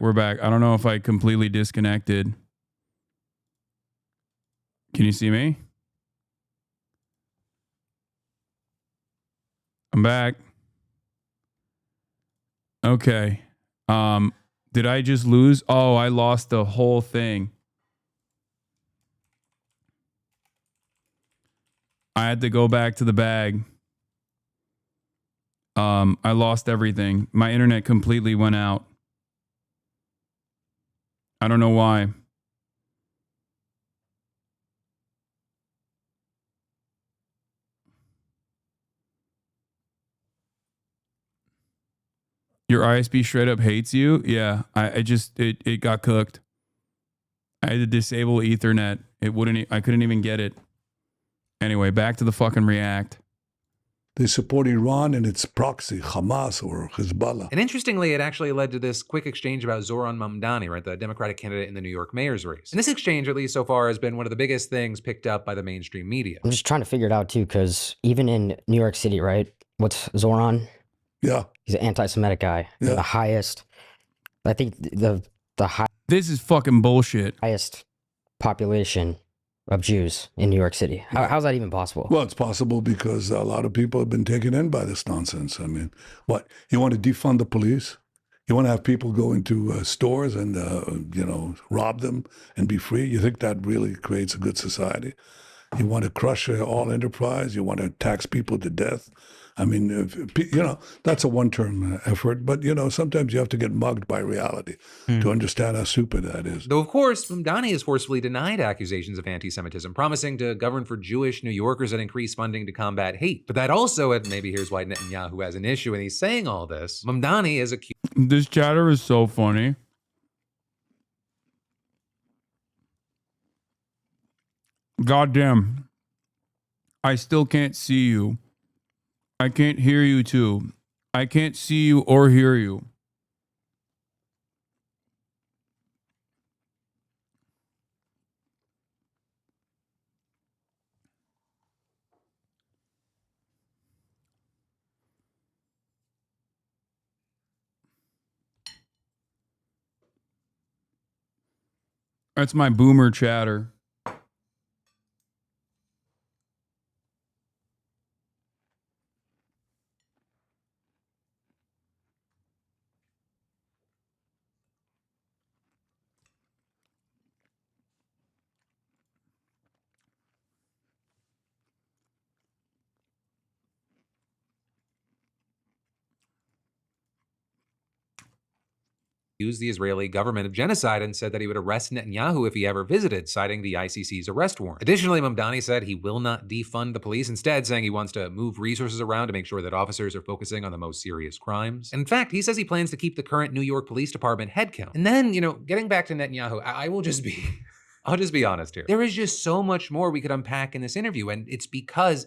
We're back. I don't know if I completely disconnected. Can you see me? I'm back. Okay. Did I just lose? Oh, I lost the whole thing. I had to go back to the bag. I lost everything. My internet completely went out. I don't know why. Your ISP straight up hates you? Yeah, it got cooked. I had to disable Ethernet. I couldn't even get it. Anyway, back to the fucking React. They support Iran and its proxy, Hamas or Hezbollah. And interestingly, it actually led to this quick exchange about Zoran Mamdani, right, the Democratic candidate in the New York mayor's race. And this exchange, at least so far, has been one of the biggest things picked up by the mainstream media. I'm just trying to figure it out too, because even in New York City, right? What's Zoran? Yeah. He's an anti-Semitic guy. Yeah. The highest, I think the This is fucking bullshit. highest population of Jews in New York City. How's that even possible? Well, it's possible because a lot of people have been taken in by this nonsense. I mean, what? You want to defund the police? You want to have people go into stores and, rob them and be free? You think that really creates a good society? You want to crush all enterprise? You want to tax people to death? I mean, that's a one-term effort, but, sometimes you have to get mugged by reality to understand how stupid that is. Though, of course, Mamdani has forcefully denied accusations of anti-Semitism, promising to govern for Jewish New Yorkers and increase funding to combat hate. But that also, and maybe here's why Netanyahu has an issue, and he's saying all this, Mamdani is accused. This chatter is so funny. Goddamn. I still can't see you. I can't hear you too. I can't see you or hear you. That's my boomer chatter. The Israeli government of genocide and said that he would arrest Netanyahu if he ever visited, citing the ICC's arrest warrant. Additionally, Mamdani said he will not defund the police, instead saying he wants to move resources around to make sure that officers are focusing on the most serious crimes. And in fact, he says he plans to keep the current New York Police Department headcount. And then, getting back to Netanyahu, I'll just be honest here. There is just so much more we could unpack in this interview, and it's because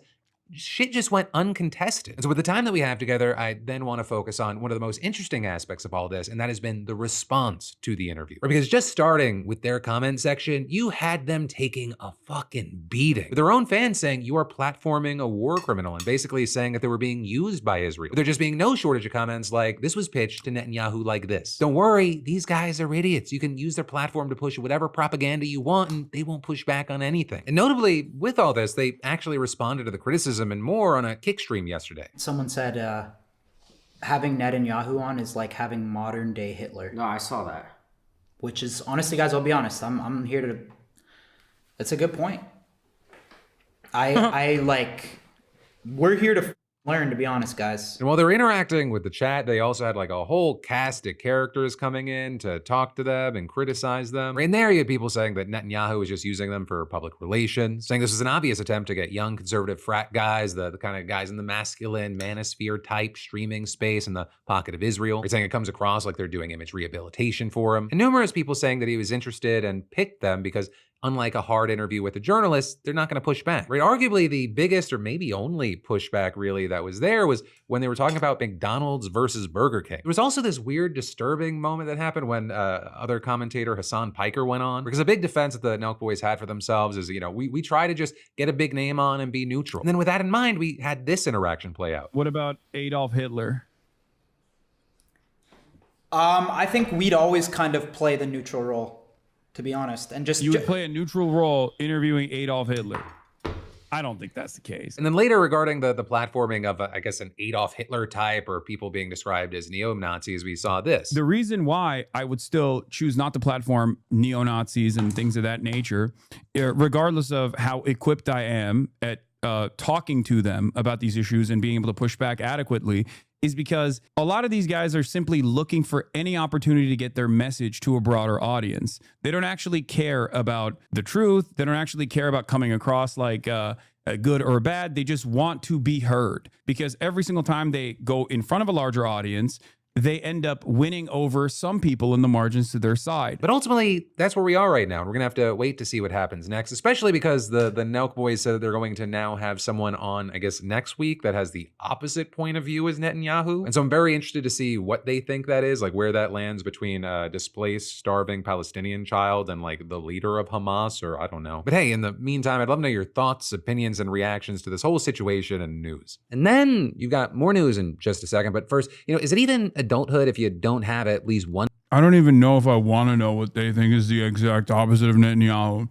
shit just went uncontested. And so with the time that we have together, I then want to focus on one of the most interesting aspects of all this, and that has been the response to the interview. Because just starting with their comment section, you had them taking a fucking beating. With their own fans saying you are platforming a war criminal and basically saying that they were being used by Israel. With there just being no shortage of comments like, this was pitched to Netanyahu like this. Don't worry, these guys are idiots. You can use their platform to push whatever propaganda you want and they won't push back on anything. And notably, with all this, they actually responded to the criticism and more on a kick stream yesterday. Someone said having Netanyahu on is like having modern day Hitler. No, I saw that. Which is, honestly, guys, I'll be honest. I'm here to. That's a good point. We're here to learn, to be honest, guys. And while they're interacting with the chat, they also had like a whole cast of characters coming in to talk to them and criticize them. In there, you had people saying that Netanyahu was just using them for public relations, saying this was an obvious attempt to get young conservative frat guys, the kind of guys in the masculine manosphere type streaming space in the pocket of Israel. They're saying it comes across like they're doing image rehabilitation for him. And numerous people saying that he was interested and picked them because unlike a hard interview with a journalist, they're not going to push back. Right? Arguably, the biggest or maybe only pushback really that was there was when they were talking about McDonald's versus Burger King. There was also this weird, disturbing moment that happened when other commentator Hasan Piker went on, because a big defense that the NELKBOYS had for themselves is, we try to just get a big name on and be neutral. And then with that in mind, we had this interaction play out. What about Adolf Hitler? I think we'd always kind of play the neutral role, to be honest, and just You would play a neutral role interviewing Adolf Hitler. I don't think that's the case. And then later regarding the platforming of, I guess, an Adolf Hitler type or people being described as neo-Nazis, we saw this. The reason why I would still choose not to platform neo-Nazis and things of that nature, regardless of how equipped I am at talking to them about these issues and being able to push back adequately, is because a lot of these guys are simply looking for any opportunity to get their message to a broader audience. They don't actually care about the truth. They don't actually care about coming across like good or bad. They just want to be heard, because every single time they go in front of a larger audience, they end up winning over some people in the margins to their side. But ultimately, that's where we are right now. And we're gonna have to wait to see what happens next, especially because the NELKBOYS said that they're going to now have someone on, I guess, next week that has the opposite point of view as Netanyahu. And so I'm very interested to see what they think that is, like where that lands between a displaced, starving Palestinian child and like the leader of Hamas, or I don't know. But hey, in the meantime, I'd love to know your thoughts, opinions, and reactions to this whole situation and news. And then you've got more news in just a second. But first, is it even adulthood if you don't have at least one? I don't even know if I want to know what they think is the exact opposite of Netanyahu.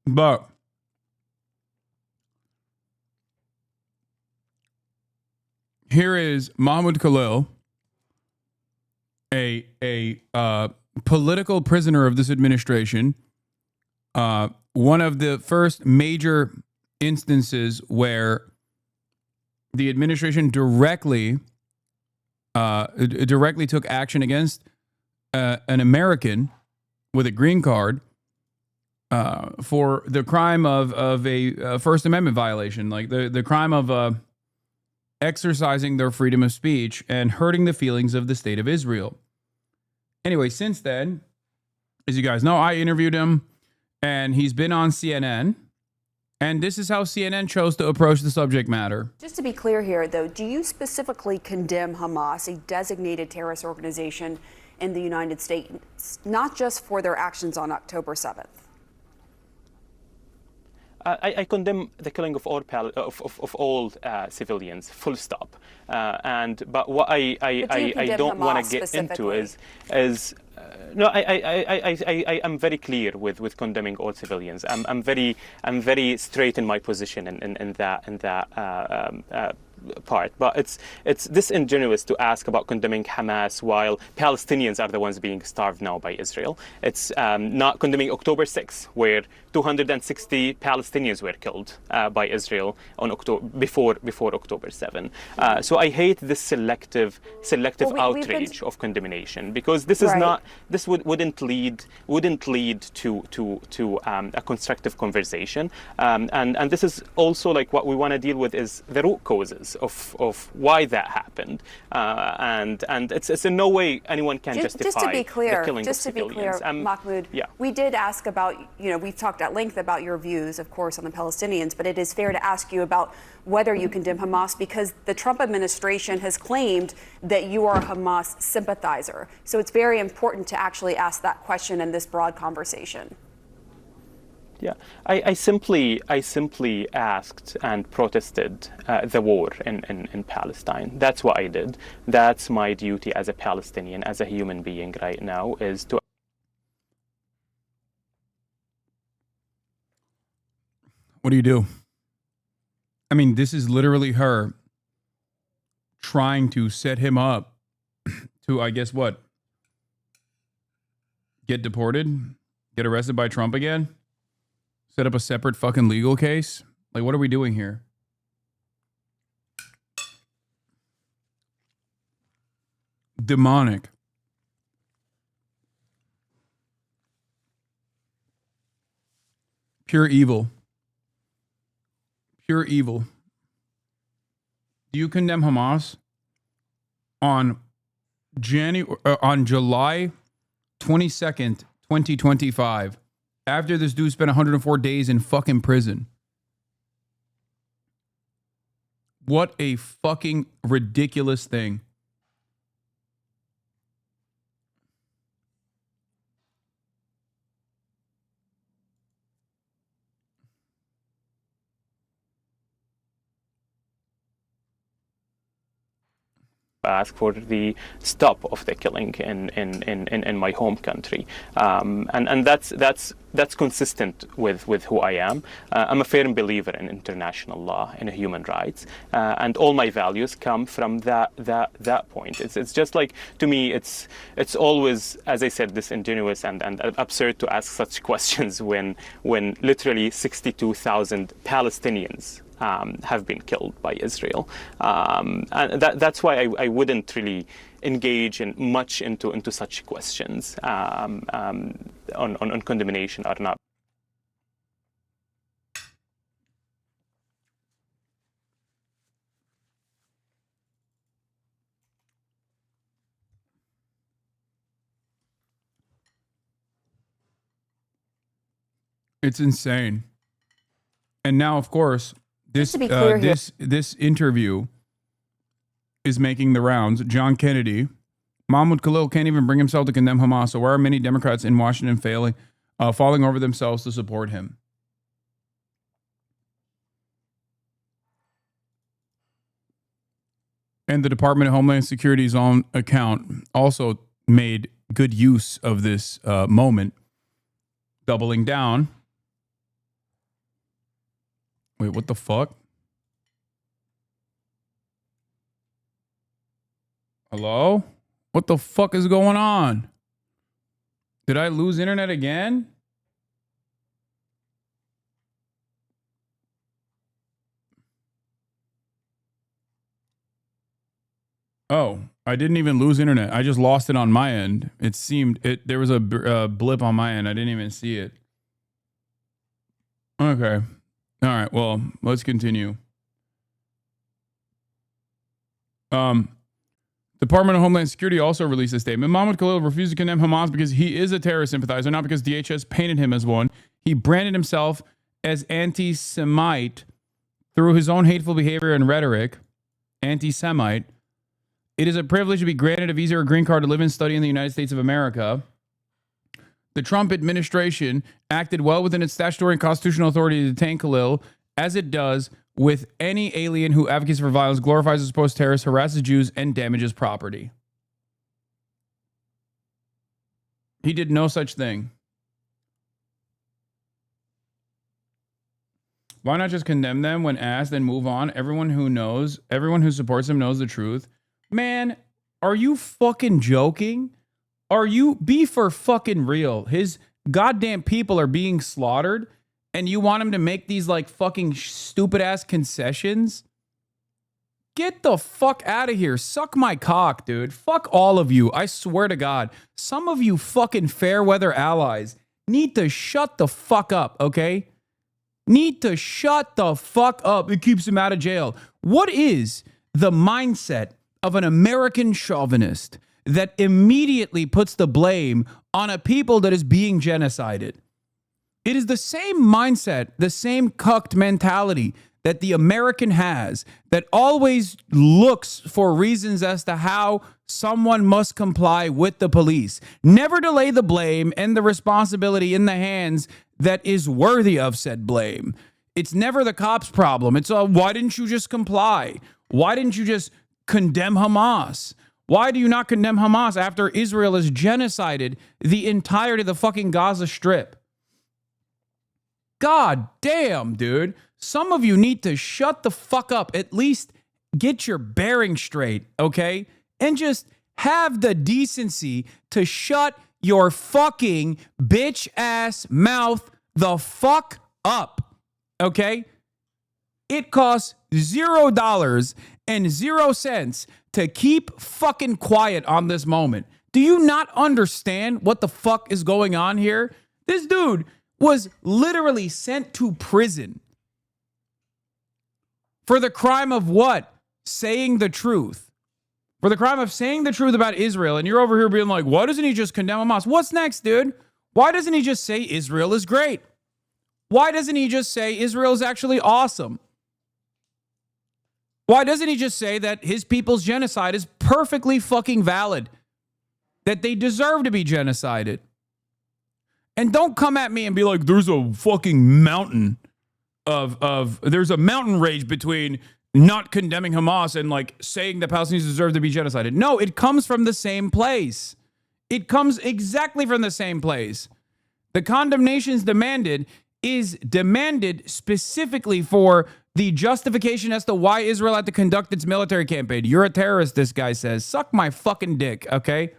But here is Mahmoud Khalil, a political prisoner of this administration, one of the first major instances where the administration directly took action against an American with a green card for the crime of a First Amendment violation, like the crime of exercising their freedom of speech and hurting the feelings of the state of Israel. Anyway, since then, as you guys know, I interviewed him, and he's been on CNN. And this is how CNN chose to approach the subject matter. Just to be clear here, though, do you specifically condemn Hamas, a designated terrorist organization in the United States, not just for their actions on October 7th? I condemn the killing of all civilians, full stop. But what I don't want to get into is no, I am very clear with condemning all civilians. I'm very straight in my position in that part. But it's disingenuous to ask about condemning Hamas while Palestinians are the ones being starved now by Israel. It's not condemning October 6th, where 260 Palestinians were killed by Israel on before October 7. So I hate this selective outrage of condemnation, because this is not, this wouldn't lead to a constructive conversation. And this is also like what we want to deal with is the root causes of why that happened. And it's in no way anyone can justify just to be clear, the killing just of to be civilians. clear, Mahmoud, yeah. We did ask about, we've talked at length about your views, of course, on the Palestinians, but it is fair to ask you about whether you condemn Hamas, because the Trump administration has claimed that you are a Hamas sympathizer. So it's very important to actually ask that question in this broad conversation. Yeah, I simply asked and protested the war in Palestine. That's what I did. That's my duty as a Palestinian, as a human being right now, is to... What do you do? I mean, this is literally her trying to set him up to, I guess, what? Get deported? Get arrested by Trump again? Set up a separate fucking legal case? Like, what are we doing here? Demonic. Pure evil. Pure evil. Do you condemn Hamas on July 22nd, 2025, after this dude spent 104 days in fucking prison? What a fucking ridiculous thing. ask for the stop of the killing in my home country, and that's consistent with who I am. I'm a firm believer in international law and human rights, and all my values come from that point. It's just like, to me, it's always, as I said, disingenuous and absurd to ask such questions when literally 62,000 Palestinians have been killed by Israel, and that's why I wouldn't really engage much into such questions on condemnation or not. It's insane. And now, of course, this this interview is making the rounds. John Kennedy, Mahmoud Khalil can't even bring himself to condemn Hamas. So why are many Democrats in Washington falling over themselves to support him? And the Department of Homeland Security's own account also made good use of this moment, doubling down. Wait, what the fuck? Hello? What the fuck is going on? Did I lose internet again? Oh, I didn't even lose internet. I just lost it on my end. It seemed there was a blip on my end. I didn't even see it. Okay. All right. Well, let's continue. Department of Homeland Security also released a statement. Mahmoud Khalil refused to condemn Hamas because he is a terrorist sympathizer, not because DHS painted him as one. He branded himself as anti-Semite through his own hateful behavior and rhetoric. Anti-Semite. It is a privilege to be granted a visa or green card to live and study in the United States of America. The Trump administration acted well within its statutory and constitutional authority to detain Khalil, as it does with any alien who advocates for violence, glorifies a supposed terrorist, harasses Jews, and damages property. He did no such thing. Why not just condemn them when asked and move on? Everyone who supports him knows the truth. Man, are you fucking joking? Be for fucking real. His goddamn people are being slaughtered, and you want him to make these like fucking stupid ass concessions? Get the fuck out of here. Suck my cock, dude. Fuck all of you. I swear to God. Some of you fucking fair weather allies need to shut the fuck up, okay? Need to shut the fuck up. It keeps him out of jail. What is the mindset of an American chauvinist that immediately puts the blame on a people that is being genocided? It is the same mindset, the same cucked mentality that the American has, that always looks for reasons as to how someone must comply with the police. Never to lay the blame and the responsibility in the hands that is worthy of said blame. It's never the cops' problem. It's why didn't you just comply? Why didn't you just condemn Hamas? Why do you not condemn Hamas after Israel has genocided the entirety of the fucking Gaza Strip? God damn, dude. Some of you need to shut the fuck up. At least get your bearing straight, okay? And just have the decency to shut your fucking bitch ass mouth the fuck up, okay? It costs $0 and 0 cents to keep fucking quiet on this moment. Do you not understand what the fuck is going on here? This dude was literally sent to prison for the crime of what? Saying the truth. For the crime of saying the truth about Israel. And you're over here being like, why doesn't he just condemn Hamas? What's next, dude? Why doesn't he just say Israel is great? Why doesn't he just say Israel is actually awesome? Why doesn't he just say that his people's genocide is perfectly fucking valid? That they deserve to be genocided? And don't come at me and be like, there's a fucking mountain there's a mountain range between not condemning Hamas and like saying that Palestinians deserve to be genocided. No, it comes from the same place. It comes exactly from the same place. The condemnations demanded is demanded specifically for the justification as to why Israel had to conduct its military campaign. You're a terrorist, this guy says. Suck my fucking dick, okay?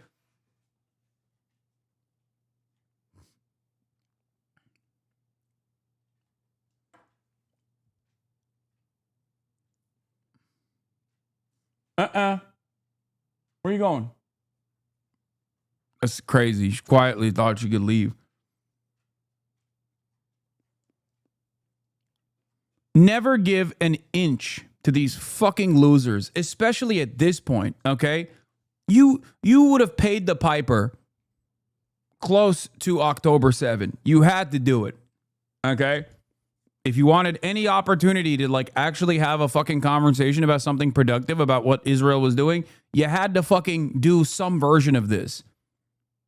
Where are you going? That's crazy. She quietly thought she could leave. Never give an inch to these fucking losers, especially at this point, okay? You would have paid the piper close to October 7. You had to do it, okay? If you wanted any opportunity to like actually have a fucking conversation about something productive about what Israel was doing, you had to fucking do some version of this.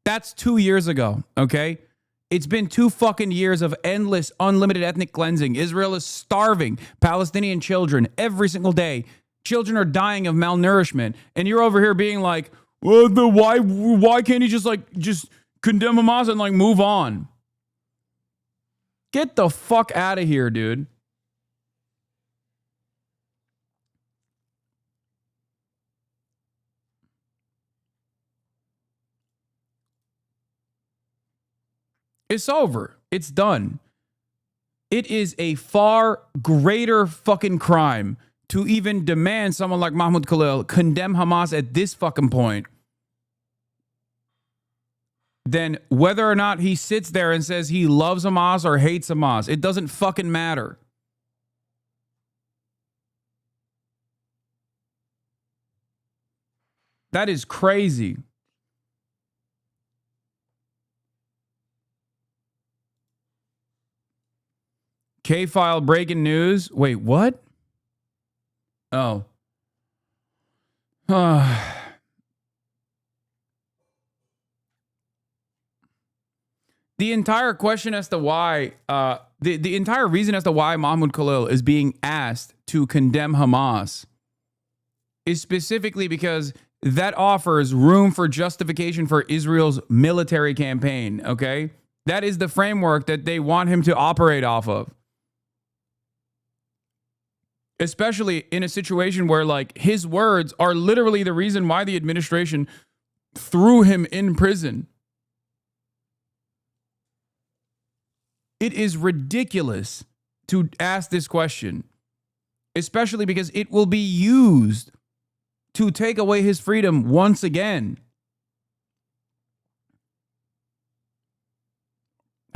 That's 2 years ago, okay? It's been 2 fucking years of endless, unlimited ethnic cleansing. Israel is starving Palestinian children every single day. Children are dying of malnourishment. And you're over here being like, well, why can't he just condemn Hamas and like move on? Get the fuck out of here, dude. It's over. It's done. It is a far greater fucking crime to even demand someone like Mahmoud Khalil condemn Hamas at this fucking point than whether or not he sits there and says he loves Hamas or hates Hamas. It doesn't fucking matter. That is crazy. K-File breaking news. Wait, what? Oh. The entire question as to why, the entire reason as to why Mahmoud Khalil is being asked to condemn Hamas is specifically because that offers room for justification for Israel's military campaign, okay? That is the framework that they want him to operate off of. Especially in a situation where, like, his words are literally the reason why the administration threw him in prison. It is ridiculous to ask this question, especially because it will be used to take away his freedom once again.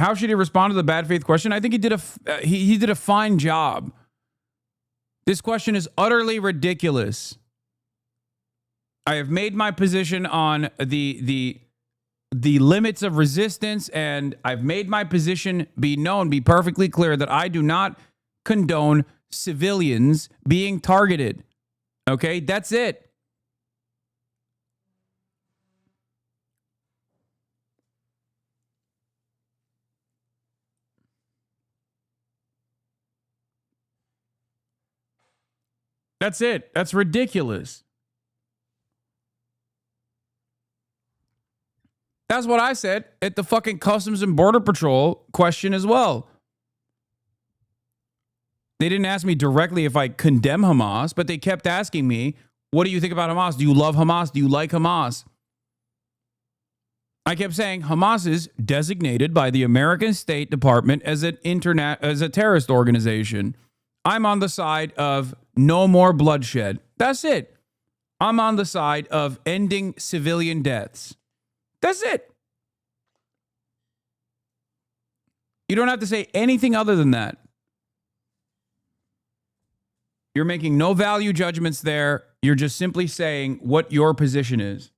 How should he respond to the bad faith question? I think he did a fine job. This question is utterly ridiculous. I have made my position on the limits of resistance, and I've made my position be perfectly clear that I do not condone civilians being targeted. Okay, that's it. That's it. That's ridiculous. That's what I said at the fucking Customs and Border Patrol question as well. They didn't ask me directly if I condemn Hamas, but they kept asking me, what do you think about Hamas? Do you love Hamas? Do you like Hamas? I kept saying Hamas is designated by the American State Department as a terrorist organization. I'm on the side of no more bloodshed. That's it. I'm on the side of ending civilian deaths. That's it. You don't have to say anything other than that. You're making no value judgments there. You're just simply saying what your position is.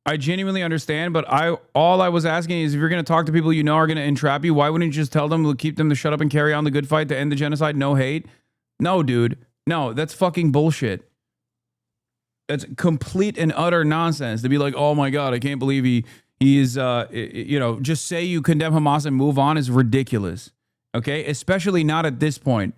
I genuinely understand, but all I was asking is if you're going to talk to people you know are going to entrap you, why wouldn't you just tell them to keep them to shut up and carry on the good fight to end the genocide? No hate. No, dude. No, that's fucking bullshit. That's complete and utter nonsense to be like, oh my God, I can't believe he is, just say you condemn Hamas and move on is ridiculous. Okay? Especially not at this point.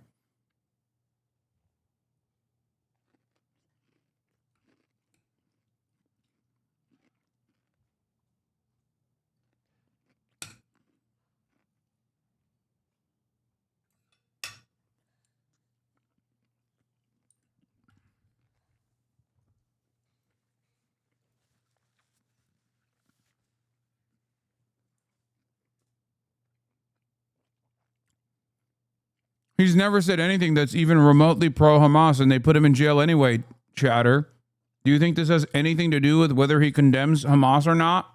He's never said anything that's even remotely pro-Hamas, and they put him in jail anyway, chatter. Do you think this has anything to do with whether he condemns Hamas or not?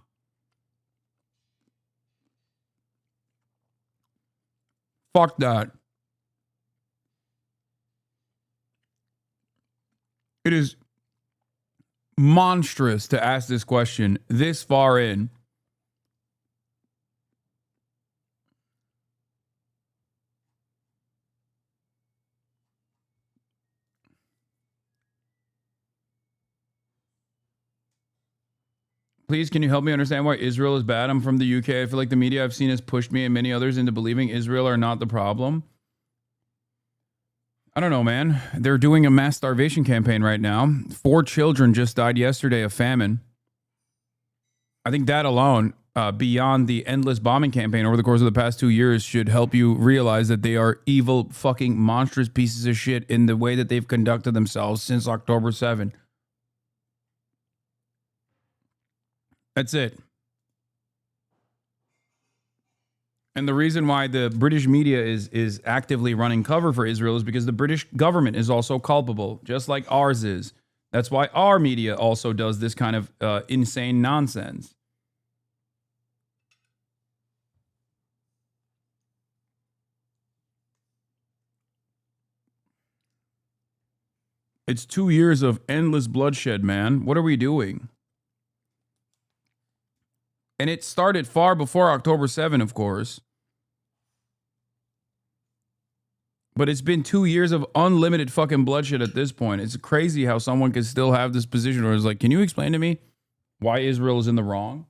Fuck that. It is monstrous to ask this question this far in. Please, can you help me understand why Israel is bad? I'm from the UK. I feel like the media I've seen has pushed me and many others into believing Israel are not the problem. I don't know, man. They're doing a mass starvation campaign right now. 4 children just died yesterday of famine. I think that alone, beyond the endless bombing campaign over the course of the past 2 years, should help you realize that they are evil, fucking monstrous pieces of shit in the way that they've conducted themselves since October 7. That's it. And the reason why the British media is actively running cover for Israel is because the British government is also culpable, just like ours is. That's why our media also does this kind of insane nonsense. It's 2 years of endless bloodshed, man. What are we doing? And it started far before October 7, of course. But it's been 2 years of unlimited fucking bloodshed at this point. It's crazy how someone can still have this position where it's like, can you explain to me why Israel is in the wrong?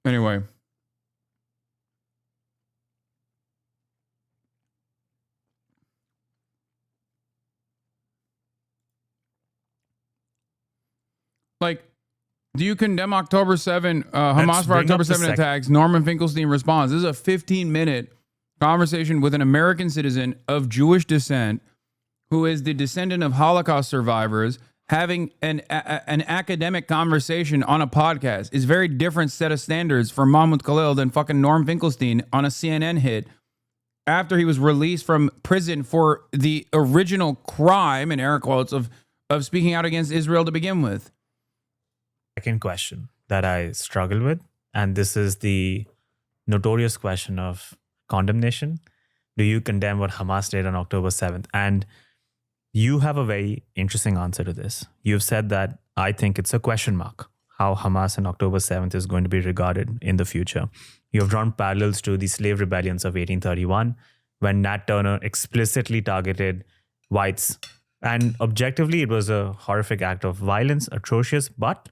Anyway. Like, do you condemn October 7, Hamas for October 7 attacks? Norman Finkelstein responds. This is a 15-minute conversation with an American citizen of Jewish descent who is the descendant of Holocaust survivors having an academic conversation on a podcast. Is very different set of standards for Mahmoud Khalil than fucking Norm Finkelstein on a CNN hit after he was released from prison for the original crime, in air quotes, of speaking out against Israel to begin with. Second question that I struggle with, and this is the notorious question of condemnation. Do you condemn what Hamas did on October 7th? And you have a very interesting answer to this. You've said that I think it's a question mark how Hamas on October 7th is going to be regarded in the future. You have drawn parallels to the slave rebellions of 1831 when Nat Turner explicitly targeted whites. And objectively, it was a horrific act of violence, atrocious, but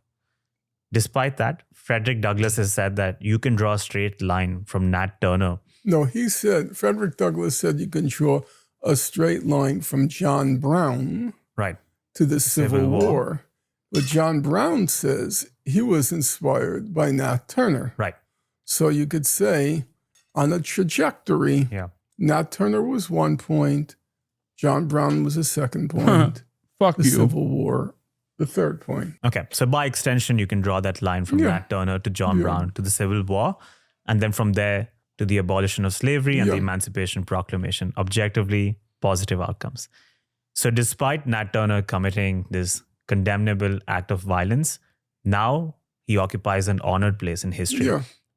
despite that, Frederick Douglass has said that you can draw a straight line from Nat Turner. No, Frederick Douglass said you can draw a straight line from John Brown to the Civil War. But John Brown says he was inspired by Nat Turner. Right. So you could say on a trajectory, Nat Turner was 1 point, John Brown was a 2nd point, Fuck the you. Civil War, the 3rd point. Okay, so by extension, you can draw that line from Nat Turner to John Brown to the Civil War, and then from there to the abolition of slavery and the Emancipation Proclamation. Objectively positive outcomes. So despite Nat Turner committing this condemnable act of violence, now he occupies an honored place in history.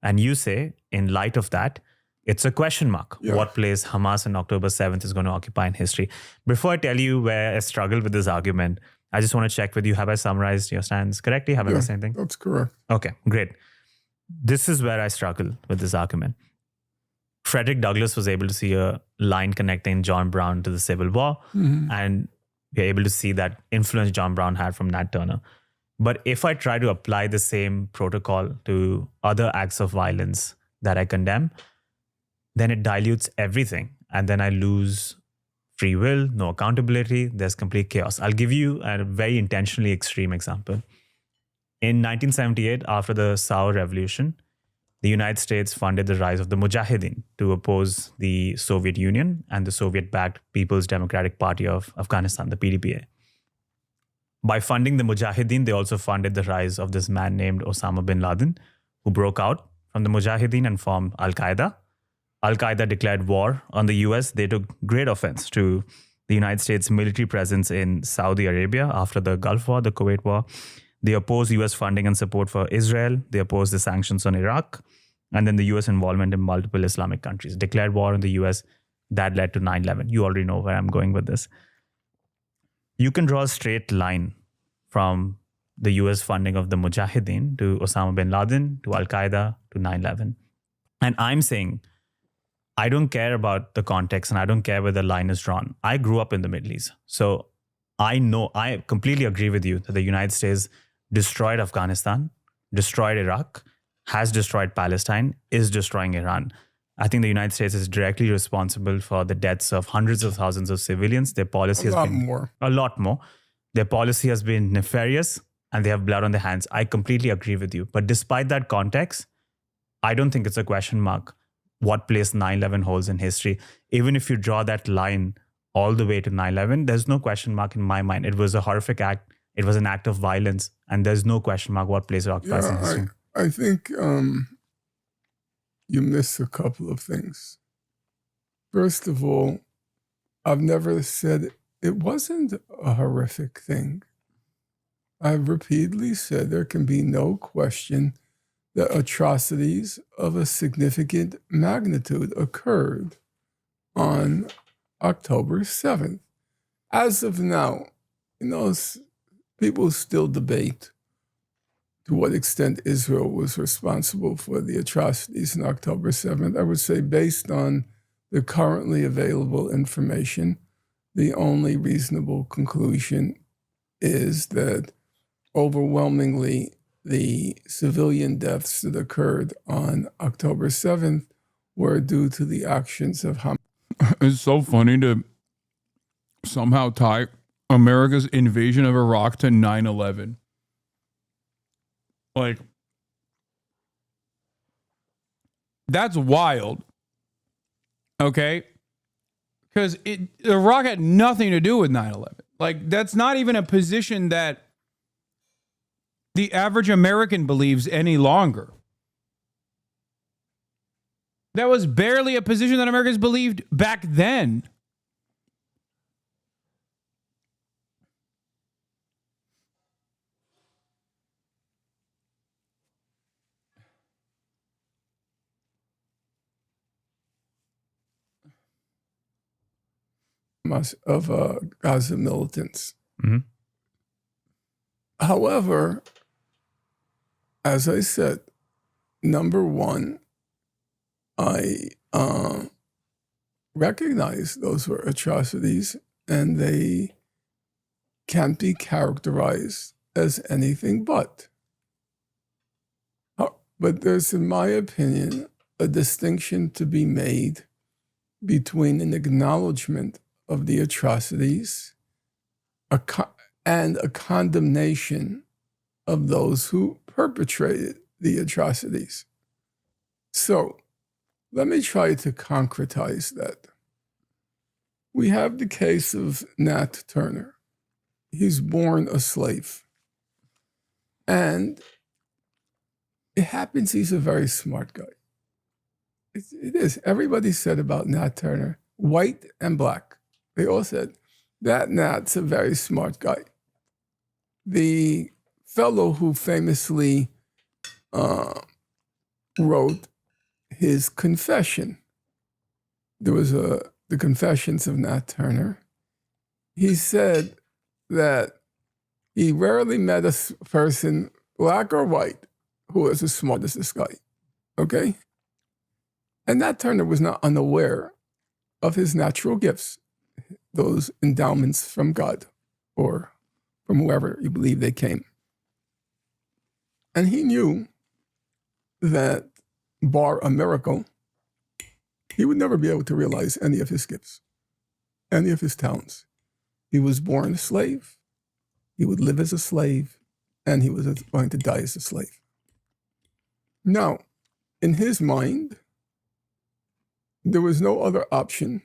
And you say, in light of that, it's a question mark. What place Hamas on October 7th is going to occupy in history. Before I tell you where I struggle with this argument, I just want to check with you. Have I summarized your stance correctly? Have I missed anything? That's correct. Okay, great. this is where I struggle with this argument. Frederick Douglass was able to see a line connecting John Brown to the Civil War, and we're able to see that influence John Brown had from Nat Turner. But if I try to apply the same protocol to other acts of violence that I condemn, then it dilutes everything. And then I lose free will, no accountability, there's complete chaos. I'll give you a very intentionally extreme example. In 1978, after the Saur Revolution, the United States funded the rise of the Mujahideen to oppose the Soviet Union and the Soviet-backed People's Democratic Party of Afghanistan, the PDPA. By funding the Mujahideen, they also funded the rise of this man named Osama bin Laden, who broke out from the Mujahideen and formed Al-Qaeda. Al-Qaeda declared war on the US. They took great offense to the United States military presence in Saudi Arabia after the Gulf War, the Kuwait War. They opposed US funding and support for Israel. They opposed the sanctions on Iraq. And then the US involvement in multiple Islamic countries. Declared war on the US. That led to 9/11. You already know where I'm going with this. You can draw a straight line from the US funding of the Mujahideen to Osama bin Laden, to Al-Qaeda, to 9/11. And I'm saying, I don't care about the context and I don't care where the line is drawn. I grew up in the Middle East. So I know, I completely agree with you that the United States destroyed Afghanistan, destroyed Iraq, has destroyed Palestine, is destroying Iran. I think the United States is directly responsible for the deaths of hundreds of thousands of civilians. Their policy has been a lot more. Their policy has been nefarious and they have blood on their hands. I completely agree with you. But despite that context, I don't think it's a question mark what place 9/11 holds in history. Even if you draw that line all the way to 9/11, there's no question mark in my mind. It was a horrific act. It was an act of violence. And there's no question mark what place it occupies in history. I think you missed a couple of things. First of all, I've never said it wasn't a horrific thing. I've repeatedly said there can be no question that atrocities of a significant magnitude occurred on October 7th. As of now, people still debate to what extent Israel was responsible for the atrocities on October 7th. I would say based on the currently available information, the only reasonable conclusion is that overwhelmingly the civilian deaths that occurred on October 7th were due to the actions of Hamas. It's so funny to somehow tie America's invasion of Iraq to 9/11. Like, that's wild. Okay? Because Iraq had nothing to do with 9/11. Like, that's not even a position that the average American believes any longer. That was barely a position that Americans believed back then. Of Gaza militants. However, as I said, number one, I recognize those were atrocities and they can't be characterized as anything but. But there's, in my opinion, a distinction to be made between an acknowledgement of the atrocities and a condemnation of those who perpetrated the atrocities. So let me try to concretize that. We have the case of Nat Turner. He's born a slave. And it happens he's a very smart guy. It is. Everybody said about Nat Turner, white and black. They all said, that Nat's a very smart guy. The fellow who famously wrote his confession, there was the Confessions of Nat Turner. He said that he rarely met a person, black or white, who was as smart as this guy. Okay? And Nat Turner was not unaware of his natural gifts, those endowments from God or from whoever you believe they came. And he knew that, bar a miracle, he would never be able to realize any of his gifts, any of his talents. He was born a slave, he would live as a slave, and he was going to die as a slave. Now, in his mind, there was no other option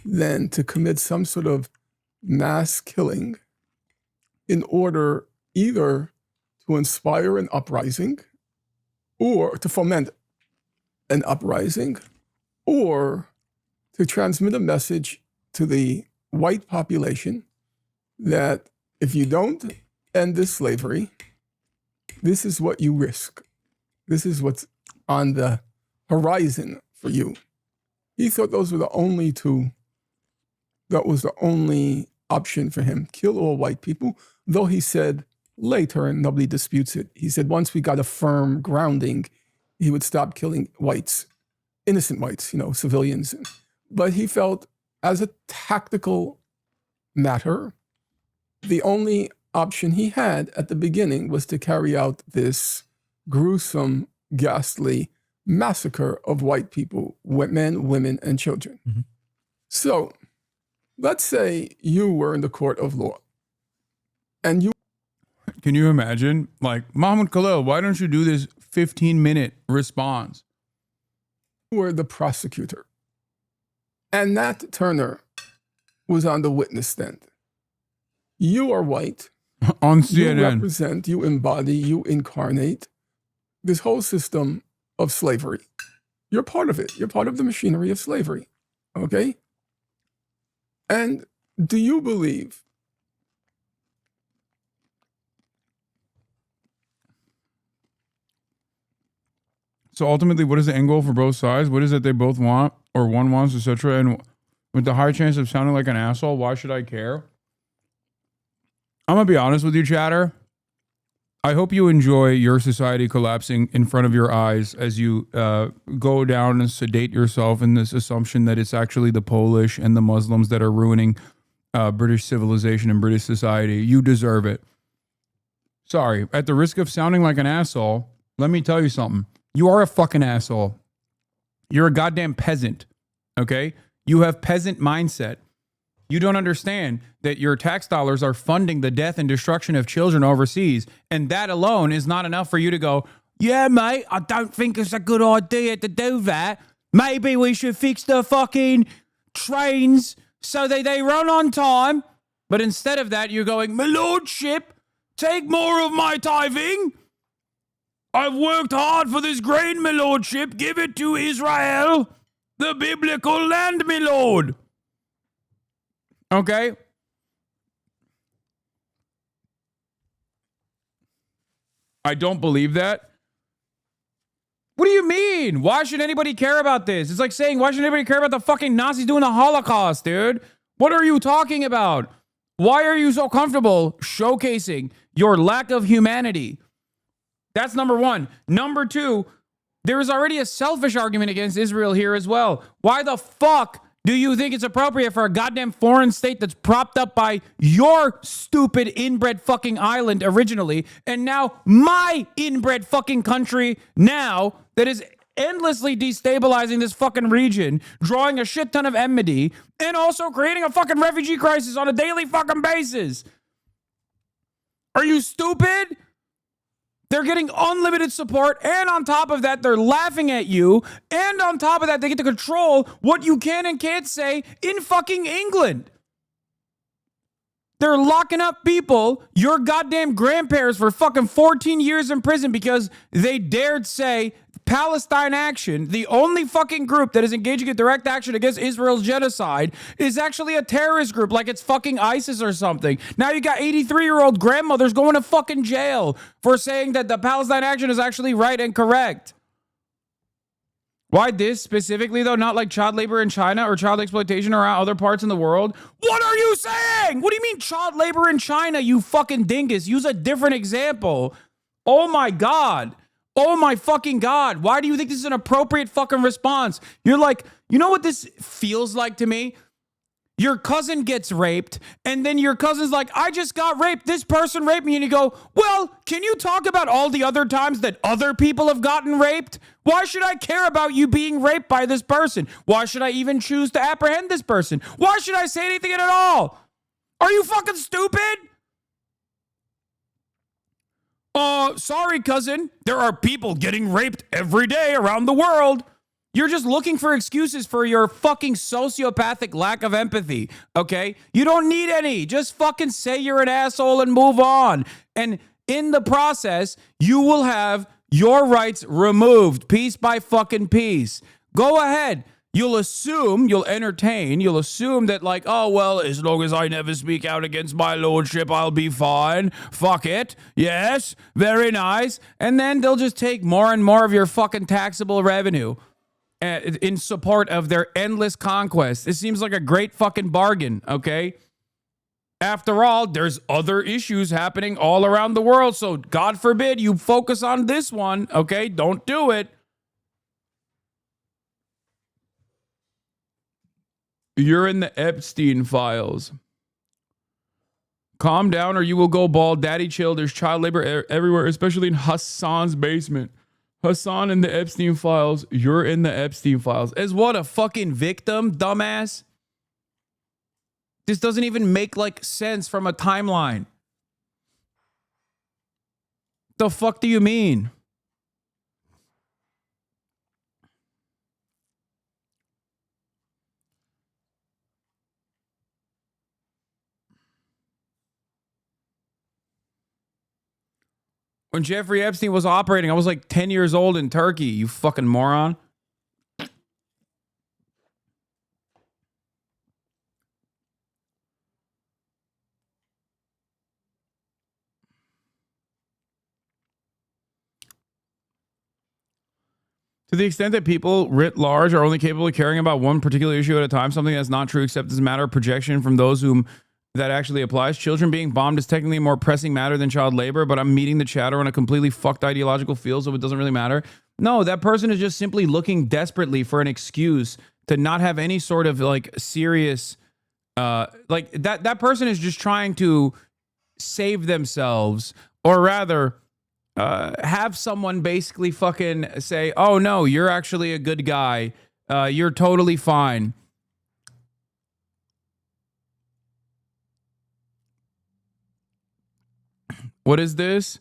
than to commit some sort of mass killing in order either to inspire an uprising or to foment an uprising or to transmit a message to the white population that if you don't end this slavery, this is what you risk. This is what's on the horizon for you. He thought those were the only two, that was the only option for him. Kill all white people, though he said later, and nobody disputes it, he said once we got a firm grounding, he would stop killing whites, innocent whites, civilians. But he felt as a tactical matter, the only option he had at the beginning was to carry out this gruesome, ghastly massacre of white people, men, women, and children. Mm-hmm. So let's say you were in the court of law and you... Can you imagine? Like, Mahmoud Khalil, why don't you do this 15-minute response? You were the prosecutor. And Nat Turner was on the witness stand. You are white. On CNN. You represent, you embody, you incarnate this whole system of slavery. You're part of it. You're part of the machinery of slavery. Okay? And do you believe so ultimately, what is the end goal for both sides? What is it they both want or one wants, etc.? And with the high chance of sounding like an asshole, why should I care? I'm going to be honest with you, chatter. I hope you enjoy your society collapsing in front of your eyes as you go down and sedate yourself in this assumption that it's actually the Polish and the Muslims that are ruining British civilization and British society. You deserve it. Sorry. At the risk of sounding like an asshole, let me tell you something. You are a fucking asshole. You're a goddamn peasant, okay? You have peasant mindset. You don't understand that your tax dollars are funding the death and destruction of children overseas, and that alone is not enough for you to go, yeah, mate, I don't think it's a good idea to do that. Maybe we should fix the fucking trains so that they run on time. But instead of that, you're going, my lordship, take more of my tithing. I've worked hard for this grain, my lordship. Give it to Israel, the biblical land, my lord. Okay? I don't believe that. What do you mean? Why should anybody care about this? It's like saying, why should anybody care about the fucking Nazis doing the Holocaust, dude? What are you talking about? Why are you so comfortable showcasing your lack of humanity? That's number one. Number two, there is already a selfish argument against Israel here as well. Why the fuck do you think it's appropriate for a goddamn foreign state that's propped up by your stupid inbred fucking island originally, and now my inbred fucking country now that is endlessly destabilizing this fucking region, drawing a shit ton of enmity, and also creating a fucking refugee crisis on a daily fucking basis? Are you stupid? They're getting unlimited support, and on top of that, they're laughing at you, and on top of that, they get to control what you can and can't say in fucking England. They're locking up people, your goddamn grandparents, for fucking 14 years in prison because they dared say Palestine Action, the only fucking group that is engaging in direct action against Israel's genocide, is actually a terrorist group like it's fucking ISIS or something. Now you got 83-year-old grandmothers going to fucking jail for saying that the Palestine Action is actually right and correct. Why this specifically, though? Not like child labor in China or child exploitation around other parts in the world? What are you saying? What do you mean child labor in China, you fucking dingus? Use a different example. Oh my God. Oh my fucking God. Why do you think this is an appropriate fucking response? You're like, you know what this feels like to me? Your cousin gets raped, and then your cousin's like, I just got raped. This person raped me. And you go, well, can you talk about all the other times that other people have gotten raped? Why should I care about you being raped by this person? Why should I even choose to apprehend this person? Why should I say anything at all? Are you fucking stupid? Sorry, cousin. There are people getting raped every day around the world. You're just looking for excuses for your fucking sociopathic lack of empathy, okay? You don't need any. Just fucking say you're an asshole and move on. And in the process, you will have your rights removed piece by fucking piece. Go ahead. You'll assume, you'll entertain, you'll assume that like, oh, well, as long as I never speak out against my lordship, I'll be fine. Fuck it. Yes. Very nice. And then they'll just take more and more of your fucking taxable revenue in support of their endless conquest. It seems like a great fucking bargain, okay? After all, there's other issues happening all around the world, so God forbid you focus on this one, okay? Don't do it. You're in the Epstein files. Calm down or you will go bald. Daddy chill. There's child labor everywhere, especially in Hasan's basement. Hasan in the Epstein files. You're in the Epstein files. As what, a fucking victim, dumbass? This doesn't even make like sense from a timeline. The fuck do you mean? When Jeffrey Epstein was operating, I was like 10 years old in Turkey, you fucking moron. To the extent that people writ large are only capable of caring about one particular issue at a time, something that's not true except as a matter of projection from those whom that actually applies. Children being bombed is technically a more pressing matter than child labor, but I'm meeting the chatter on a completely fucked ideological field, so it doesn't really matter. No, that person is just simply looking desperately for an excuse to not have any sort of like serious, like that person is just trying to save themselves, or rather, have someone basically fucking say, oh no, you're actually a good guy. You're totally fine. What is this?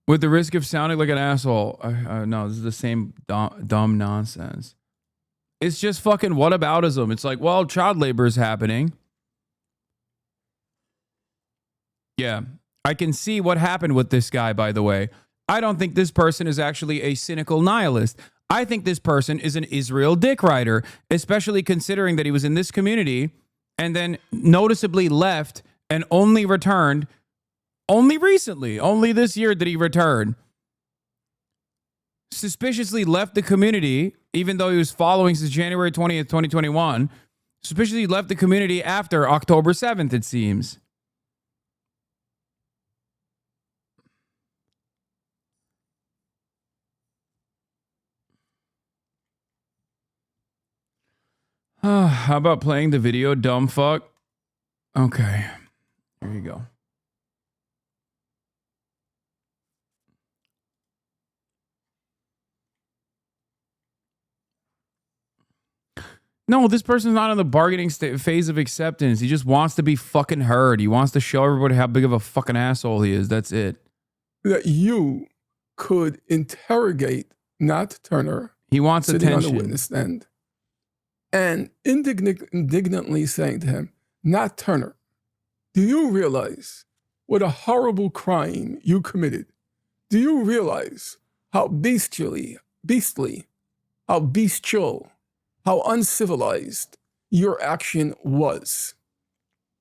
With the risk of sounding like an asshole. No, this is the same dumb nonsense. It's just fucking whataboutism. It's like, well, child labor is happening. Yeah. I can see what happened with this guy, by the way. I don't think this person is actually a cynical nihilist. I think this person is an Israel dick rider, especially considering that he was in this community and then noticeably left and only returned only recently. Only this year did he return. Suspiciously left the community, even though he was following since January 20th, 2021. Suspiciously left the community after October 7th, it seems. How about playing the video, dumb fuck? Okay. Here you go. No, this person's not in the bargaining phase of acceptance. He just wants to be fucking heard. He wants to show everybody how big of a fucking asshole he is. That's it. That you could interrogate Nat Turner. He wants sitting attention. on the witness stand. And indignantly saying to him, Nat Turner, do you realize what a horrible crime you committed? Do you realize how beastly, how bestial, how uncivilized your action was?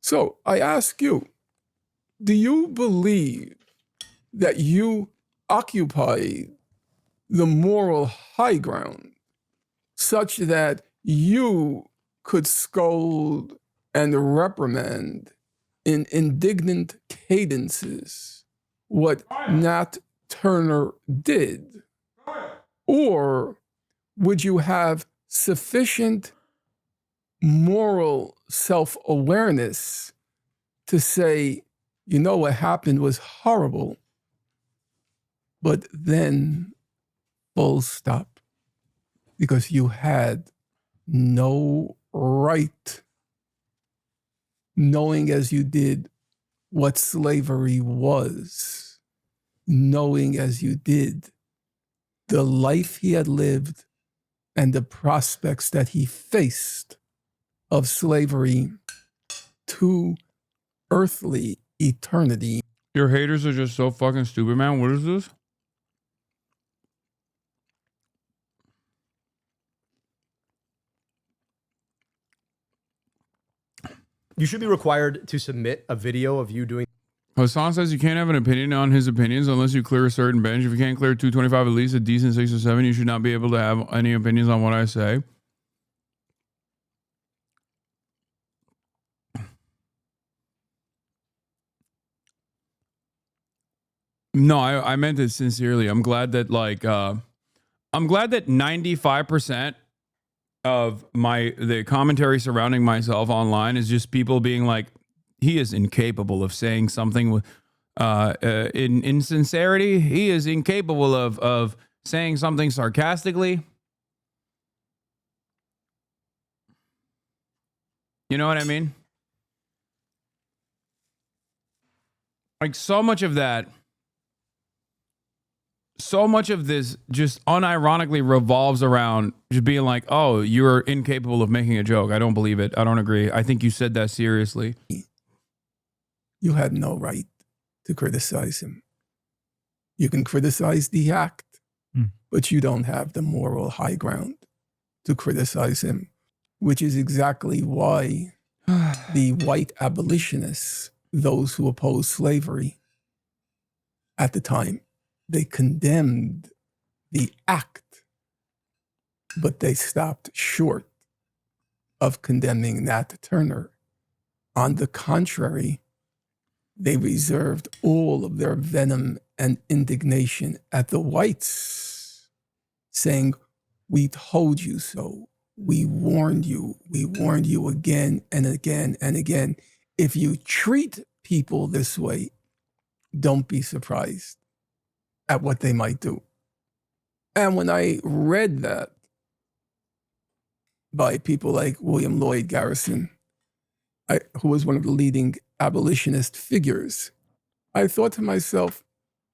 So I ask you, do you believe that you occupied the moral high ground such that you could scold and reprimand in indignant cadences what Nat Turner did? Or would you have sufficient moral self-awareness to say, you know, what happened was horrible, but then full stop, because you had no right, knowing as you did what slavery was, knowing as you did the life he had lived and the prospects that he faced of slavery to earthly eternity. Your haters are just so fucking stupid, man. What is this? You should be required to submit a video of you doing. Hasan says you can't have an opinion on his opinions unless you clear a certain bench. If you can't clear 225 at least, a decent 6 or 7, you should not be able to have any opinions on what I say. No, I meant it sincerely. I'm glad that 95% of the commentary surrounding myself online is just people being like, he is incapable of saying something with in sincerity. He is incapable of saying something sarcastically. You know what I mean? Like so much of that. So much of this just unironically revolves around just being like, oh, you're incapable of making a joke. I don't believe it. I don't agree. I think you said that seriously. You had no right to criticize him. You can criticize the act, but you don't have the moral high ground to criticize him, which is exactly why the white abolitionists, those who opposed slavery at the time, they condemned the act, but they stopped short of condemning Nat Turner. On the contrary, they reserved all of their venom and indignation at the whites, saying, we told you so. We warned you. We warned you again and again and again. If you treat people this way, don't be surprised at what they might do. And when I read that by people like William Lloyd Garrison, who was one of the leading abolitionist figures, I thought to myself,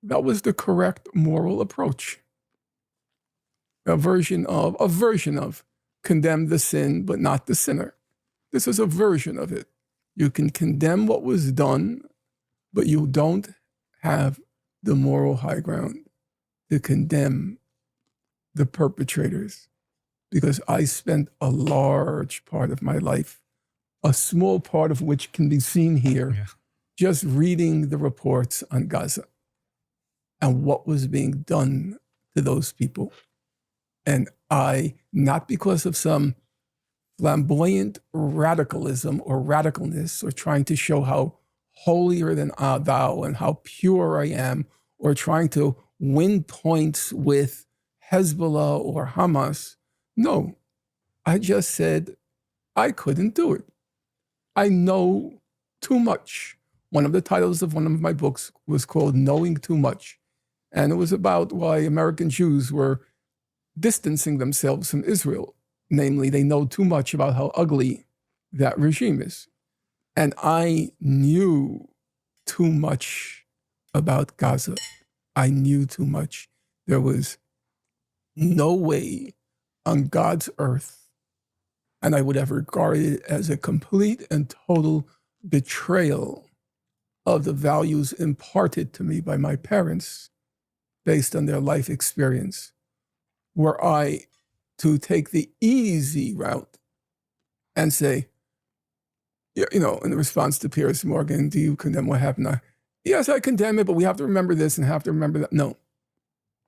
that was the correct moral approach. A version of condemn the sin, but not the sinner. This is a version of it. You can condemn what was done, but you don't have the moral high ground to condemn the perpetrators, because I spent a large part of my life, a small part of which can be seen here, just reading the reports on Gaza and what was being done to those people. And I, not because of some flamboyant radicalism or radicalness or trying to show how holier than thou and how pure I am, or trying to win points with Hezbollah or Hamas. No, I just said I couldn't do it. I know too much. One of the titles of one of my books was called Knowing Too Much. And it was about why American Jews were distancing themselves from Israel. Namely, they know too much about how ugly that regime is. And I knew too much about Gaza. I knew too much. There was no way on God's earth, and I would have regarded it as a complete and total betrayal of the values imparted to me by my parents based on their life experience, were I to take the easy route and say, you know, in response to Piers Morgan, do you condemn what happened? Yes, I condemn it, but we have to remember this and have to remember that. No,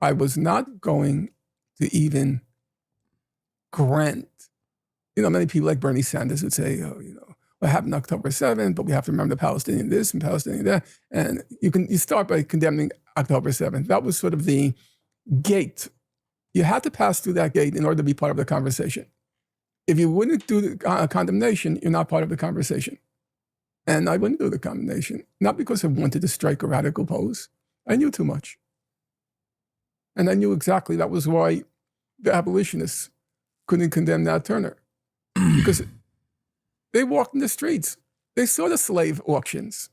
I was not going to even grant, you know, many people like Bernie Sanders would say, oh, you know, what happened October 7th, but we have to remember the Palestinian this and Palestinian that. And you start by condemning October 7th. That was sort of the gate. You had to pass through that gate in order to be part of the conversation. If you wouldn't do the condemnation, you're not part of the conversation. And I wouldn't do the condemnation, not because I wanted to strike a radical pose. I knew too much. And I knew exactly that was why the abolitionists couldn't condemn Nat Turner. Because they walked in the streets. They saw the slave auctions.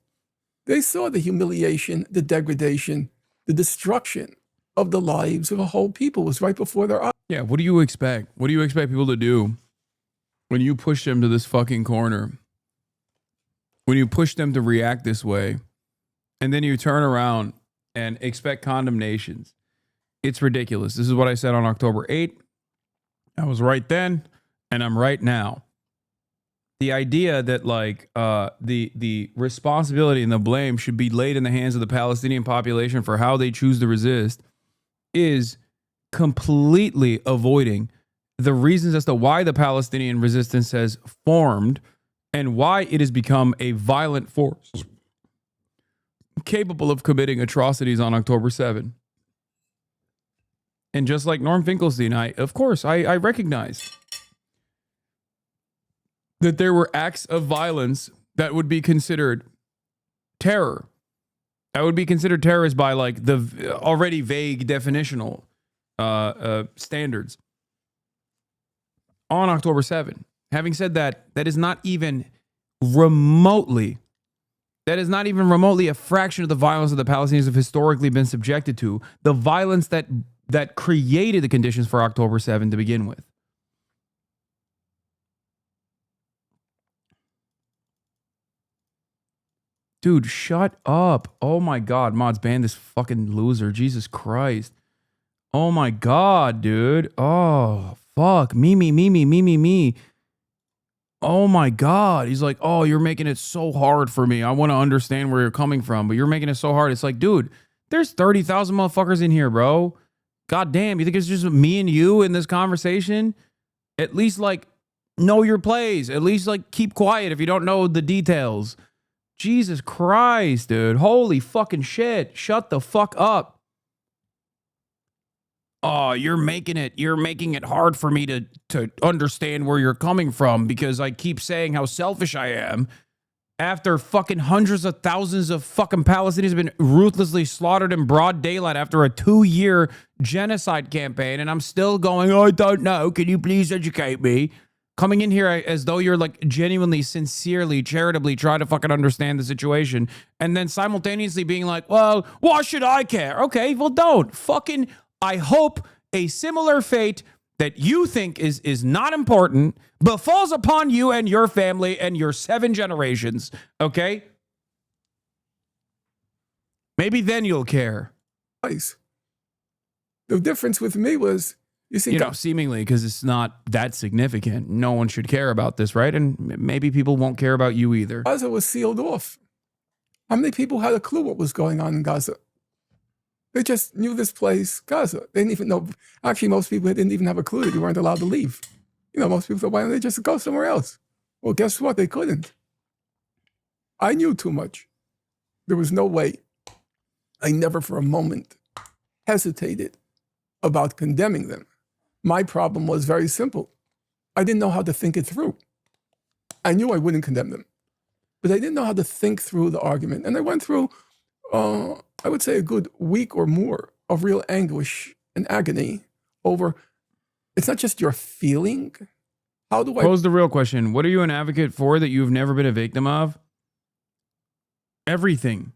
They saw the humiliation, the degradation, the destruction of the lives of a whole people was right before their eyes. Yeah, what do you expect? What do you expect people to do when you push them to this fucking corner? When you push them to react this way, and then you turn around and expect condemnations. It's ridiculous. This is what I said on October 8th. I was right then, and I'm right now. The idea that like the responsibility and the blame should be laid in the hands of the Palestinian population for how they choose to resist is completely avoiding the reasons as to why the Palestinian resistance has formed and why it has become a violent force capable of committing atrocities on October 7. And just like Norm Finkelstein, I recognize that there were acts of violence that would be considered terror. That would be considered terrorist by like the already vague definitional standards on October 7. Having said that, that is not even remotely a fraction of the violence that the Palestinians have historically been subjected to. The violence that created the conditions for October 7 to begin with. Dude, shut up. Oh my God. Mods, ban this fucking loser. Jesus Christ. Oh my God, dude. Oh, fuck. Me. Oh my God. He's like, oh, you're making it so hard for me. I want to understand where you're coming from, but you're making it so hard. It's like, dude, there's 30,000 motherfuckers in here, bro. God damn. You think it's just me and you in this conversation? At least like know your plays. At least like keep quiet if you don't know the details. Jesus Christ, dude. Holy fucking shit. Shut the fuck up. Oh, you're making it hard for me to understand where you're coming from because I keep saying how selfish I am after fucking hundreds of thousands of fucking Palestinians have been ruthlessly slaughtered in broad daylight after a 2-year genocide campaign. And I'm still going, oh, I don't know. Can you please educate me? Coming in here as though you're like genuinely, sincerely, charitably trying to fucking understand the situation. And then simultaneously being like, well, why should I care? Okay, well, don't. Fucking, I hope a similar fate that you think is not important befalls upon you and your family and your 7 generations. Okay? Maybe then you'll care. The difference with me was, you see, seemingly because it's not that significant. No one should care about this, right? And maybe people won't care about you either. Gaza was sealed off. How many people had a clue what was going on in Gaza? They just knew this place, Gaza. They didn't even know. Actually, most people didn't even have a clue that you weren't allowed to leave. Most people thought, why don't they just go somewhere else? Well, guess what? They couldn't. I knew too much. There was no way. I never for a moment hesitated about condemning them. My problem was very simple. I didn't know how to think it through. I knew I wouldn't condemn them, but I didn't know how to think through the argument. And I went through, I would say, a good week or more of real anguish and agony over, it's not just your feeling. How do I pose the real question? What are you an advocate for that you've never been a victim of? Everything.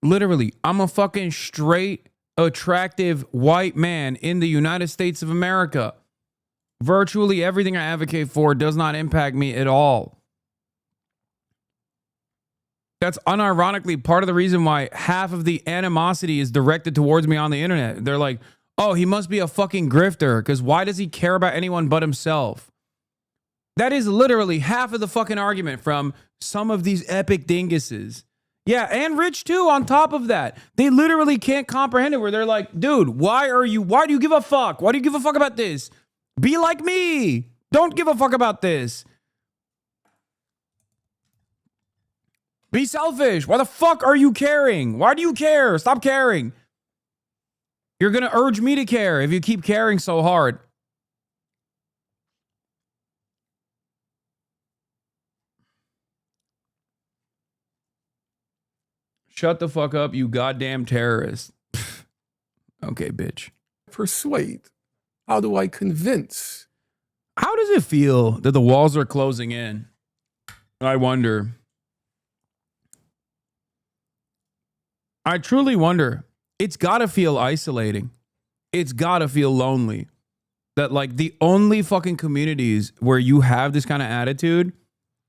Literally, I'm a fucking straight, attractive white man in the United States of America. Virtually everything I advocate for does not impact me at all. That's unironically part of the reason why half of the animosity is directed towards me on the internet. They're like, oh, he must be a fucking grifter because why does he care about anyone but himself? That is literally half of the fucking argument from some of these epic dinguses. Yeah, and Rich too, on top of that. They literally can't comprehend it where they're like, dude, why do you give a fuck? Why do you give a fuck about this? Be like me. Don't give a fuck about this. Be selfish. Why the fuck are you caring? Why do you care? Stop caring. You're going to urge me to care if you keep caring so hard. Shut the fuck up, you goddamn terrorist. Okay, bitch. Persuade. How do I convince? How does it feel that the walls are closing in? I wonder. I truly wonder. It's got to feel isolating. It's got to feel lonely. That like the only fucking communities where you have this kind of attitude,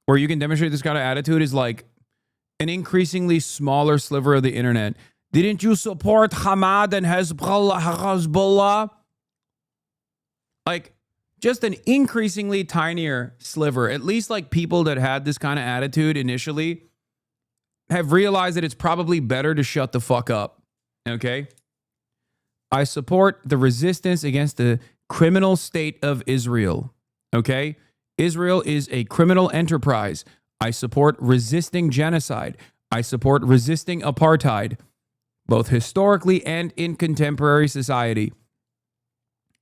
where you can demonstrate this kind of attitude is like an increasingly smaller sliver of the internet. Didn't you support Hamas and Hezbollah? Like, just an increasingly tinier sliver. At least like people that had this kind of attitude initially have realized that it's probably better to shut the fuck up. Okay? I support the resistance against the criminal state of Israel. Okay? Israel is a criminal enterprise. I support resisting genocide. I support resisting apartheid, both historically and in contemporary society.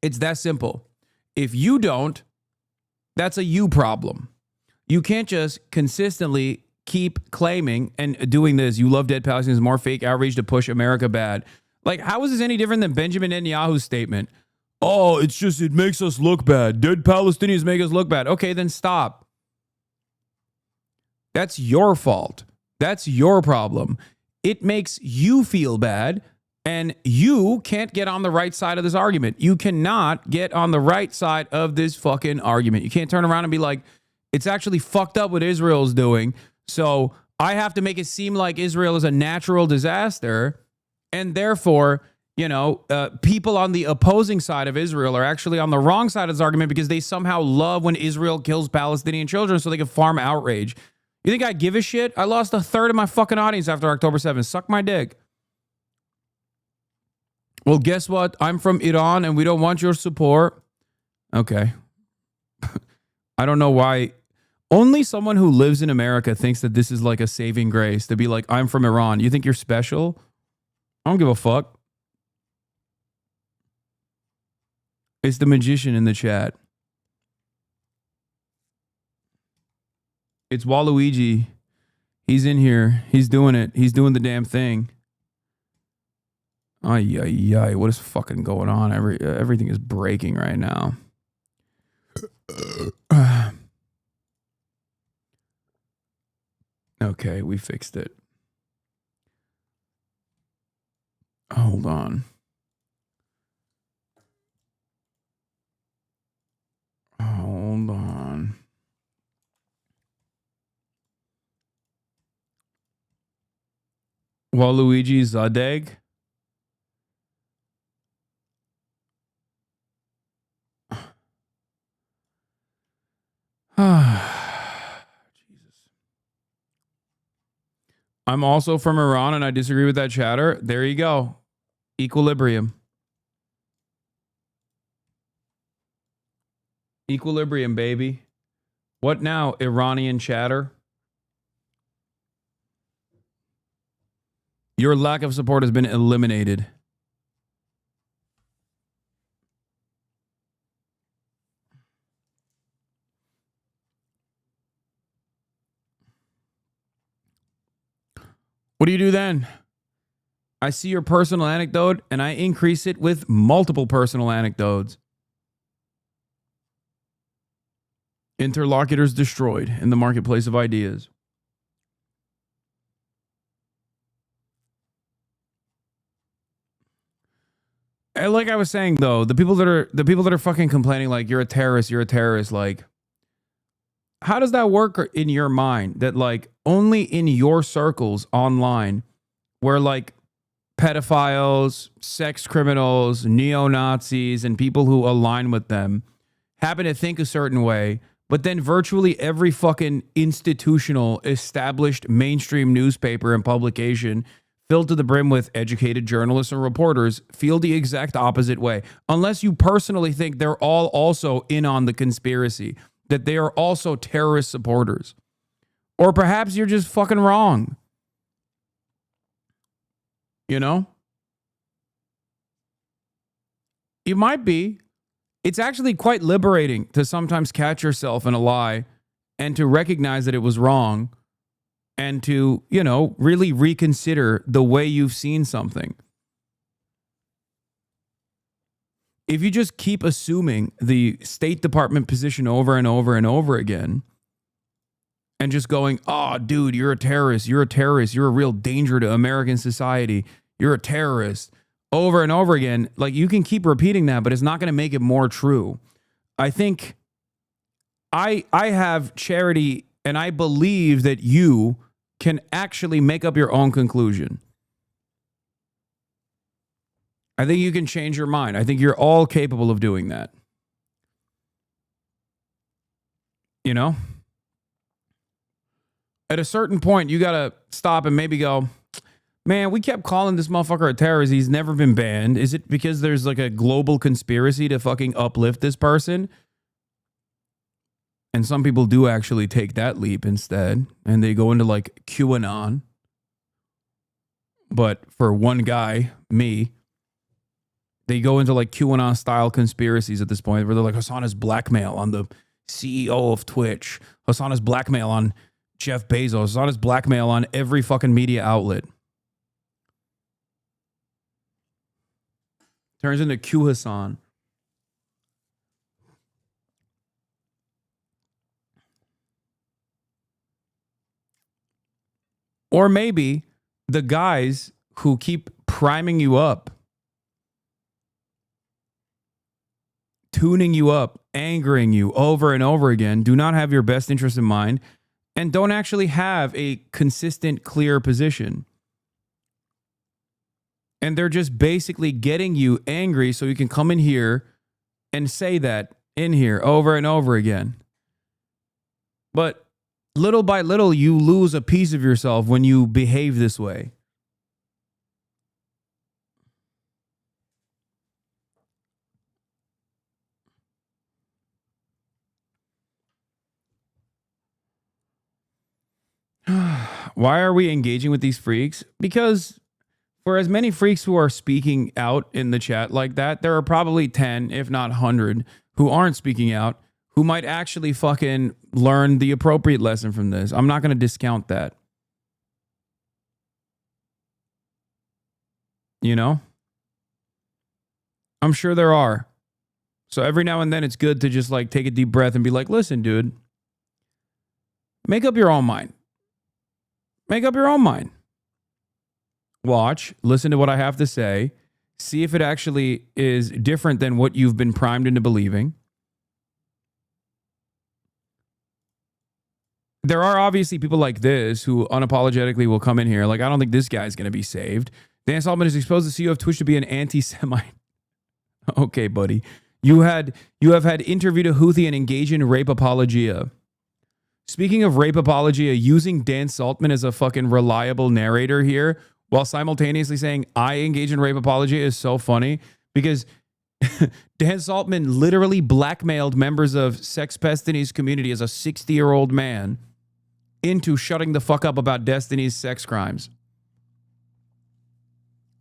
It's that simple. If you don't, that's a you problem. You can't just consistently keep claiming and doing this. You love dead Palestinians, more fake outrage to push America bad. Like, how is this any different than Benjamin Netanyahu's statement? Oh, it's just, it makes us look bad. Dead Palestinians make us look bad. Okay, then stop. That's your fault. That's your problem. It makes you feel bad, and you can't get on the right side of this argument. You cannot get on the right side of this fucking argument. You can't turn around and be like, it's actually fucked up what Israel's doing, so I have to make it seem like Israel is a natural disaster, and therefore, you know, people on the opposing side of Israel are actually on the wrong side of this argument because they somehow love when Israel kills Palestinian children so they can farm outrage. You think I give a shit? I lost a third of my fucking audience after October 7th. Suck my dick. Well, guess what? I'm from Iran and we don't want your support. Okay. I don't know why. Only someone who lives in America thinks that this is like a saving grace to be like, I'm from Iran. You think you're special? I don't give a fuck. It's the magician in the chat. It's Waluigi. He's in here. He's doing it. He's doing the damn thing. Ay, ay, ay. What is fucking going on? Everything is breaking right now. Okay, we fixed it. Hold on. Hold on. Waluigi Zadeg. Jesus. I'm also from Iran and I disagree with that chatter. There you go. Equilibrium. Equilibrium, baby. What now, Iranian chatter? Your lack of support has been eliminated. What do you do then? I see your personal anecdote and I increase it with multiple personal anecdotes. Interlocutors destroyed in the marketplace of ideas. And like I was saying though, the people that are fucking complaining like you're a terrorist, like how does that work in your mind that like only in your circles online where like pedophiles, sex criminals, neo-Nazis, and people who align with them happen to think a certain way, but then virtually every fucking institutional, established mainstream newspaper and publication filled to the brim with educated journalists and reporters feel the exact opposite way. Unless you personally think they're all also in on the conspiracy, that they are also terrorist supporters. Or perhaps you're just fucking wrong. You know? You might be. It's actually quite liberating to sometimes catch yourself in a lie and to recognize that it was wrong and to, you know, really reconsider the way you've seen something. If you just keep assuming the State Department position over and over and over again and just going, oh, dude, you're a terrorist, you're a terrorist, you're a real danger to American society, you're a terrorist, over and over again, like you can keep repeating that, but it's not going to make it more true. I think I have charity and I believe that you can actually make up your own conclusion. I think you can change your mind. I think you're all capable of doing that. You know? At a certain point, you got to stop and maybe go, man, we kept calling this motherfucker a terrorist. He's never been banned. Is it because there's like a global conspiracy to fucking uplift this person? And some people do actually take that leap instead. And they go into like QAnon. But for one guy, me, they go into like QAnon style conspiracies at this point where they're like, Hasan is blackmail on the CEO of Twitch. Hasan is blackmail on Jeff Bezos. Hasan is blackmail on every fucking media outlet. Turns into Q Hasan. Or maybe the guys who keep priming you up, tuning you up, angering you over and over again, do not have your best interest in mind and don't actually have a consistent, clear position. And they're just basically getting you angry so you can come in here and say that in here over and over again. But little by little, you lose a piece of yourself when you behave this way. Why are we engaging with these freaks? Because for as many freaks who are speaking out in the chat like that, there are probably 10, if not 100, who aren't speaking out, who might actually fucking learn the appropriate lesson from this. I'm not going to discount that. You know? I'm sure there are. So every now and then it's good to just like take a deep breath and be like, listen, dude, make up your own mind. Make up your own mind. Watch, listen to what I have to say, see if it actually is different than what you've been primed into believing. There are obviously people like this who unapologetically will come in here like, I don't think this guy's going to be saved. Dan Saltman has exposed the CEO of Twitch to be an anti-Semite. Okay, buddy. You have had interviewed a Houthi and engage in rape apologia. Speaking of rape apologia, using Dan Saltman as a fucking reliable narrator here while simultaneously saying I engage in rape apologia is so funny because Dan Saltman literally blackmailed members of Sex Destiny's community as a 60-year-old man into shutting the fuck up about Destiny's sex crimes.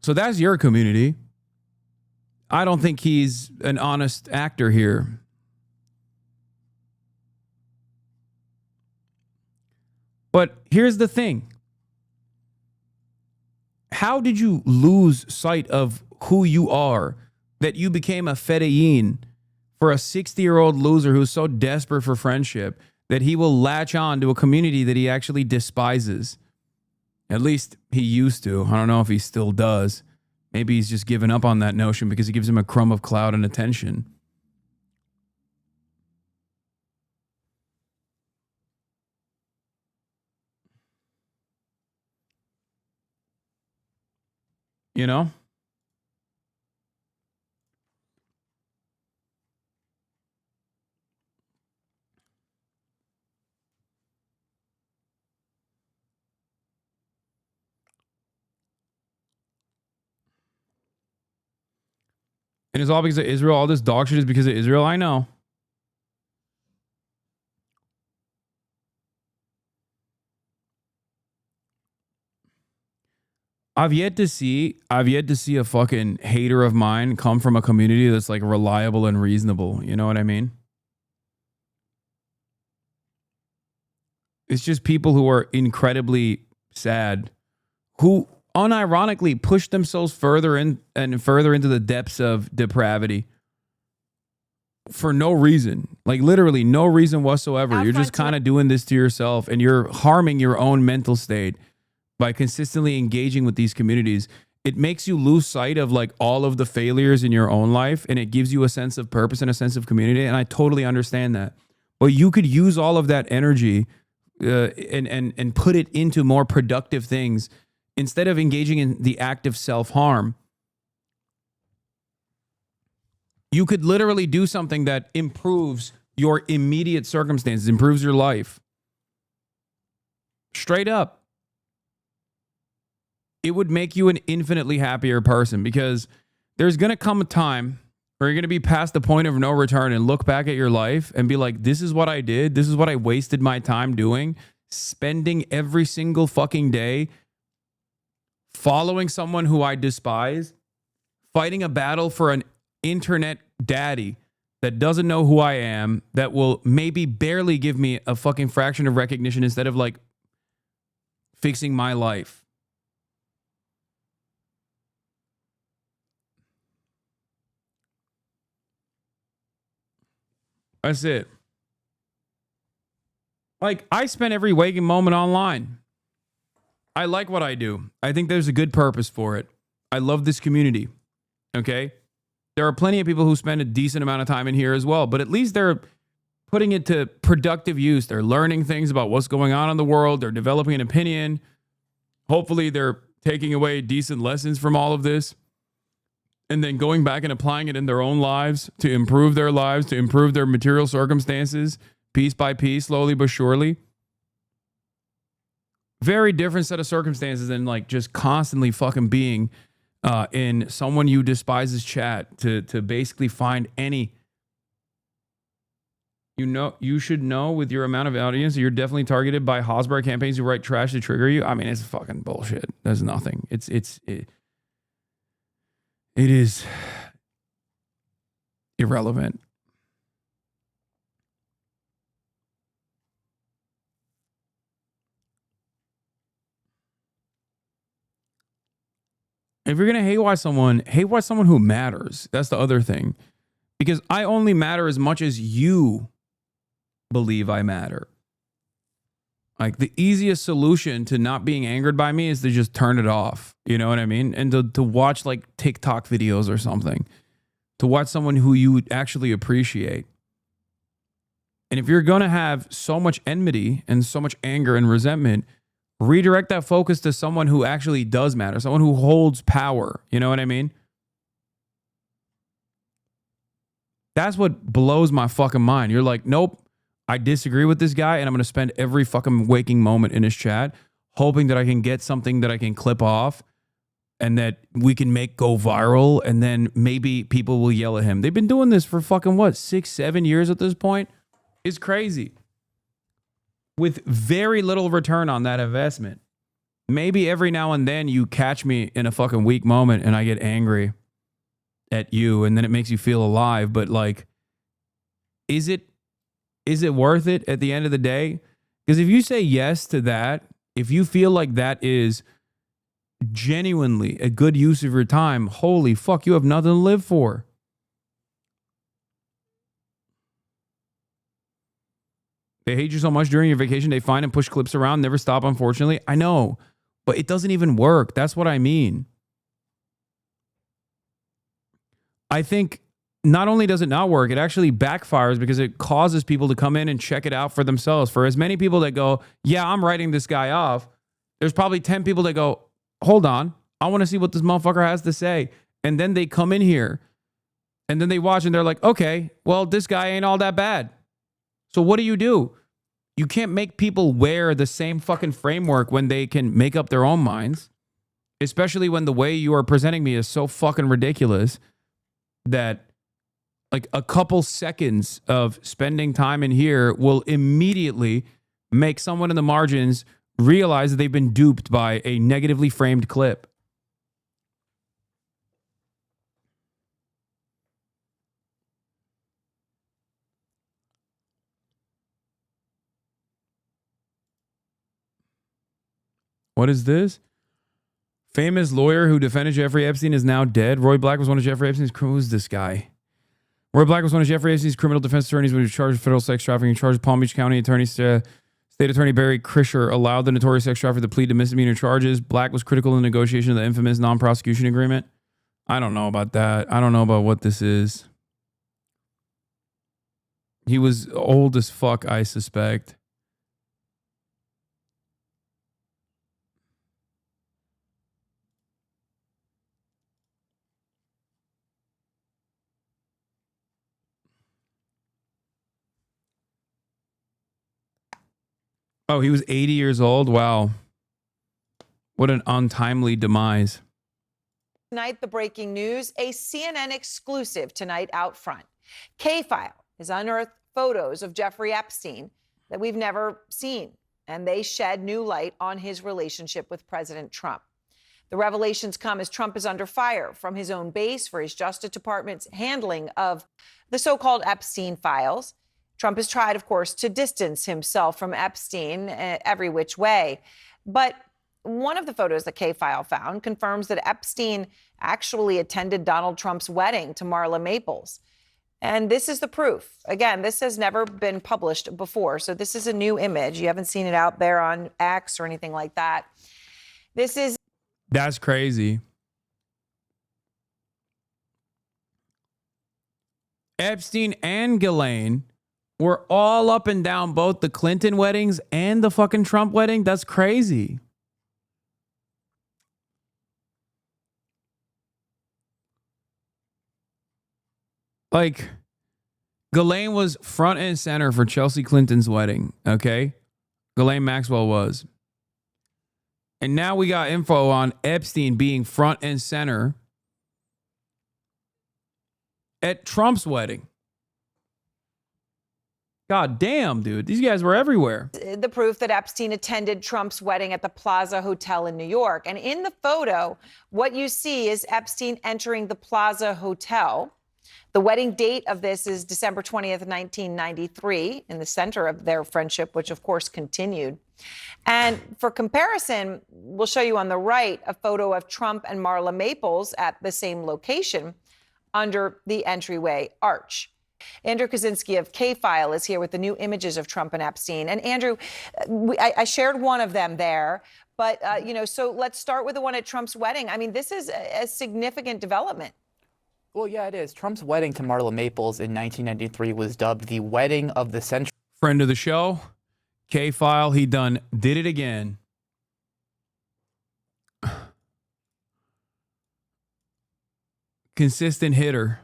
So that's your community. I don't think he's an honest actor here. But here's the thing. How did you lose sight of who you are that you became a fedayeen for a 60-year-old loser who's so desperate for friendship that he will latch on to a community that he actually despises? At least he used to. I don't know if he still does. Maybe he's just given up on that notion because it gives him a crumb of clout and attention. You know? And it's all because of Israel. All this dog shit is because of Israel. I know. I've yet to see a fucking hater of mine come from a community that's like reliable and reasonable. You know what I mean? It's just people who are incredibly sad, who unironically push themselves further and further into the depths of depravity for no reason. Like literally no reason whatsoever. You're just kind of doing this to yourself and you're harming your own mental state by consistently engaging with these communities. It makes you lose sight of like all of the failures in your own life, and it gives you a sense of purpose and a sense of community. And I totally understand that. But you could use all of that energy and put it into more productive things instead of engaging in the act of self-harm. You could literally do something that improves your immediate circumstances, improves your life. Straight up. It would make you an infinitely happier person, because there's going to come a time where you're going to be past the point of no return and look back at your life and be like, this is what I did. This is what I wasted my time doing, spending every single fucking day following someone who I despise, fighting a battle for an internet daddy that doesn't know who I am, that will maybe barely give me a fucking fraction of recognition instead of like fixing my life. That's it. Like, I spend every waking moment online. I like what I do. I think there's a good purpose for it. I love this community. Okay? There are plenty of people who spend a decent amount of time in here as well, but at least they're putting it to productive use. They're learning things about what's going on in the world. They're developing an opinion. Hopefully, they're taking away decent lessons from all of this, and then going back and applying it in their own lives to improve their lives, to improve their material circumstances, piece by piece, slowly but surely. Very different set of circumstances than like just constantly fucking being in someone you despise's chat to basically find any. You should know with your amount of audience, you're definitely targeted by Hasbro campaigns who write trash to trigger you. I mean, it's fucking bullshit. There's nothing. It is irrelevant. If you're going to hate watch someone who matters. That's the other thing. Because I only matter as much as you believe I matter. Like, the easiest solution to not being angered by me is to just turn it off. You know what I mean? And to watch like TikTok videos or something. To watch someone who you actually appreciate. And if you're going to have so much enmity and so much anger and resentment, redirect that focus to someone who actually does matter. Someone who holds power. You know what I mean? That's what blows my fucking mind. You're like, nope. I disagree with this guy, and I'm going to spend every fucking waking moment in his chat hoping that I can get something that I can clip off and that we can make go viral, and then maybe people will yell at him. They've been doing this for fucking, 6-7 years at this point? It's crazy. With very little return on that investment. Maybe every now and then you catch me in a fucking weak moment and I get angry at you, and then it makes you feel alive. But like, is it worth it at the end of the day? Because if you say yes to that, if you feel like that is genuinely a good use of your time, holy fuck, you have nothing to live for. They hate you so much during your vacation, they find and push clips around, never stop, unfortunately. I know, but it doesn't even work. That's what I mean. I think not only does it not work, it actually backfires because it causes people to come in and check it out for themselves. For as many people that go, yeah, I'm writing this guy off, there's probably 10 people that go, hold on, I want to see what this motherfucker has to say. And then they come in here and then they watch and they're like, okay, well, this guy ain't all that bad. So what do? You can't make people wear the same fucking framework when they can make up their own minds, especially when the way you are presenting me is so fucking ridiculous that like a couple seconds of spending time in here will immediately make someone in the margins realize that they've been duped by a negatively framed clip. What is this? Famous lawyer who defended Jeffrey Epstein is now dead. Roy Black was one of Jeffrey Epstein's... Who's this guy? Roy Black was one of Jeffrey Epstein's criminal defense attorneys when he was charged with federal sex trafficking. Charged Palm Beach County Attorney State Attorney Barry Krischer allowed the notorious sex trafficker to plead to misdemeanor charges. Black was critical in the negotiation of the infamous non-prosecution agreement. I don't know about that. I don't know about what this is. He was old as fuck, I suspect. Oh, he was 80 years old? Wow. What an untimely demise. Tonight, the breaking news, a CNN exclusive tonight out front. K-File has unearthed photos of Jeffrey Epstein that we've never seen, and they shed new light on his relationship with President Trump. The revelations come as Trump is under fire from his own base for his Justice Department's handling of the so-called Epstein files. Trump has tried, of course, to distance himself from Epstein every which way. But one of the photos that K-File found confirms that Epstein actually attended Donald Trump's wedding to Marla Maples. And this is the proof. Again, this has never been published before. So this is a new image. You haven't seen it out there on X or anything like that. This is... That's crazy. Epstein and Ghislaine were all up and down both the Clinton weddings and the fucking Trump wedding. That's crazy. Like, Ghislaine was front and center for Chelsea Clinton's wedding, okay? Ghislaine Maxwell was. And now we got info on Epstein being front and center at Trump's wedding. God damn, dude. These guys were everywhere. The proof that Epstein attended Trump's wedding at the Plaza Hotel in New York. And in the photo, what you see is Epstein entering the Plaza Hotel. The wedding date of this is December 20th, 1993, in the center of their friendship, which of course continued. And for comparison, we'll show you on the right a photo of Trump and Marla Maples at the same location under the entryway arch. Andrew Kaczynski of K-File is here with the new images of Trump and Epstein. And Andrew, I shared one of them there, but, so let's start with the one at Trump's wedding. I mean, this is a significant development. Well, yeah, it is. Trump's wedding to Marla Maples in 1993 was dubbed the wedding of the century. Friend of the show, K-File, he did it again. Consistent hitter.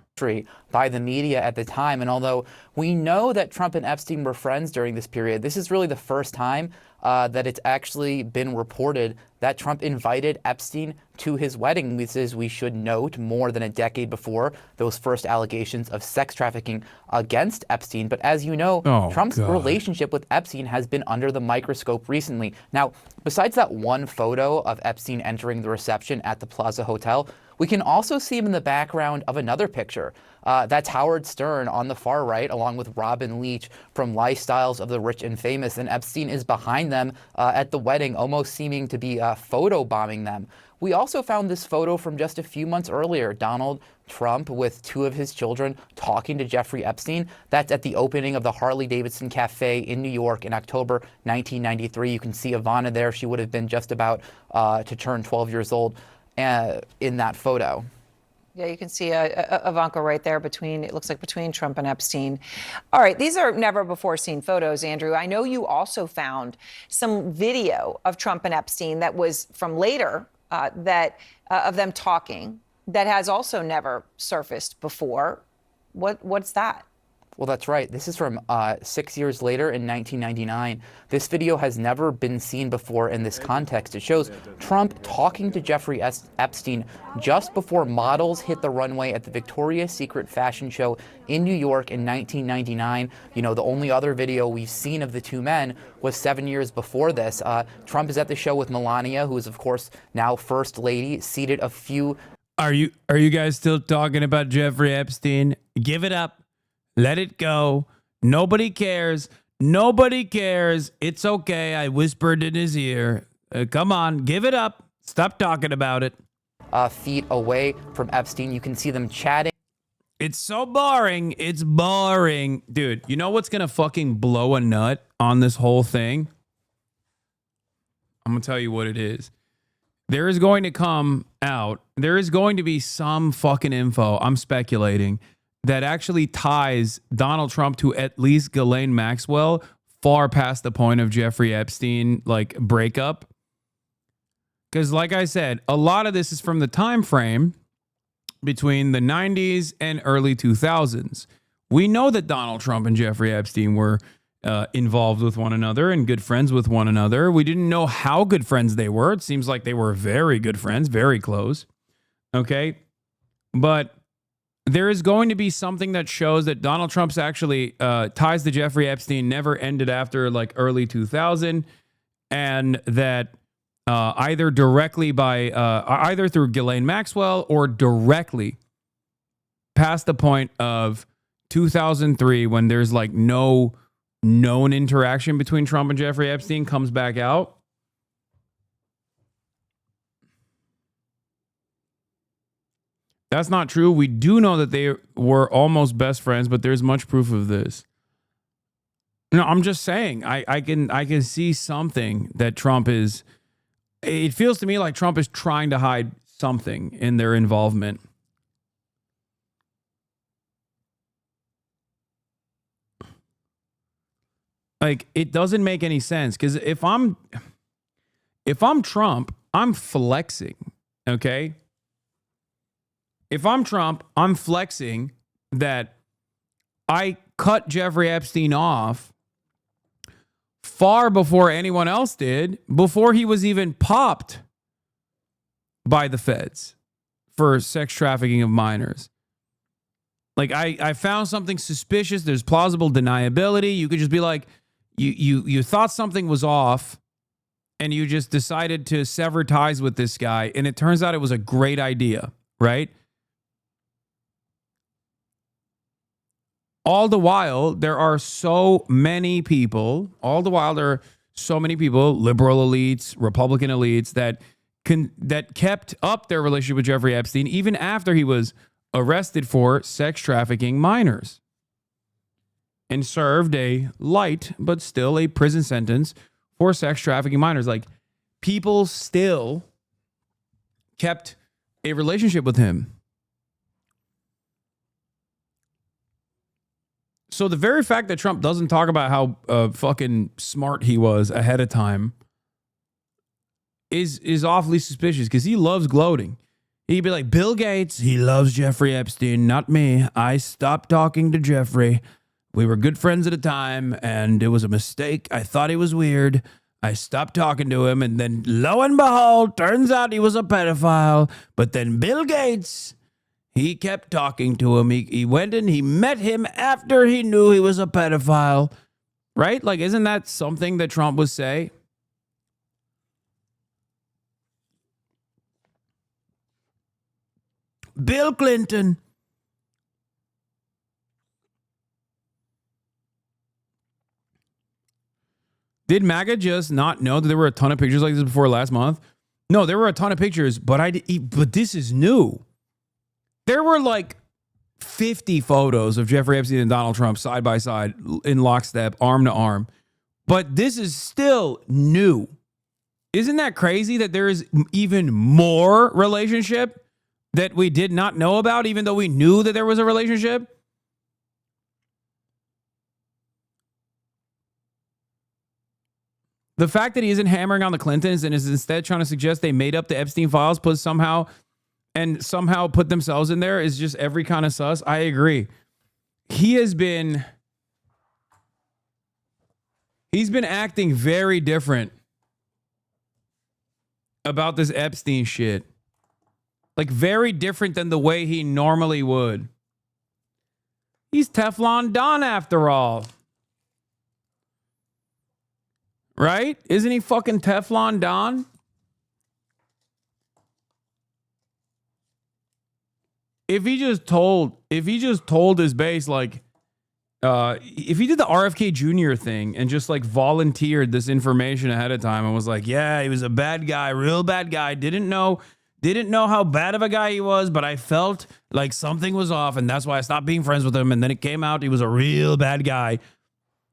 By the media at the time. And although we know that Trump and Epstein were friends during this period, this is really the first time that it's actually been reported that Trump invited Epstein to his wedding. This is, we should note, more than a decade before those first allegations of sex trafficking against Epstein. But as you know, Trump's relationship with Epstein has been under the microscope recently. Now, besides that one photo of Epstein entering the reception at the Plaza Hotel, we can also see him in the background of another picture. That's Howard Stern on the far right, along with Robin Leach from Lifestyles of the Rich and Famous. And Epstein is behind them at the wedding, almost seeming to be photobombing them. We also found this photo from just a few months earlier. Donald Trump with two of his children talking to Jeffrey Epstein. That's at the opening of the Harley-Davidson Cafe in New York in October 1993. You can see Ivana there. She would have been just about to turn 12 years old in that photo. Yeah, you can see Ivanka right there it looks like between Trump and Epstein. All right, these are never before seen photos, Andrew. I know you also found some video of Trump and Epstein that was from later of them talking that has also never surfaced before. What's that? Well, that's right. This is from 6 years later in 1999. This video has never been seen before in this context. It shows Trump talking to Jeffrey Epstein just before models hit the runway at the Victoria's Secret fashion show in New York in 1999. You know, the only other video we've seen of the two men was 7 years before this. Trump is at the show with Melania, who is, of course, now First Lady, seated a few... Are you guys still talking about Jeffrey Epstein? Give it up. Let it go. Nobody cares. Nobody cares. It's okay. I whispered in his ear. Come on, give it up. Stop talking about it. Feet away from Epstein. You can see them chatting. It's so boring. It's boring. Dude, you know what's going to fucking blow a nut on this whole thing? I'm going to tell you what it is. There is going to come out, there is going to be some fucking info, I'm speculating, that actually ties Donald Trump to at least Ghislaine Maxwell far past the point of Jeffrey Epstein, like, breakup. Because like I said, a lot of this is from the time frame between the 90s and early 2000s. We know that Donald Trump and Jeffrey Epstein were involved with one another and good friends with one another. We didn't know how good friends they were. It seems like they were very good friends, very close. Okay. But there is going to be something that shows that Donald Trump's actually ties to Jeffrey Epstein never ended after like early 2000, and that either directly by either through Ghislaine Maxwell or directly past the point of 2003 when there's like no known interaction between Trump and Jeffrey Epstein comes back out. That's not true. We do know that they were almost best friends, but there's much proof of this. No, I'm just saying, I can see something that Trump is. It feels to me like Trump is trying to hide something in their involvement. Like, it doesn't make any sense, because if I'm Trump, I'm flexing, okay? If I'm Trump, I'm flexing that I cut Jeffrey Epstein off far before anyone else did, before he was even popped by the feds for sex trafficking of minors. Like, I found something suspicious. There's plausible deniability. You could just be like, you thought something was off and you just decided to sever ties with this guy. And it turns out it was a great idea, right? All the while, there are so many people, liberal elites, Republican elites that kept up their relationship with Jeffrey Epstein even after he was arrested for sex trafficking minors and served a light but still a prison sentence for sex trafficking minors. Like, people still kept a relationship with him. So the very fact that Trump doesn't talk about how fucking smart he was ahead of time is awfully suspicious, because he loves gloating. He'd be like, Bill Gates, he loves Jeffrey Epstein, not me. I stopped talking to Jeffrey. We were good friends at a time, and it was a mistake. I thought he was weird. I stopped talking to him, and then lo and behold, turns out he was a pedophile. But then Bill Gates, he kept talking to him. He went and he met him after he knew he was a pedophile. Right? Like, isn't that something that Trump would say? Bill Clinton. Did MAGA just not know that there were a ton of pictures like this before last month? No, there were a ton of pictures, but this is new. There were like 50 photos of Jeffrey Epstein and Donald Trump side by side in lockstep, arm to arm. But this is still new. Isn't that crazy that there is even more relationship that we did not know about, even though we knew that there was a relationship? The fact that he isn't hammering on the Clintons and is instead trying to suggest they made up the Epstein files, somehow put themselves in there, is just every kind of sus. I agree. He's been acting very different about this Epstein shit. Like, very different than the way he normally would. He's Teflon Don after all. Right? Isn't he fucking Teflon Don? If he just told his base, like, if he did the RFK Jr. thing and just like volunteered this information ahead of time and was like, yeah, he was a bad guy, real bad guy, didn't know how bad of a guy he was, but I felt like something was off and that's why I stopped being friends with him. And then it came out he was a real bad guy.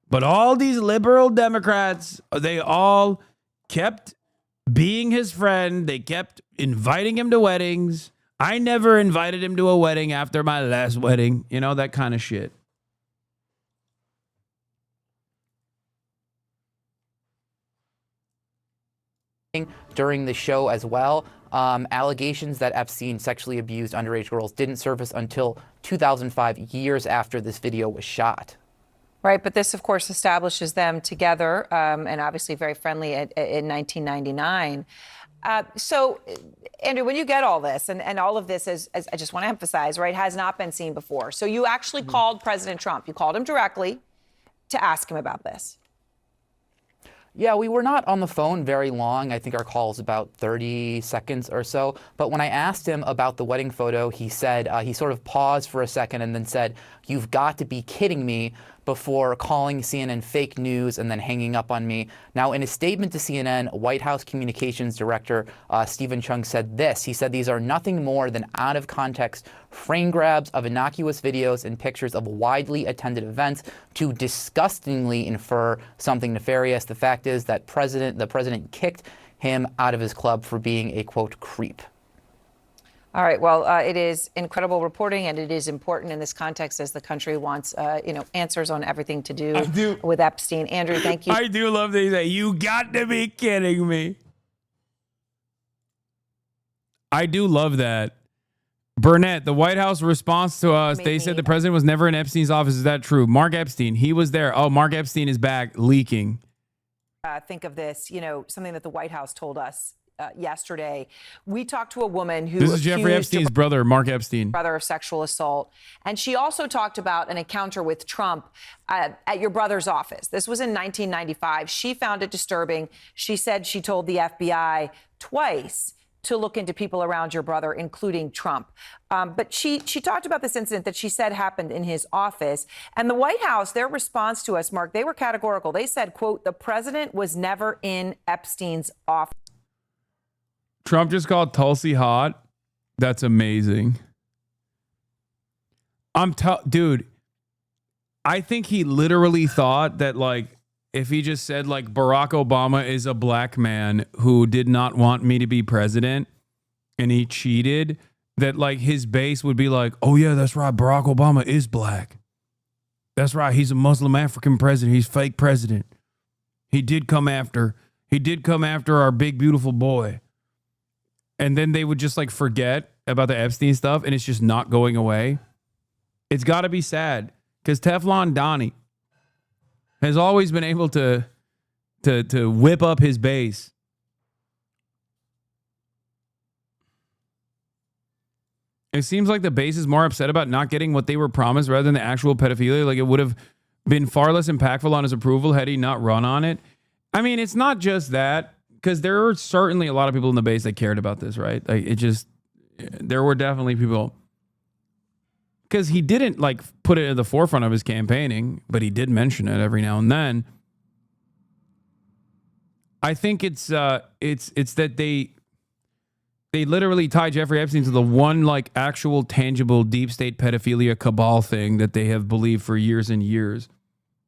But all these liberal Democrats, they all kept being his friend. They kept inviting him to weddings. I never invited him to a wedding after my last wedding. You know, that kind of shit. During the show as well. Allegations that Epstein sexually abused underage girls didn't surface until 2005, years after this video was shot. Right, but this, of course, establishes them together and obviously very friendly in 1999. So, Andrew, when you get all this, and all of this, as I just want to emphasize, right, has not been seen before. So you actually called President Trump. You called him directly to ask him about this. Yeah, we were not on the phone very long. I think our call was about 30 seconds or so. But when I asked him about the wedding photo, he said, he sort of paused for a second and then said, "You've got to be kidding me," before calling CNN fake news and then hanging up on me. Now, in a statement to CNN, White House Communications Director Stephen Chung said this. He said these are nothing more than out of context frame grabs of innocuous videos and pictures of widely attended events to disgustingly infer something nefarious. The fact is that the president kicked him out of his club for being a, quote, creep. All right. Well, it is incredible reporting, and it is important in this context as the country wants, answers on everything to do with Epstein. Andrew, thank you. I do love that he said, "You got to be kidding me." I do love that. Burnett, the White House response to us, they said the president was never in Epstein's office. Is that true? Mark Epstein, he was there. Oh, Mark Epstein is back leaking. Think of this, something that the White House told us yesterday. We talked to a woman who This is Jeffrey Epstein's brother, Mark Epstein. Brother of sexual assault. And she also talked about an encounter with Trump at your brother's office. This was in 1995. She found it disturbing. She said she told the FBI twice to look into people around your brother, including Trump. But she talked about this incident that she said happened in his office. And the White House, their response to us, Mark, they were categorical. They said, quote, "The president was never in Epstein's office." Trump just called Tulsi hot. That's amazing. Dude, I think he literally thought that, like, if he just said, like, Barack Obama is a black man who did not want me to be president and he cheated, that, like, his base would be like, oh, yeah, that's right. Barack Obama is black. That's right. He's a Muslim African president. He's fake president. He did come after our big, beautiful boy. And then they would just like forget about the Epstein stuff and it's just not going away. It's got to be sad because Teflon Donnie has always been able to whip up his base. It seems like the base is more upset about not getting what they were promised rather than the actual pedophilia. Like, it would have been far less impactful on his approval had he not run on it. I mean, it's not just that, because there are certainly a lot of people in the base that cared about this, right? Like, there were definitely people, because he didn't like put it at the forefront of his campaigning, but he did mention it every now and then. I think it's that they literally tie Jeffrey Epstein to the one like actual tangible deep state pedophilia cabal thing that they have believed for years and years.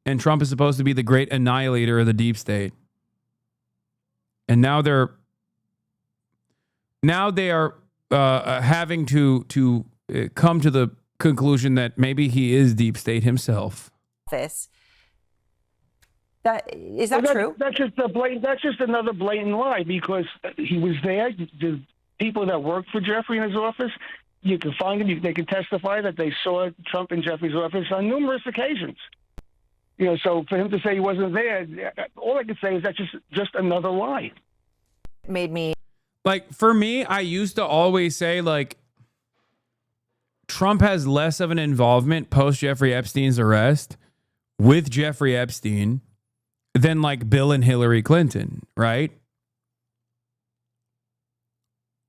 And Trump is supposed to be the great annihilator of the deep state. And now they are having to come to the conclusion that maybe he is deep state himself. Is that true? That's just another blatant lie, because he was there. The people that worked for Jeffrey in his office, you can find them. They can testify that they saw Trump in Jeffrey's office on numerous occasions. So for him to say he wasn't there, all I can say is that's just another lie. Made me like, for me, I used to always say like Trump has less of an involvement post Jeffrey Epstein's arrest with Jeffrey Epstein than like Bill and Hillary Clinton, right?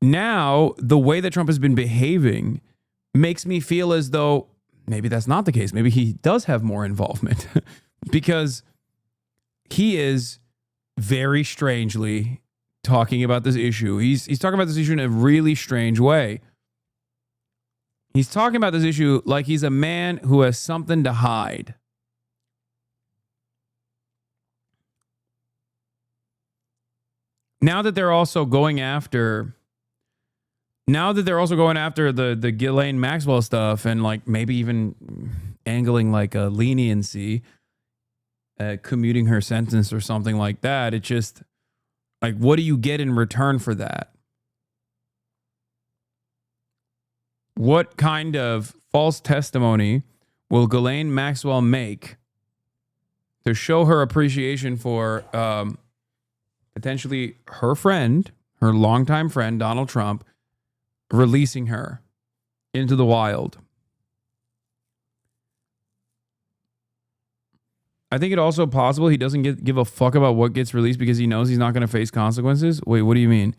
Now, the way that Trump has been behaving makes me feel as though maybe that's not the case. Maybe he does have more involvement because he is very strangely talking about this issue. He's talking about this issue in a really strange way. He's talking about this issue like he's a man who has something to hide. Now that they're also going after the Ghislaine Maxwell stuff and like maybe even angling like a leniency, commuting her sentence or something like that, it just like, what do you get in return for that? What kind of false testimony will Ghislaine Maxwell make to show her appreciation for potentially her friend, her longtime friend, Donald Trump, releasing her into the wild? I think it also possible he doesn't give a fuck about what gets released because he knows he's not going to face consequences. Wait, what do you mean?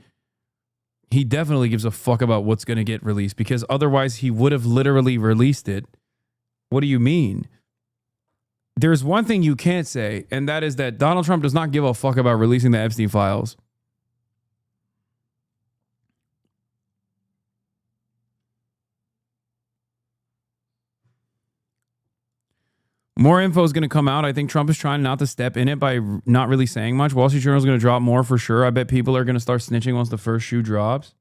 He definitely gives a fuck about what's going to get released because otherwise he would have literally released it. What do you mean? There's one thing you can't say, and that is that Donald Trump does not give a fuck about releasing the Epstein files. More info is going to come out. I think Trump is trying not to step in it by not really saying much. Wall Street Journal is going to drop more for sure. I bet people are going to start snitching once the first shoe drops.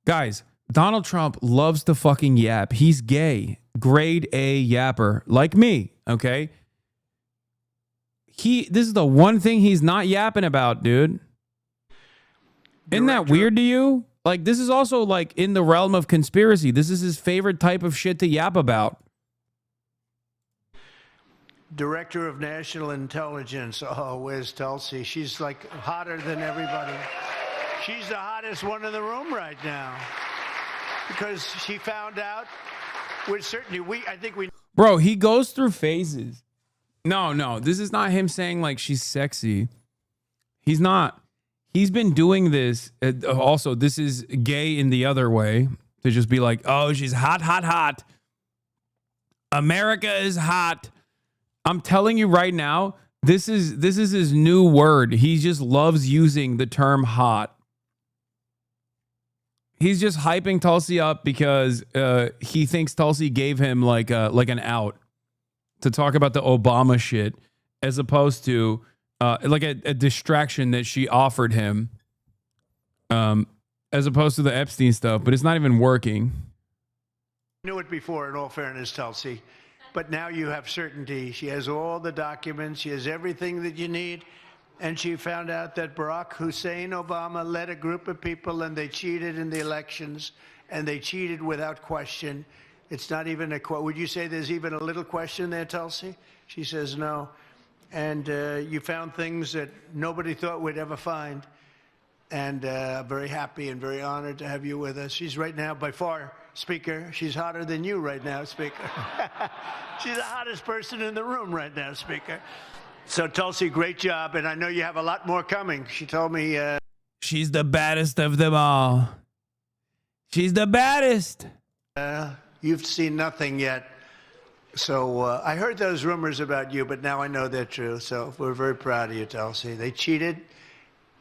Guys, Donald Trump loves to fucking yap. He's gay. Grade A yapper. Like me, okay? This is the one thing he's not yapping about, dude. Isn't that weird to you? Like, this is also like in the realm of conspiracy. This is his favorite type of shit to yap about. Director of National Intelligence. Oh, where's Tulsi? She's like hotter than everybody. She's the hottest one in the room right now because she found out with certainty. Bro, he goes through phases. No, this is not him saying like she's sexy. He's not. He's been doing this. Also, this is gay in the other way to just be like, oh, she's hot, hot, hot. America is hot. I'm telling you right now, this is his new word. He just loves using the term hot. He's just hyping Tulsi up because he thinks Tulsi gave him like an out to talk about the Obama shit, as opposed to like a distraction that she offered him, as opposed to the Epstein stuff. But it's not even working. Knew it before, in all fairness, Tulsi. But now you have certainty. She has all the documents. She has everything that you need. And she found out that Barack Hussein Obama led a group of people and they cheated in the elections. And they cheated without question. It's not even a would you say there's even a little question there, Tulsi? She says no. And you found things that nobody thought we'd ever find. And very happy and very honored to have you with us. She's right now, by far, Speaker, she's hotter than you right now, Speaker. She's the hottest person in the room right now, Speaker. So, Tulsi, great job. And I know you have a lot more coming. She told me... she's the baddest of them all. She's the baddest. You've seen nothing yet. So I heard those rumors about you, but now I know they're true. So we're very proud of you, Tulsi. They cheated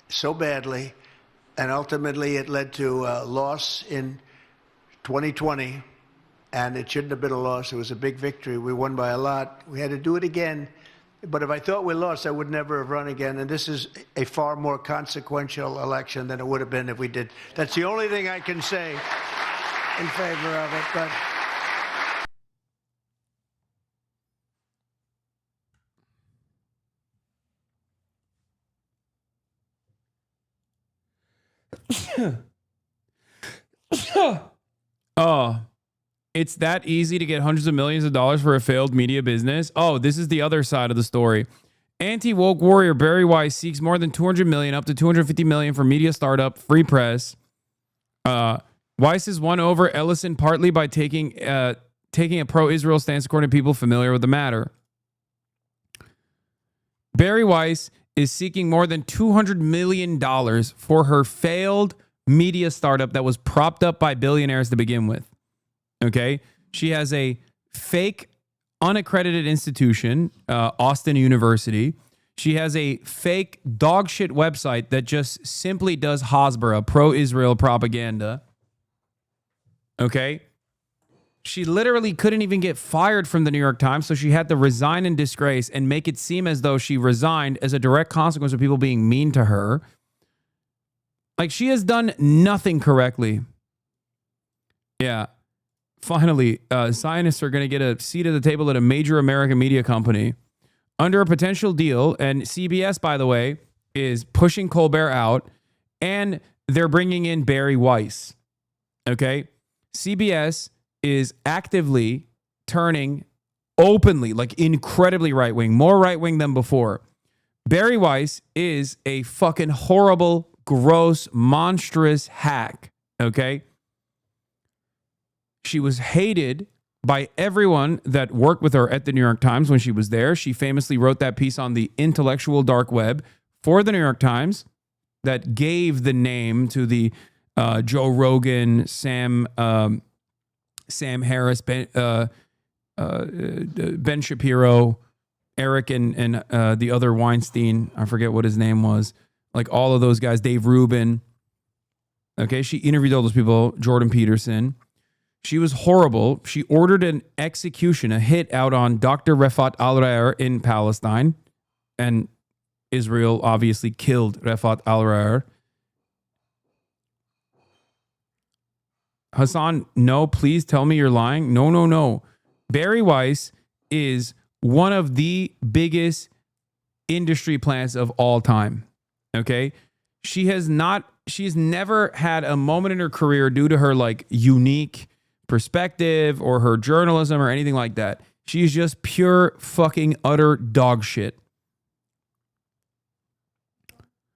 so badly, and ultimately it led to a loss in 2020, and it shouldn't have been a loss. It was a big victory. We won by a lot. We had to do it again. But if I thought we lost, I would never have run again. And this is a far more consequential election than it would have been if we did. That's the only thing I can say in favor of it. But oh, it's that easy to get hundreds of millions of dollars for a failed media business. Oh, this is the other side of the story. Anti-woke warrior Barry Weiss seeks more than $200 million, up to $250 million for media startup Free Press. Weiss has won over Ellison partly by taking a pro-Israel stance, according to people familiar with the matter. Barry Weiss is seeking more than $200 million for her failed media startup that was propped up by billionaires to begin with. Okay. She has a fake unaccredited institution, Austin University. She has a fake dog shit website that just simply does Hasbara, pro-Israel propaganda. Okay. She literally couldn't even get fired from the New York Times, so she had to resign in disgrace and make it seem as though she resigned as a direct consequence of people being mean to her. Like, she has done nothing correctly. Yeah. Finally, Zionists are going to get a seat at the table at a major American media company under a potential deal. And CBS, by the way, is pushing Colbert out, and they're bringing in Barry Weiss. Okay? CBS is actively turning openly, like incredibly right-wing, more right-wing than before. Barry Weiss is a fucking horrible, gross, monstrous hack. Okay? She was hated by everyone that worked with her at the New York Times when she was there. She famously wrote that piece on the intellectual dark web for the New York Times that gave the name to the Joe Rogan, Sam Harris, Ben Shapiro, Eric, and the other Weinstein. I forget what his name was. Like all of those guys, Dave Rubin. Okay, she interviewed all those people, Jordan Peterson. She was horrible. She ordered an execution, a hit out on Dr. Refat al-Ra'er in Palestine. And Israel obviously killed Refat al-Ra'er. Hasan, no, please tell me you're lying. No. Barry Weiss is one of the biggest industry plants of all time. Okay? She's never had a moment in her career due to her like unique perspective or her journalism or anything like that. She's just pure fucking utter dog shit.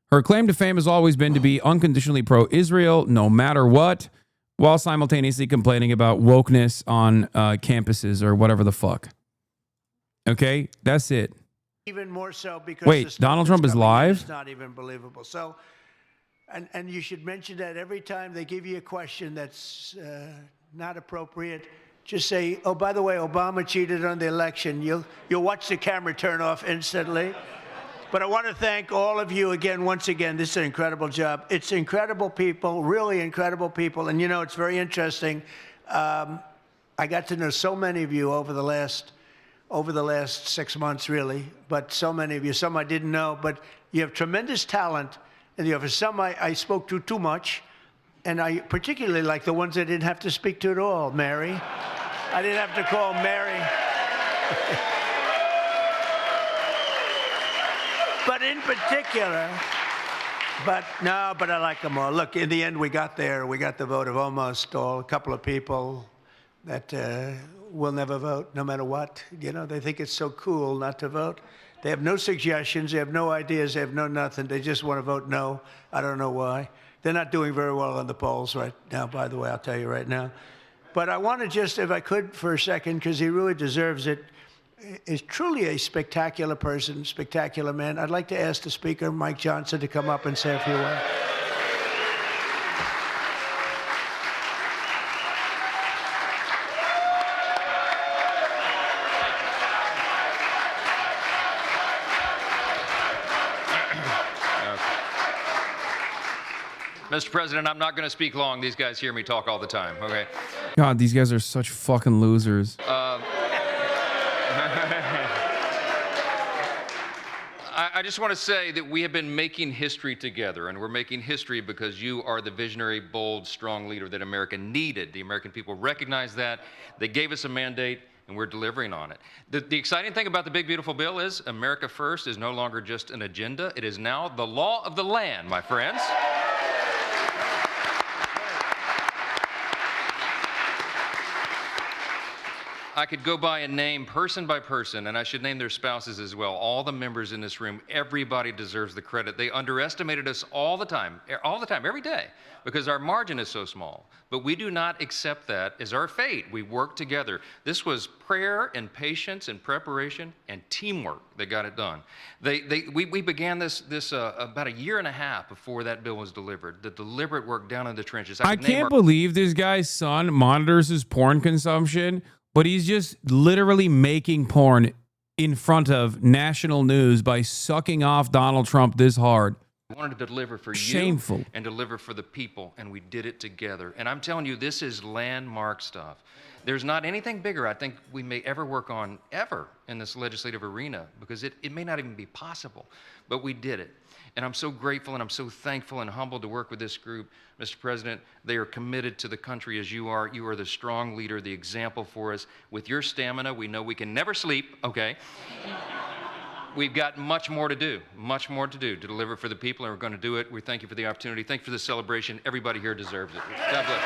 Her claim to fame has always been to be unconditionally pro-Israel, no matter what, while simultaneously complaining about wokeness on campuses or whatever the fuck. Okay, that's it. Even more so because wait, Donald Trump is live? It's not even believable. So, and you should mention that every time they give you a question that's not appropriate, just say, "Oh, by the way, Obama cheated on the election." You'll watch the camera turn off instantly. But I want to thank all of you again, once again. This is an incredible job. It's incredible people, really incredible people. And you know, it's very interesting. I got to know so many of you over the last 6 months, really. But so many of you, some I didn't know. But you have tremendous talent, and you have some I spoke to too much. And I particularly like the ones I didn't have to speak to at all. Mary. I didn't have to call Mary. But in particular, but I like them all. Look, in the end, we got there. We got the vote of almost all. A couple of people that will never vote, no matter what. You know, they think it's so cool not to vote. They have no suggestions. They have no ideas. They have no nothing. They just want to vote no. I don't know why. They're not doing very well on the polls right now, by the way, I'll tell you right now. But I want to just, if I could for a second, because he really deserves it, is truly a spectacular person, spectacular man. I'd like to ask the Speaker, Mike Johnson, to come up and say a few words. Mr. President, I'm not going to speak long. These guys hear me talk all the time, okay? God, these guys are such fucking losers. I just want to say that we have been making history together, and we're making history because you are the visionary, bold, strong leader that America needed. The American people recognize that. They gave us a mandate, and we're delivering on it. The exciting thing about the big, beautiful bill is America First is no longer just an agenda. It is now the law of the land, my friends. I could go by and name person by person, and I should name their spouses as well. All the members in this room, everybody deserves the credit. They underestimated us all the time, every day, because our margin is so small. But we do not accept that as our fate. We work together. This was prayer and patience and preparation and teamwork that got it done. We began this about a year and a half before that bill was delivered. The deliberate work down in the trenches. I can't believe this guy's son monitors his porn consumption, but he's just literally making porn in front of national news by sucking off Donald Trump this hard. We wanted to deliver for Shameful. you and deliver for the people, and we did it together. And I'm telling you, this is landmark stuff. There's not anything bigger I think we may ever work on ever in this legislative arena, because it may not even be possible, but we did it. And I'm so grateful and I'm so thankful and humbled to work with this group. Mr. President, they are committed to the country as you are. You are the strong leader, the example for us. With your stamina, we know we can never sleep, okay? We've got much more to do to deliver for the people, and we're going to do it. We thank you for the opportunity. Thank you for the celebration. Everybody here deserves it. God bless.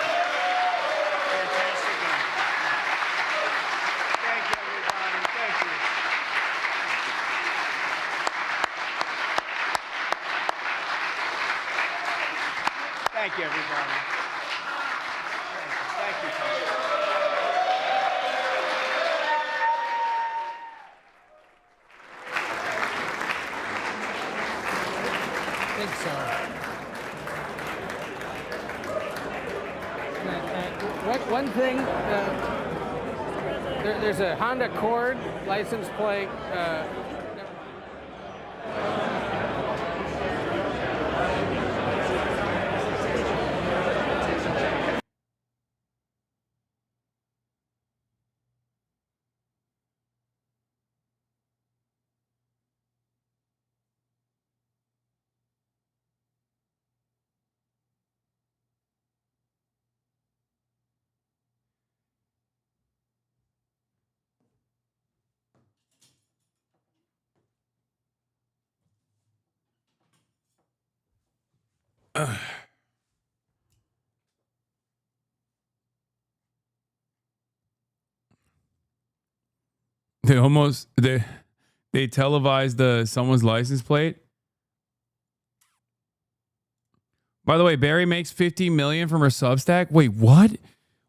Thank you, everybody. Thank you. Thanks, one thing, there's a Honda Accord license plate. They televised someone's license plate. By the way, Barry makes $50 million from her Substack. Wait, what?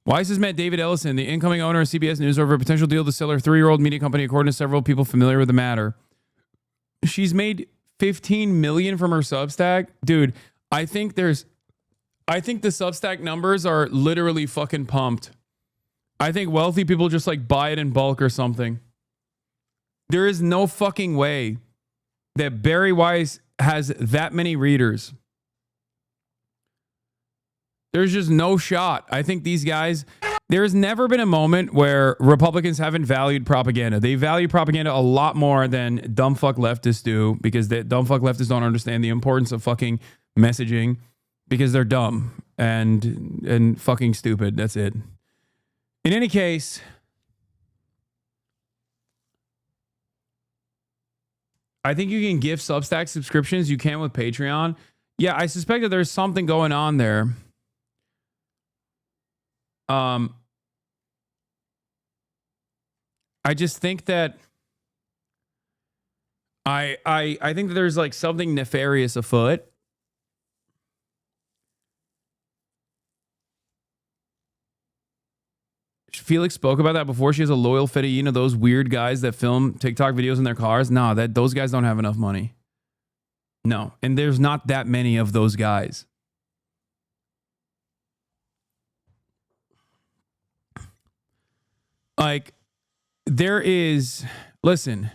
Why has this met David Ellison, the incoming owner of CBS News, over a potential deal to sell her 3-year-old media company, according to several people familiar with the matter? She's made $15 million from her Substack. Dude, I think the Substack numbers are literally fucking pumped. I think wealthy people just like buy it in bulk or something. There is no fucking way that Barry Weiss has that many readers. There's just no shot. I think these guys, there's never been a moment where Republicans haven't valued propaganda. They value propaganda a lot more than dumb fuck leftists do, because the dumb fuck leftists don't understand the importance of fucking messaging, because they're dumb and fucking stupid. That's it. In any case, I think you can give Substack subscriptions. You can with Patreon. Yeah, I suspect that there's something going on there. I just think that I think that there's like something nefarious afoot. Felix spoke about that before. She has a loyal fedayeen of those weird guys that film TikTok videos in their cars. No, those guys don't have enough money. No, and there's not that many of those guys. Like, there is, listen,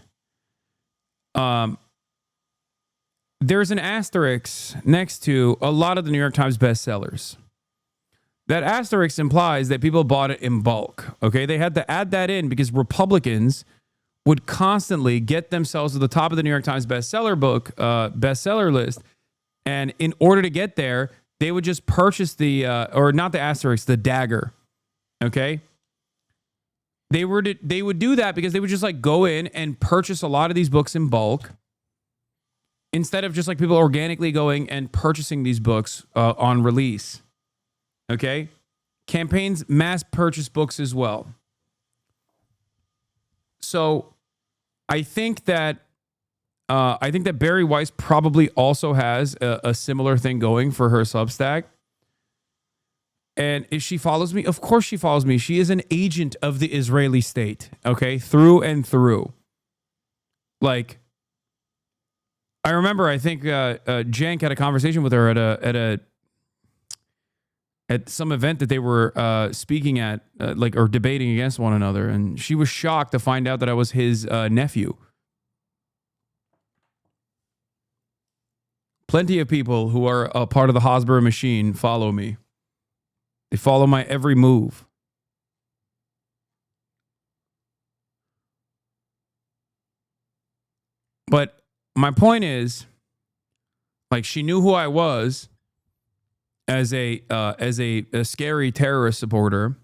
there's an asterisk next to a lot of the New York Times bestsellers. That asterisk implies that people bought it in bulk. Okay, they had to add that in because Republicans would constantly get themselves to the top of the New York Times bestseller list, and in order to get there, they would just purchase or not the asterisk, the dagger. Okay, they would do that because they would just like go in and purchase a lot of these books in bulk, instead of just like people organically going and purchasing these books on release. Okay? Campaigns mass purchase books as well. So I think that Barry Weiss probably also has a similar thing going for her Substack. And if she follows me, of course she follows me. She is an agent of the Israeli state, okay, through and through. Like, I remember, I think Cenk had a conversation with her at some event that they were speaking at, or debating against one another, and she was shocked to find out that I was his nephew. Plenty of people who are a part of the Hasbro machine follow me. They follow my every move. But my point is, like, she knew who I was as a scary terrorist supporter,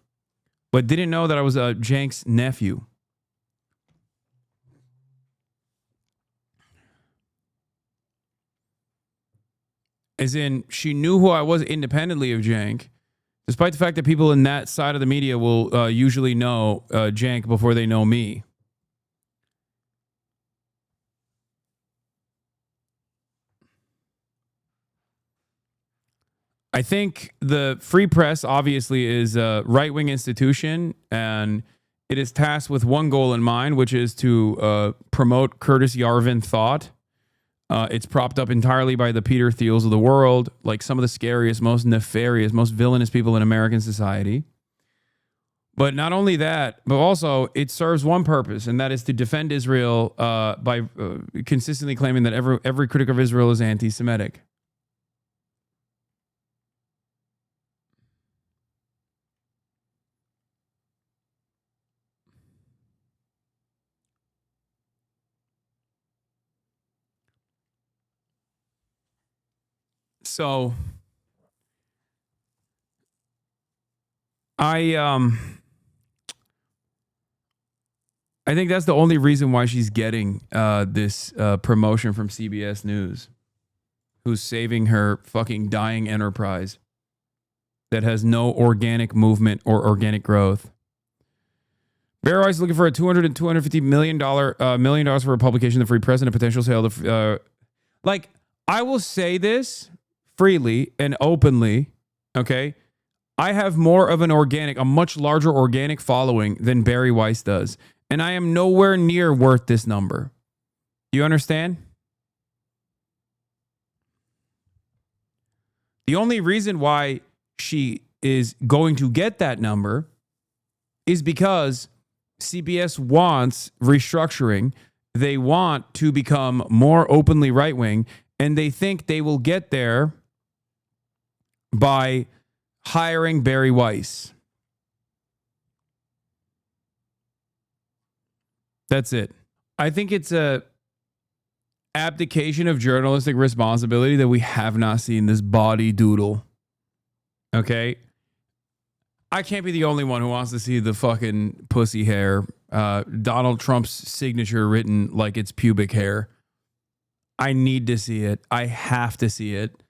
but didn't know that I was Cenk's nephew. As in, she knew who I was independently of Cenk, despite the fact that people in that side of the media will usually know Cenk before they know me. I think the Free Press obviously is a right-wing institution, and it is tasked with one goal in mind, which is to promote Curtis Yarvin thought. It's propped up entirely by the Peter Thiels of the world, like some of the scariest, most nefarious, most villainous people in American society. But not only that, but also it serves one purpose, and that is to defend Israel by consistently claiming that every critic of Israel is anti-Semitic. So I think that's the only reason why she's getting this promotion from CBS News, who's saving her fucking dying enterprise that has no organic movement or organic growth. Barry Weiss is looking for a $200 and $250 million for a publication of the Free Press and a potential sale of like, I will say this freely and openly, okay? I have more of a much larger organic following than Barry Weiss does. And I am nowhere near worth this number. You understand? The only reason why she is going to get that number is because CBS wants restructuring. They want to become more openly right-wing, and they think they will get there by hiring Barry Weiss. That's it. I think it's a abdication of journalistic responsibility that we have not seen this body doodle. Okay? I can't be the only one who wants to see the fucking pussy hair. Donald Trump's signature written like it's pubic hair. I need to see it. I have to see it.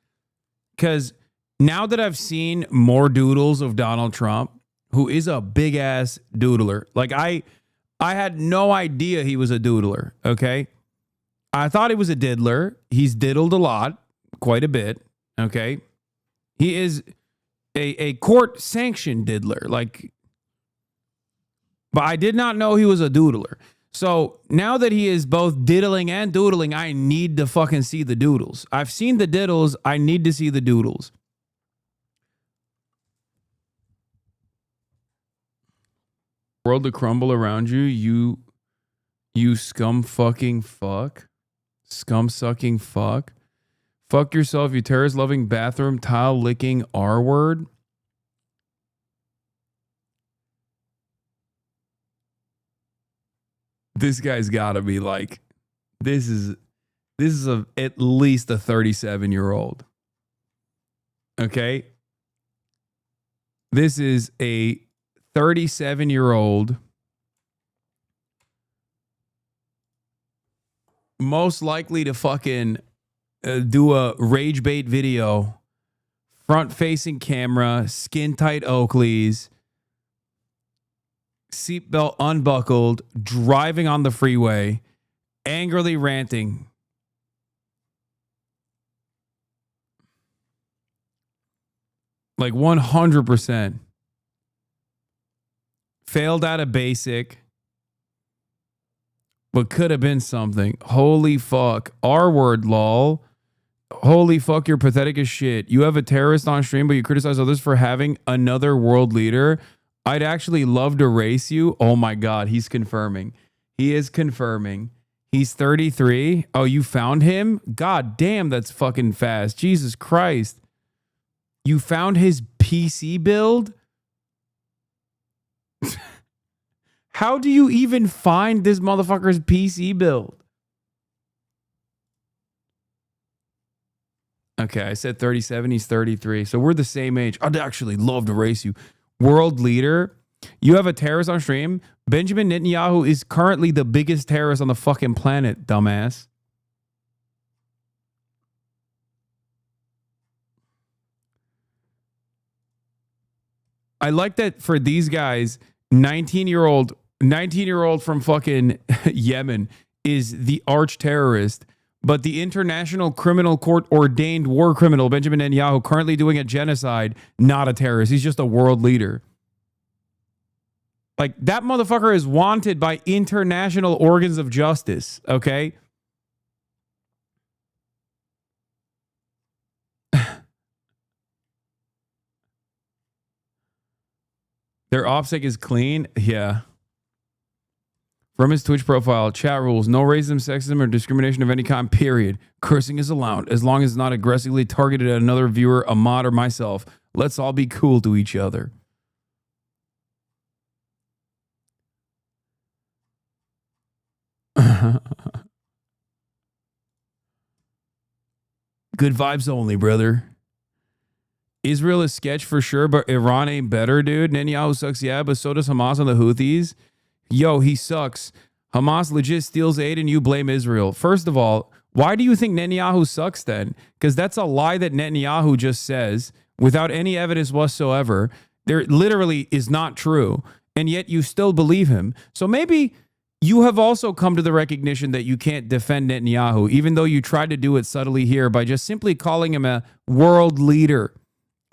Because now that I've seen more doodles of Donald Trump, who is a big ass doodler, like I had no idea he was a doodler, okay? I thought he was a diddler. He's diddled a lot, quite a bit, okay? He is a court-sanctioned diddler, like, but I did not know he was a doodler. So now that he is both diddling and doodling, I need to fucking see the doodles. I've seen the diddles. I need to see the doodles. World to crumble around you, you scum fucking fuck. Scum sucking fuck. Fuck yourself, you terrorist loving bathroom tile licking R word. This guy's gotta be like, this is at least a 37-year-old. Okay? This is a 37-year-old, most likely to fucking do a rage bait video, front facing camera, skin tight Oakleys, seatbelt unbuckled, driving on the freeway, angrily ranting. Like 100%. Failed out of basic, but could have been something. Holy fuck. R word, lol. Holy fuck, you're pathetic as shit. You have a terrorist on stream, but you criticize others for having another world leader. I'd actually love to race you. Oh my God, he's confirming. He is confirming. He's 33. Oh, you found him? God damn, that's fucking fast. Jesus Christ. You found his PC build? How do you even find this motherfucker's PC build? Okay, I said 37. He's 33. So we're the same age. I'd actually love to race you. World leader. You have a terrorist on stream. Benjamin Netanyahu is currently the biggest terrorist on the fucking planet, dumbass. I like that for these guys, 19-year-old from fucking Yemen is the arch terrorist, but the International Criminal Court ordained war criminal Benjamin Netanyahu, currently doing a genocide, not a terrorist. He's just a world leader. Like, that motherfucker is wanted by international organs of justice, okay? Their OPSEC is clean? Yeah. From his Twitch profile, chat rules, no racism, sexism, or discrimination of any kind, period. Cursing is allowed, as long as it's not aggressively targeted at another viewer, a mod, or myself. Let's all be cool to each other. Good vibes only, brother. Israel is sketch for sure, but Iran ain't better, dude. Netanyahu sucks, yeah, but so does Hamas and the Houthis. Yo, he sucks. Hamas legit steals aid and you blame Israel. First of all, why do you think Netanyahu sucks then? Because that's a lie that Netanyahu just says without any evidence whatsoever. There literally is not true. And yet you still believe him. So maybe you have also come to the recognition that you can't defend Netanyahu, even though you tried to do it subtly here by just simply calling him a world leader.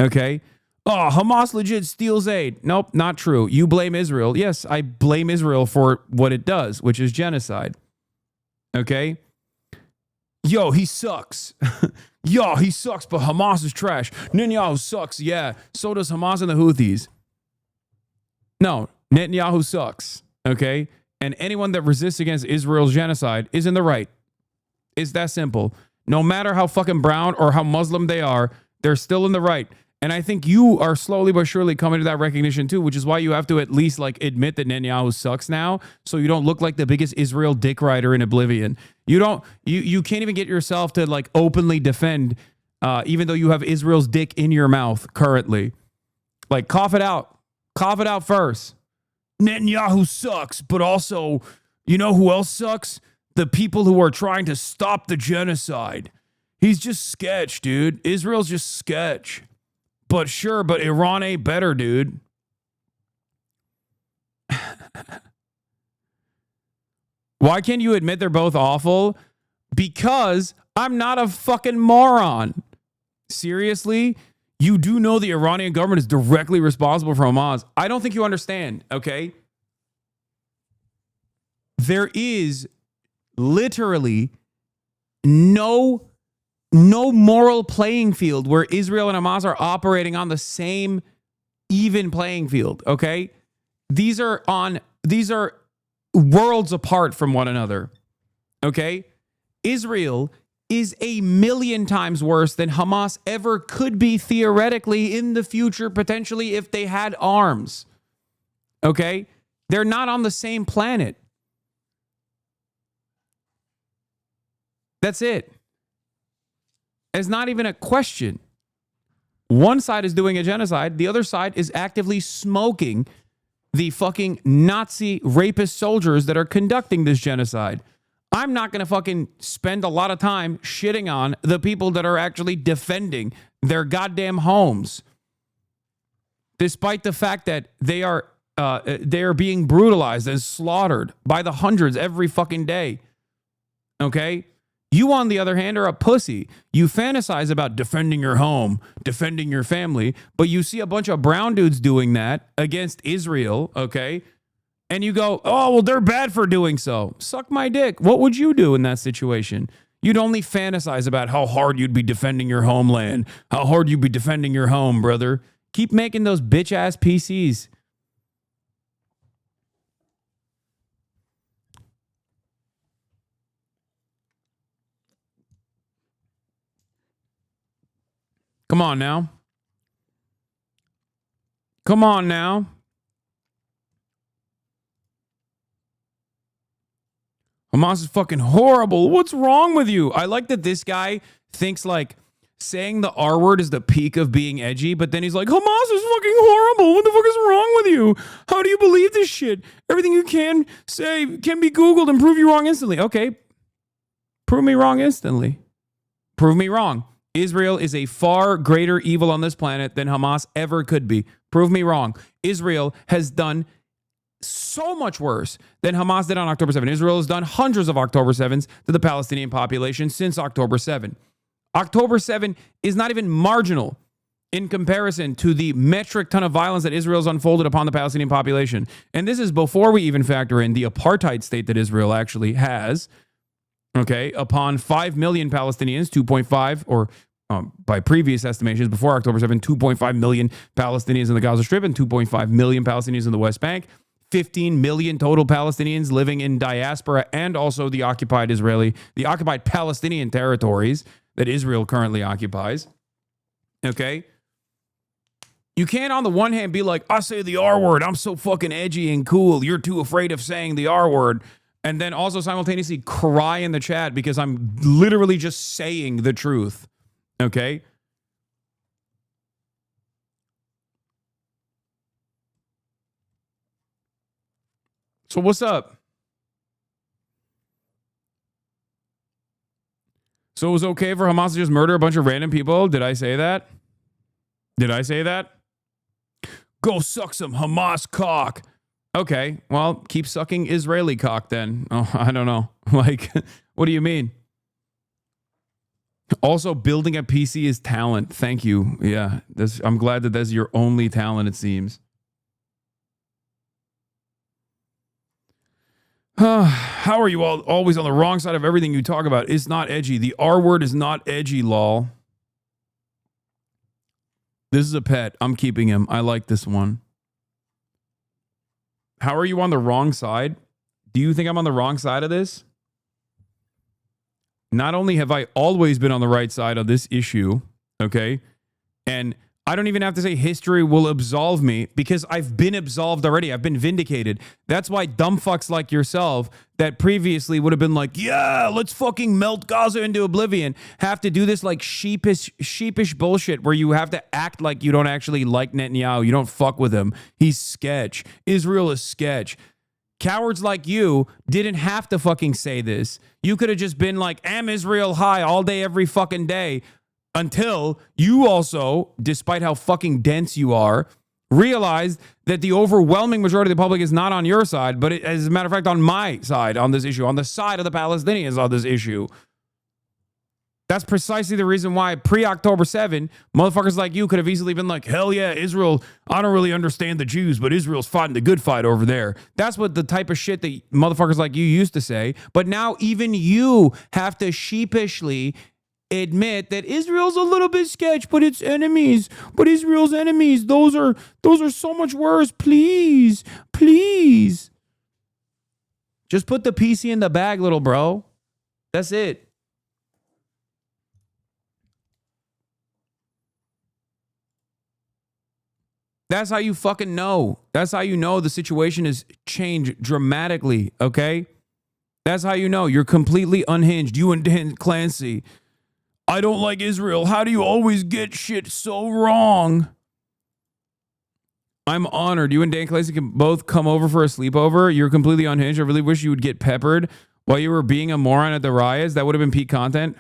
Okay? Oh, Hamas legit steals aid. Nope, not true. You blame Israel. Yes, I blame Israel for what it does, which is genocide. Okay? Yo, he sucks. Yo, he sucks, but Hamas is trash. Netanyahu sucks. Yeah, so does Hamas and the Houthis. No, Netanyahu sucks. Okay? And anyone that resists against Israel's genocide is in the right. It's that simple. No matter how fucking brown or how Muslim they are, they're still in the right. And I think you are slowly but surely coming to that recognition too, which is why you have to at least like admit that Netanyahu sucks now, so you don't look like the biggest Israel dick rider in oblivion. You can't even get yourself to like openly defend, even though you have Israel's dick in your mouth currently. Like cough it out first. Netanyahu sucks, but also, you know who else sucks? The people who are trying to stop the genocide. He's just sketch, dude. Israel's just sketch. But sure, but Iran ain't better, dude. Why can't you admit they're both awful? Because I'm not a fucking moron. Seriously? You do know the Iranian government is directly responsible for Hamas. I don't think you understand, okay? There is literally no moral playing field where Israel and Hamas are operating on the same even playing field, okay? These are worlds apart from one another, okay? Israel is 1,000,000 times worse than Hamas ever could be theoretically in the future, potentially if they had arms, okay? They're not on the same planet. That's it. It's not even a question. One side is doing a genocide. The other side is actively smoking the fucking Nazi rapist soldiers that are conducting this genocide. I'm not going to fucking spend a lot of time shitting on the people that are actually defending their goddamn homes, despite the fact that they are they're being brutalized and slaughtered by the hundreds every fucking day. Okay? You, on the other hand, are a pussy. You fantasize about defending your home, defending your family, but you see a bunch of brown dudes doing that against Israel, okay? And you go, oh, well, they're bad for doing so. Suck my dick. What would you do in that situation? You'd only fantasize about how hard you'd be defending your homeland, how hard you'd be defending your home, brother. Keep making those bitch-ass PCs. Come on now. Come on now. Hamas is fucking horrible. What's wrong with you? I like that this guy thinks like saying the R word is the peak of being edgy, but then he's like, Hamas is fucking horrible. What the fuck is wrong with you? How do you believe this shit? Everything you can say can be Googled and prove you wrong instantly. Okay. Prove me wrong instantly. Prove me wrong. Israel is a far greater evil on this planet than Hamas ever could be. Prove me wrong. Israel has done so much worse than Hamas did on October 7. Israel has done hundreds of October 7s to the Palestinian population since October 7. October 7 is not even marginal in comparison to the metric ton of violence that Israel's unfolded upon the Palestinian population. And this is before we even factor in the apartheid state that Israel actually has, okay, upon 5 million Palestinians, 2.5, or by previous estimations before October 7, 2.5 million Palestinians in the Gaza Strip and 2.5 million Palestinians in the West Bank, 15 million total Palestinians living in diaspora and also the occupied Palestinian territories that Israel currently occupies. Okay? You can't on the one hand be like, I say the R word, I'm so fucking edgy and cool, you're too afraid of saying the R word, and then also simultaneously cry in the chat because I'm literally just saying the truth. Okay? So what's up? So it was okay for Hamas to just murder a bunch of random people? Did I say that? Did I say that? Go suck some Hamas cock. Okay, well, keep sucking Israeli cock then. Oh, I don't know. Like, what do you mean? Also, building a PC is talent. Thank you. Yeah, I'm glad that that's your only talent, it seems. How are you all always on the wrong side of everything you talk about? It's not edgy. The R word is not edgy, lol. This is a pet. I'm keeping him. I like this one. How are you on the wrong side? Do you think I'm on the wrong side of this? Not only have I always been on the right side of this issue, okay, and I don't even have to say history will absolve me because I've been absolved already. I've been vindicated. That's why dumb fucks like yourself that previously would have been like, yeah, let's fucking melt Gaza into oblivion, have to do this like sheepish bullshit where you have to act like you don't actually like Netanyahu. You don't fuck with him. He's sketch. Israel is sketch. Cowards like you didn't have to fucking say this. You could have just been like, am Israel high all day, every fucking day. Until you also, despite how fucking dense you are, realize that the overwhelming majority of the public is not on your side, but as a matter of fact, on my side on this issue, on the side of the Palestinians on this issue. That's precisely the reason why pre-October 7, motherfuckers like you could have easily been like, hell yeah, Israel, I don't really understand the Jews, but Israel's fighting the good fight over there. That's what the type of shit that motherfuckers like you used to say. But now even you have to sheepishly admit that Israel's a little bit sketch, but its enemies, but Israel's enemies, those are so much worse. Please. Just put the PC in the bag, little bro. That's it. That's how you fucking know. That's how you know the situation has changed dramatically, okay? That's how you know. You're completely unhinged. You and Dan Clancy. I don't like Israel. How do you always get shit so wrong? I'm honored. You and Dan Clancy can both come over for a sleepover. You're completely unhinged. I really wish you would get peppered while you were being a moron at the riots. That would have been peak content.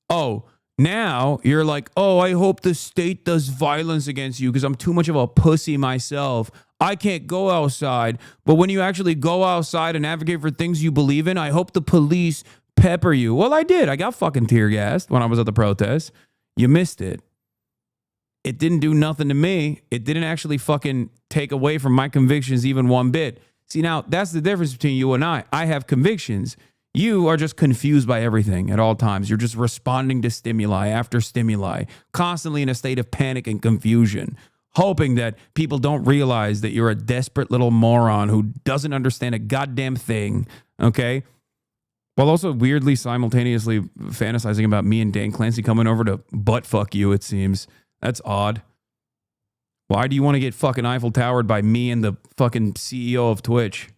Oh, now you're like, oh, I hope the state does violence against you because I'm too much of a pussy myself. I can't go outside. But when you actually go outside and advocate for things you believe in, I hope the police pepper you. Well, I did. I got fucking tear gassed when I was at the protest. You missed it. It didn't do nothing to me. It didn't actually fucking take away from my convictions even one bit. See, now that's the difference between you and I. I have convictions. You are just confused by everything at all times. You're just responding to stimuli after stimuli, constantly in a state of panic and confusion, hoping that people don't realize that you're a desperate little moron who doesn't understand a goddamn thing, okay? While also weirdly simultaneously fantasizing about me and Dan Clancy coming over to butt fuck you, it seems. That's odd. Why do you want to get fucking Eiffel Towered by me and the fucking CEO of Twitch?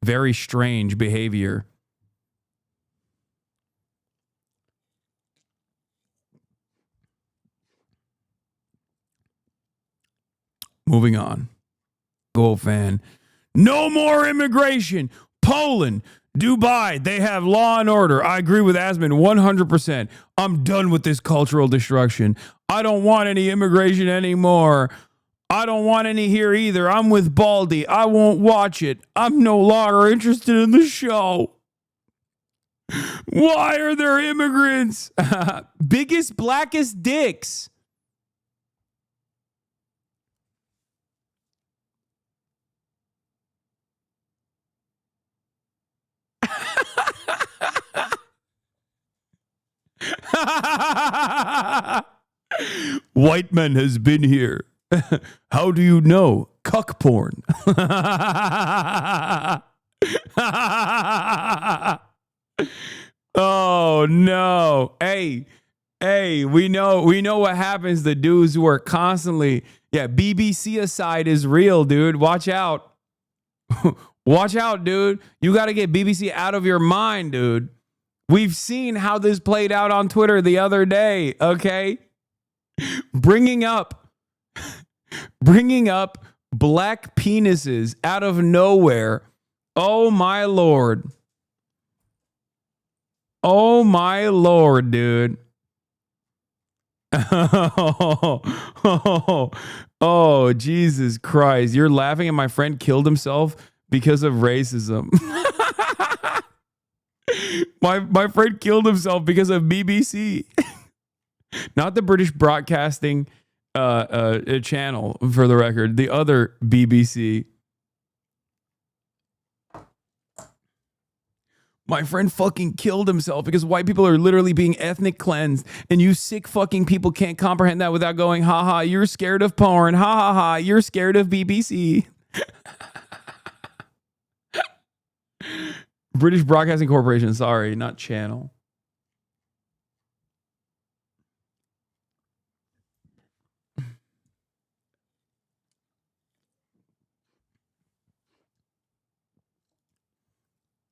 Very strange behavior. Moving on. Go fan. No more immigration. Poland, Dubai, they have law and order. I agree with Asman 100%. I'm done with this cultural destruction. I don't want any immigration anymore. I don't want any here either. I'm with Baldy. I won't watch it. I'm no longer interested in the show. Why are there immigrants? Biggest, blackest dicks. White man has been here. How do you know? Cuck porn. Oh no. Hey, we know what happens to dudes who are constantly, BBC aside is real, dude. Watch out. Watch out, dude. You got to get BBC out of your mind, dude. We've seen how this played out on Twitter the other day, okay? Bringing up black penises out of nowhere. Oh my Lord. Oh my Lord, dude. Oh, Jesus Christ. You're laughing and my friend killed himself because of racism. My friend killed himself because of BBC. Not the British Broadcasting channel, for the record. The other BBC. My friend fucking killed himself because white people are literally being ethnic cleansed. And you sick fucking people can't comprehend that without going, haha, you're scared of porn. Ha ha ha, you're scared of BBC. British Broadcasting Corporation, sorry, not channel.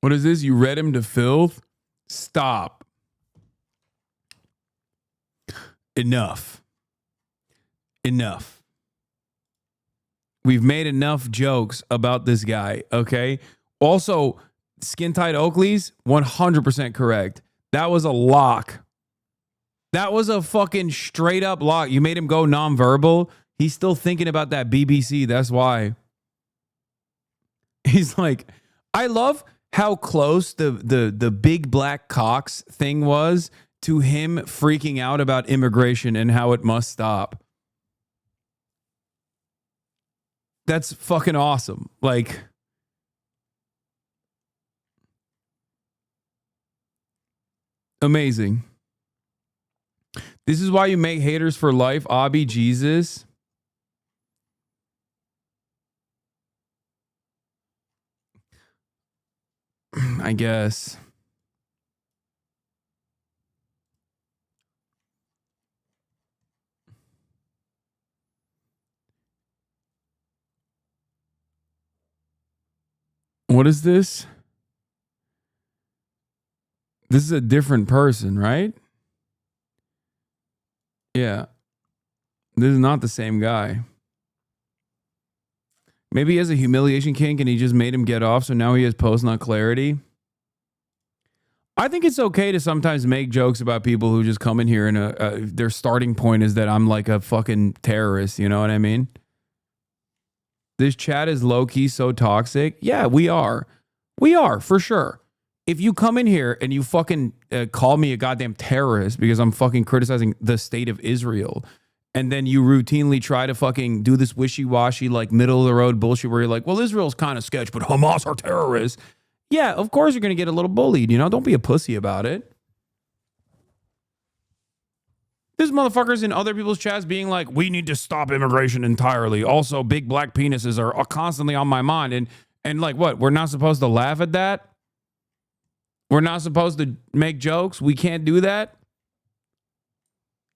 What is this? You read him to filth? Stop. Enough. Enough. We've made enough jokes about this guy, okay? Also, Skin Tight Oakley's 100% correct. That was a lock. That was a fucking straight up lock. You made him go nonverbal. He's still thinking about that BBC. That's why. He's like, I love how close the big black cocks thing was to him freaking out about immigration and how it must stop. That's fucking awesome. Like, amazing. This is why you make haters for life, Abi Jesus. I guess. What is this? This is a different person, right? Yeah. This is not the same guy. Maybe he has a humiliation kink and he just made him get off, so now he has post-nut clarity. I think it's okay to sometimes make jokes about people who just come in here and their starting point is that I'm like a fucking terrorist, you know what I mean? this chat is low-key so toxic. Yeah, we are. We are, for sure. If you come in here and you fucking call me a goddamn terrorist because I'm fucking criticizing the state of Israel, and then you routinely try to fucking do this wishy-washy, like, middle-of-the-road bullshit where you're like, well, Israel's kind of sketch, but Hamas are terrorists. Yeah, of course you're going to get a little bullied, you know? Don't be a pussy about it. There's motherfuckers in other people's chats being like, we need to stop immigration entirely. Also, big black penises are constantly on my mind. And like, what? We're not supposed to laugh at that? We're not supposed to make jokes? We can't do that?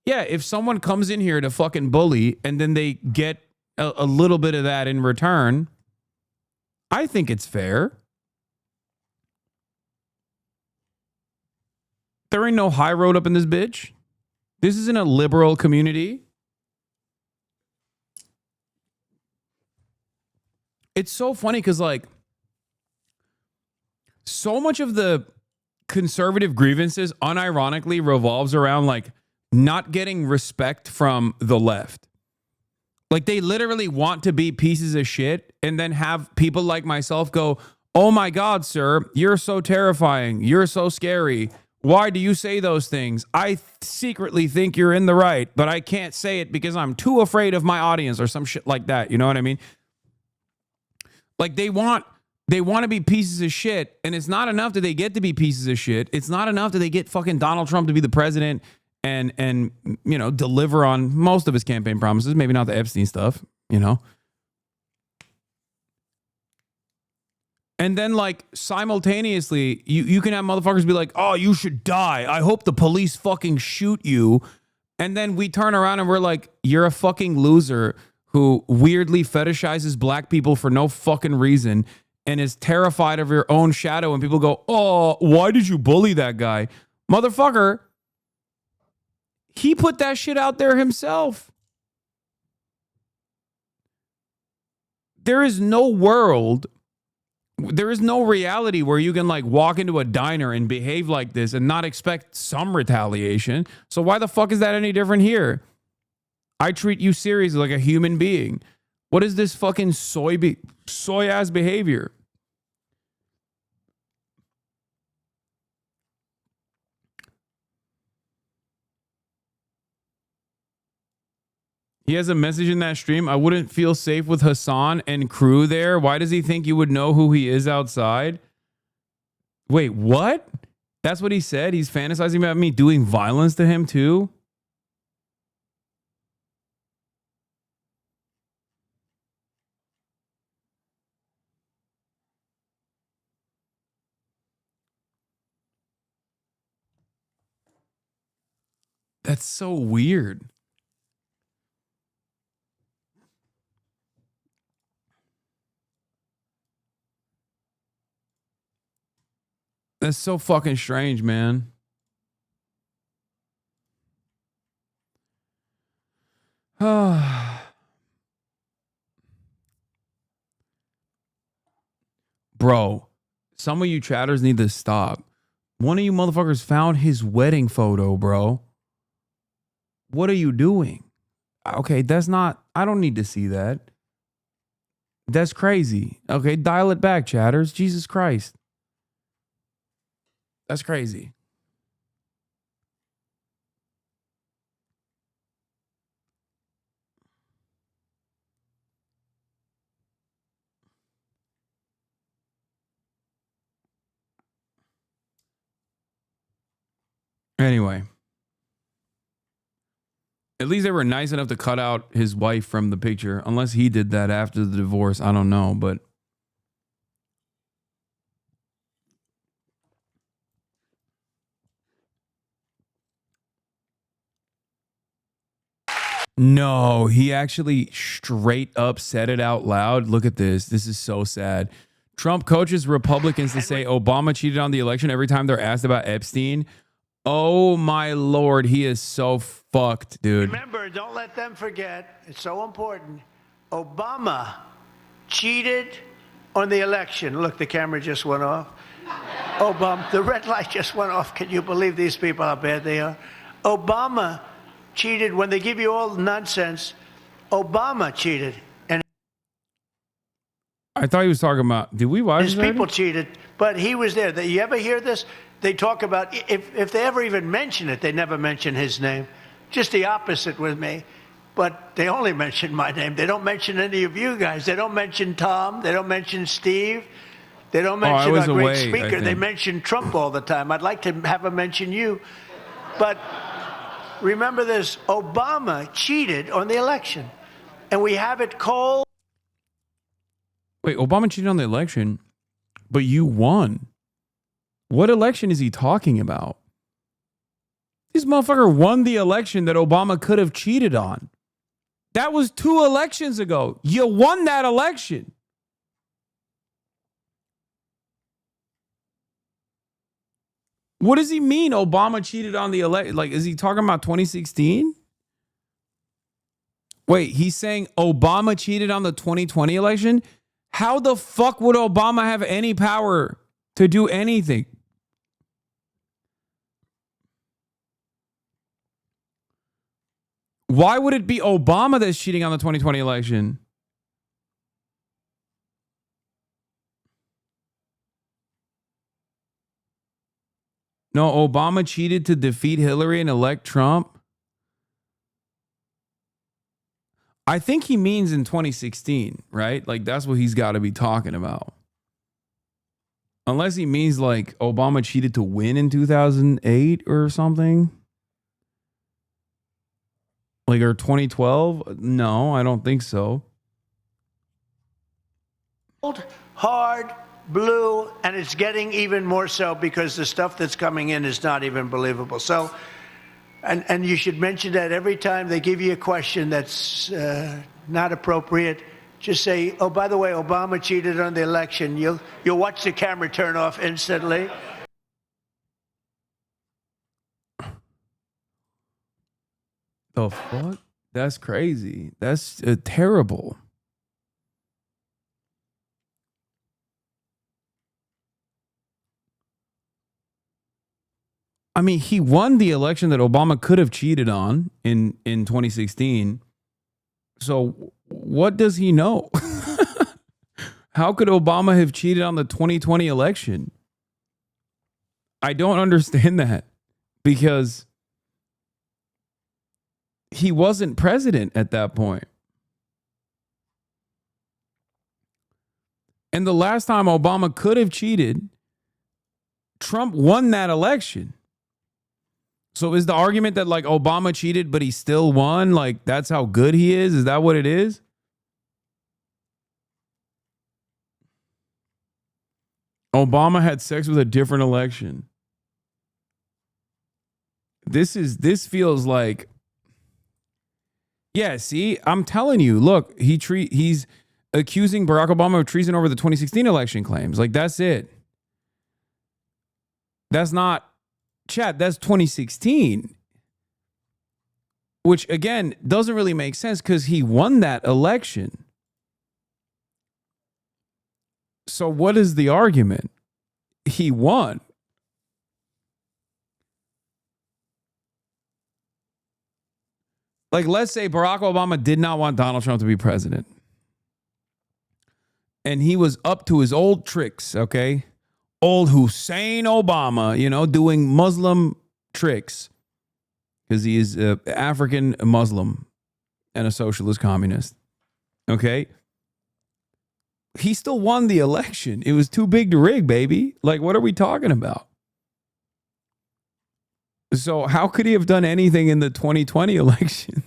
Yeah, if someone comes in here to fucking bully and then they get a little bit of that in return, I think it's fair. There ain't no high road up in this bitch. This isn't a liberal community. It's so funny because, like, so much of the conservative grievances unironically revolves around, like, not getting respect from the left. Like, they literally want to be pieces of shit and then have people like myself go, oh my God, sir, you're so terrifying. You're so scary. Why do you say those things? I secretly think you're in the right, but I can't say it because I'm too afraid of my audience or some shit like that. You know what I mean? Like, they want to be pieces of shit, and it's not enough that they get to be pieces of shit. It's not enough that they get fucking Donald Trump to be the president and you know, deliver on most of his campaign promises, maybe not the Epstein stuff, you know. And then, like, simultaneously, you can have motherfuckers be like, oh, you should die. I hope the police fucking shoot you. And then we turn around and we're like, you're a fucking loser who weirdly fetishizes black people for no fucking reason and is terrified of your own shadow. And people go, oh, why did you bully that guy? Motherfucker, he put that shit out there himself. There is no world... There is no reality where you can, like, walk into a diner and behave like this and not expect some retaliation. So why the fuck is that any different here? I treat you seriously like a human being. What is this fucking soy-ass behavior? He has a message in that stream. I wouldn't feel safe with Hasan and crew there. Why does he think you would know who he is outside? Wait, what? That's what he said? He's fantasizing about me doing violence to him too? That's so weird. That's so fucking strange, man. Bro, some of you chatters need to stop. One of you motherfuckers found his wedding photo, bro. What are you doing? Okay, that's not... I don't need to see that. That's crazy. Okay, dial it back, chatters. Jesus Christ. That's crazy. Anyway. At least they were nice enough to cut out his wife from the picture. Unless he did that after the divorce. I don't know, but... No, he actually straight up said it out loud. Look at this. This is so sad. Trump coaches Republicans to say Obama cheated on the election every time they're asked about Epstein. Oh, my Lord. He is so fucked, dude. Remember, don't let them forget. It's so important. Obama cheated on the election. Look, the camera just went off. Obama, the red light just went off. Can you believe these people, how bad they are? Obama cheated. When they give you all the nonsense, Obama cheated. And I thought he was talking about. Did we watch His this people already? cheated, but he was there. You ever hear this? They talk about, if they ever even mention it, they never mention his name. Just the opposite with me. But they only mention my name. They don't mention any of you guys. They don't mention Tom. They don't mention Steve. They don't mention our great speaker. They mention Trump all the time. I'd like to have them mention you. But remember this, Obama cheated on the election. And we have it cold. Wait, Obama cheated on the election, but you won. What election is he talking about? This motherfucker won the election that Obama could have cheated on. That was 2 elections ago. You won that election. What does he mean Obama cheated on the election? Like, is he talking about 2016? Wait, he's saying Obama cheated on the 2020 election? How the fuck would Obama have any power to do anything? Why would it be Obama that's cheating on the 2020 election? No, Obama cheated to defeat Hillary and elect Trump. I think he means in 2016, right? Like, that's what he's got to be talking about. Unless he means like Obama cheated to win in 2008 or something. Like, or 2012? No, I don't think so. Hard, blue, and it's getting even more so because the stuff that's coming in is not even believable. So, and you should mention that every time they give you a question that's not appropriate. Just say, oh, by the way, Obama cheated on the election. You'll watch the camera turn off instantly. The fuck? That's crazy. That's terrible. I mean, he won the election that Obama could have cheated on in 2016. So what does he know? How could Obama have cheated on the 2020 election? I don't understand that because he wasn't president at that point. And the last time Obama could have cheated, Trump won that election. So is the argument that like Obama cheated, but he still won? Like, that's how good he is? Is that what it is? Obama had sex with a different election. This feels like, yeah, see, I'm telling you, look, he's accusing Barack Obama of treason over the 2016 election claims. Like, that's it. That's not, chat, that's 2016. Which, again, doesn't really make sense because he won that election. So what is the argument? He won. Like, let's say Barack Obama did not want Donald Trump to be president. And he was up to his old tricks, okay? Old Hussein Obama, you know, doing Muslim tricks. Because he is African Muslim and a socialist communist. Okay? He still won the election. It was too big to rig, baby. Like, what are we talking about? So how could he have done anything in the 2020 election?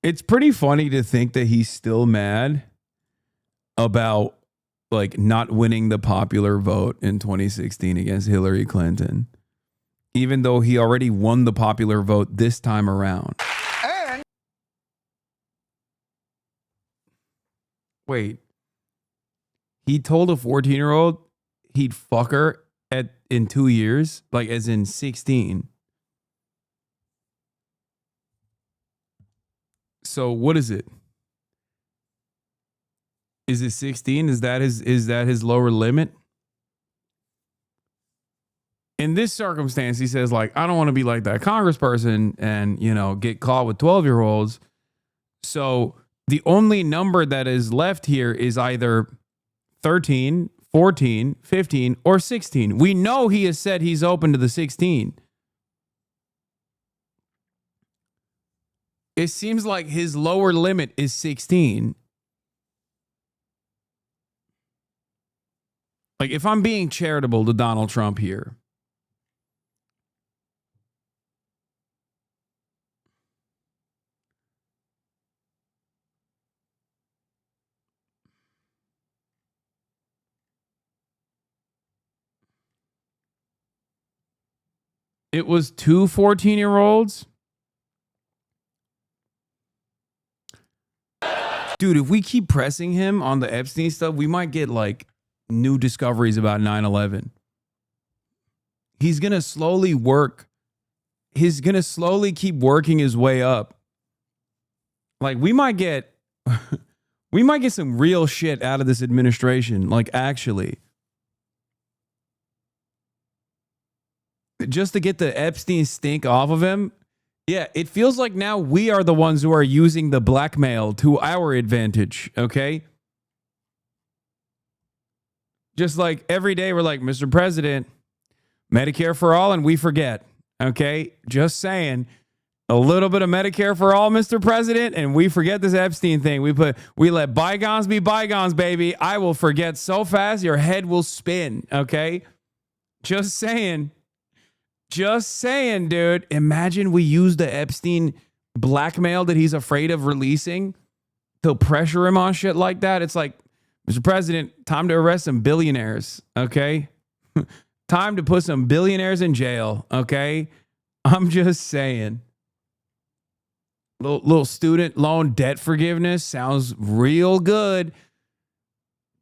It's pretty funny to think that he's still mad about like not winning the popular vote in 2016 against Hillary Clinton, even though he already won the popular vote this time around. And wait, he told a 14-year-old he'd fuck her in 2 years, like as in 16. So what is it? Is it 16? Is that his lower limit? In this circumstance, he says, like, I don't want to be like that congressperson and, you know, get caught with 12-year-olds. So the only number that is left here is either 13, 14, 15, or 16. We know he has said he's open to the 16. It seems like his lower limit is 16. Like, if I'm being charitable to Donald Trump here, it was 2 14-year-olds. Dude, if we keep pressing him on the Epstein stuff, we might get like new discoveries about 9/11. He's going to slowly work. He's going to slowly keep working his way up. Like we might get some real shit out of this administration, like actually. Just to get the Epstein stink off of him. Yeah, it feels like now we are the ones who are using the blackmail to our advantage, okay? Just like every day we're like, Mr. President, Medicare for all, and we forget, okay? Just saying, a little bit of Medicare for all, Mr. President, and we forget this Epstein thing. We let bygones be bygones, baby. I will forget so fast your head will spin, okay? Just saying. Just saying, dude. Imagine we use the Epstein blackmail that he's afraid of releasing to pressure him on shit like that. It's like, Mr. President, time to arrest some billionaires, okay? Time to put some billionaires in jail, okay? I'm just saying. Little student loan debt forgiveness sounds real good.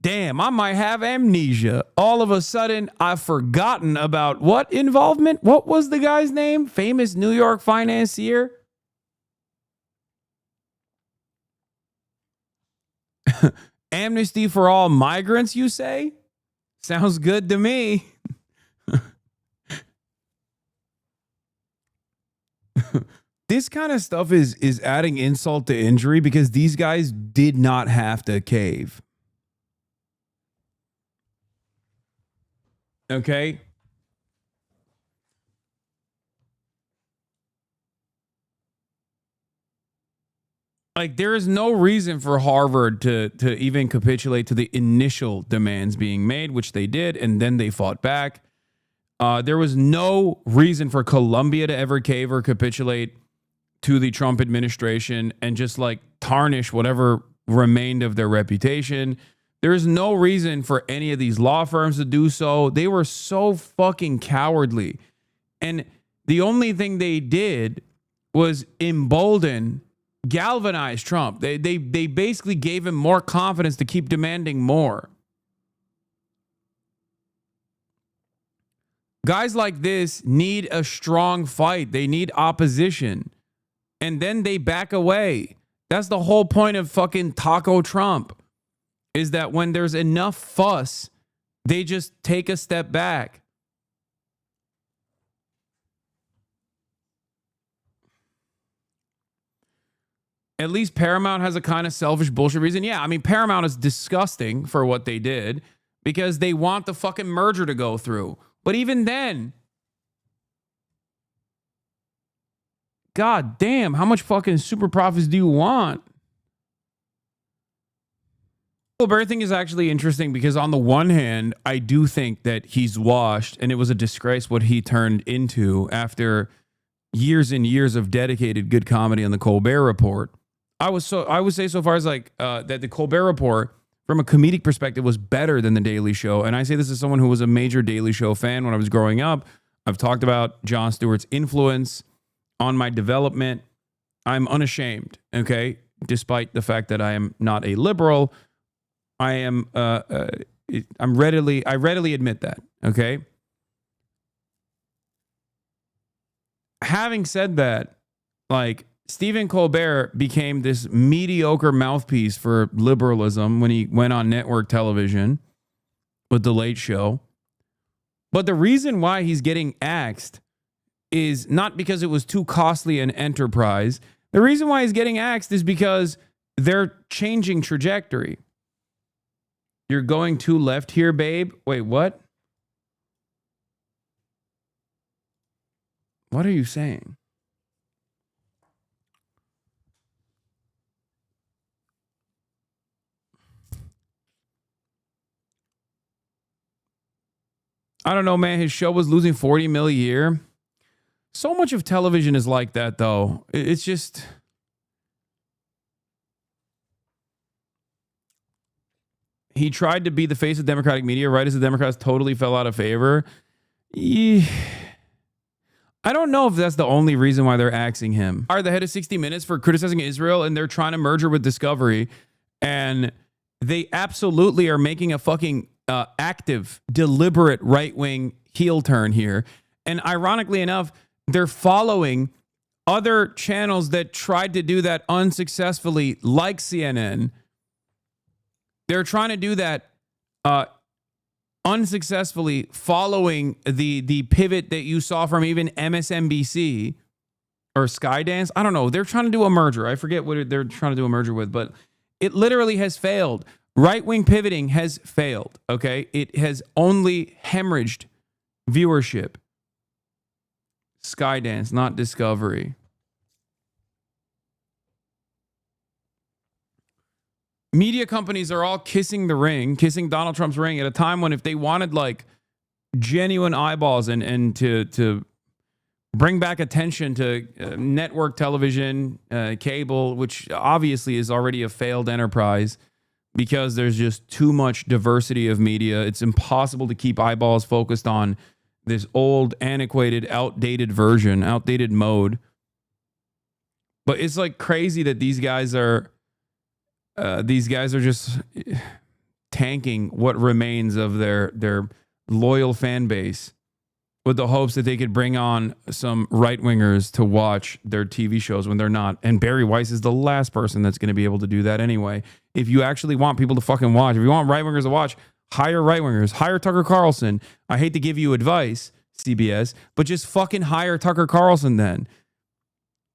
Damn, I might have amnesia. All of a sudden, I've forgotten about what involvement? What was the guy's name? Famous New York financier? Amnesty for all migrants, you say? Sounds good to me. This kind of stuff is adding insult to injury because these guys did not have to cave. Okay. Like there is no reason for Harvard to even capitulate to the initial demands being made, which they did, and then they fought back. There was no reason for Columbia to ever cave or capitulate to the Trump administration and just like tarnish whatever remained of their reputation. There's no reason for any of these law firms to do so. They were so fucking cowardly. And the only thing they did was embolden, galvanize Trump. They basically gave him more confidence to keep demanding more. Guys like this need a strong fight. They need opposition. And then they back away. That's the whole point of fucking Taco Trump. Is that when there's enough fuss, they just take a step back. At least Paramount has a kind of selfish bullshit reason. Yeah, I mean, Paramount is disgusting for what they did because they want the fucking merger to go through. But even then, god damn, how much fucking super profits do you want? Colbert thing is actually interesting because on the one hand, I do think that he's washed and it was a disgrace what he turned into after years and years of dedicated good comedy on the Colbert Report. I would say so far as like that the Colbert Report from a comedic perspective was better than the Daily Show. And I say this as someone who was a major Daily Show fan when I was growing up. I've talked about Jon Stewart's influence on my development. I'm unashamed, okay? Despite the fact that I am not a liberal, I readily admit that, okay? Having said that, like Stephen Colbert became this mediocre mouthpiece for liberalism when he went on network television with The Late Show. But the reason why he's getting axed is not because it was too costly an enterprise. The reason why he's getting axed is because they're changing trajectory. You're going too left here, babe. Wait, what? What are you saying? I don't know, man. His show was losing 40 mil a year. So much of television is like that, though. It's just... He tried to be the face of Democratic media right as the Democrats totally fell out of favor. Yeah. I don't know if that's the only reason why they're axing him. Are the head of 60 Minutes for criticizing Israel, and they're trying to merge her with Discovery, and they absolutely are making a fucking active, deliberate right-wing heel turn here. And ironically enough, they're following other channels that tried to do that unsuccessfully, like CNN. They're trying to do that unsuccessfully, following the pivot that you saw from even MSNBC or Skydance. I don't know. They're trying to do a merger. I forget what they're trying to do a merger with, but it literally has failed. Right-wing pivoting has failed, okay? It has only hemorrhaged viewership. Skydance, not Discovery. Media companies are all kissing the ring, kissing Donald Trump's ring at a time when if they wanted like genuine eyeballs and to bring back attention to network television, cable, which obviously is already a failed enterprise because there's just too much diversity of media. It's impossible to keep eyeballs focused on this old, antiquated, outdated version, outdated mode. But it's like crazy that these guys are just tanking what remains of their loyal fan base with the hopes that they could bring on some right-wingers to watch their TV shows when they're not. And Barry Weiss is the last person that's going to be able to do that anyway. If you actually want people to fucking watch, if you want right-wingers to watch, hire right-wingers, hire Tucker Carlson. I hate to give you advice, CBS, but just fucking hire Tucker Carlson then.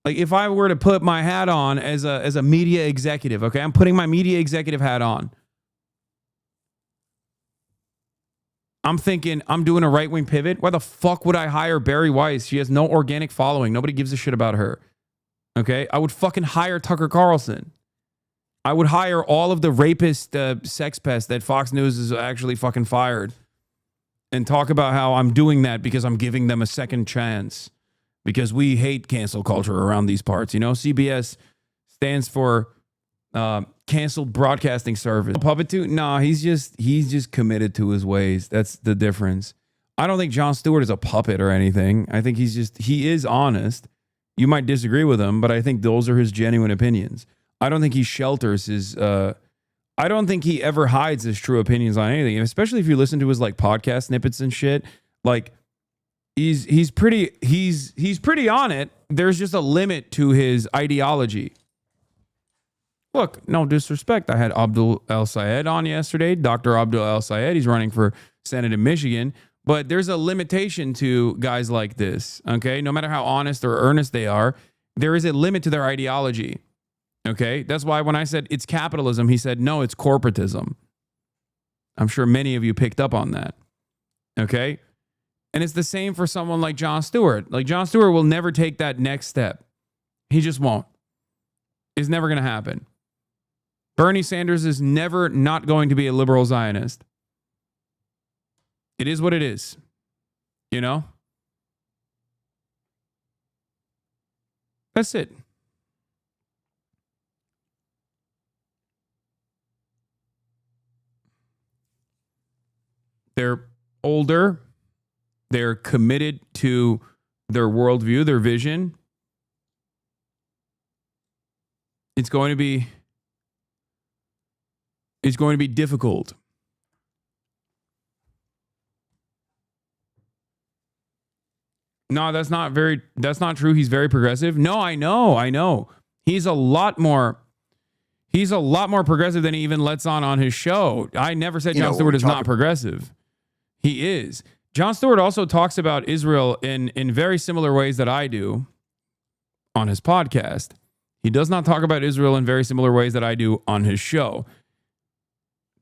Like if I were to put my hat on as a media executive, okay, I'm putting my media executive hat on. I'm thinking I'm doing a right-wing pivot. Why the fuck would I hire Barry Weiss? She has no organic following. Nobody gives a shit about her. Okay, I would fucking hire Tucker Carlson. I would hire all of the rapist sex pests that Fox News is actually fucking fired and talk about how I'm doing that because I'm giving them a second chance. Because we hate cancel culture around these parts. You know, CBS stands for canceled broadcasting service. Puppet too? Nah, he's just committed to his ways. That's the difference. I don't think Jon Stewart is a puppet or anything. I think he is honest. You might disagree with him, but I think those are his genuine opinions. I don't think he shelters his I don't think he ever hides his true opinions on anything. And especially if you listen to his like podcast snippets and shit, like he's pretty on it. There's just a limit to his ideology. Look, no disrespect. I had Abdul El-Sayed on yesterday. Dr. Abdul El-Sayed. He's running for Senate in Michigan. But there's a limitation to guys like this, okay? No matter how honest or earnest they are, there is a limit to their ideology, okay? That's why when I said it's capitalism, he said, no, it's corporatism. I'm sure many of you picked up on that, okay? And it's the same for someone like Jon Stewart. Like, Jon Stewart will never take that next step. He just won't. It's never going to happen. Bernie Sanders is never not going to be a liberal Zionist. It is what it is. You know? That's it. They're older. They're committed to their worldview, their vision. It's going to be difficult. No, that's not true. He's very progressive. No, I know. He's a lot more progressive than he even lets on his show. I never said Jon Stewart is not progressive. He is. Jon Stewart also talks about Israel in very similar ways that I do on his podcast. He does not talk about Israel in very similar ways that I do on his show.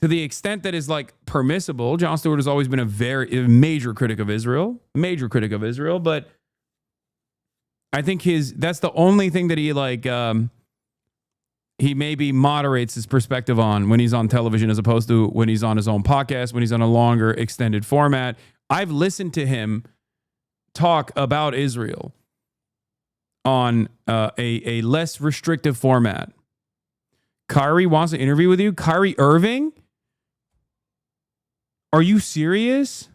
To the extent that is like permissible, Jon Stewart has always been a major critic of Israel, but I think that's the only thing that he he maybe moderates his perspective on when he's on television as opposed to when he's on his own podcast, when he's on a longer extended format. I've listened to him talk about Israel on a less restrictive format. Kyrie wants to interview with you? Kyrie Irving? Are you serious?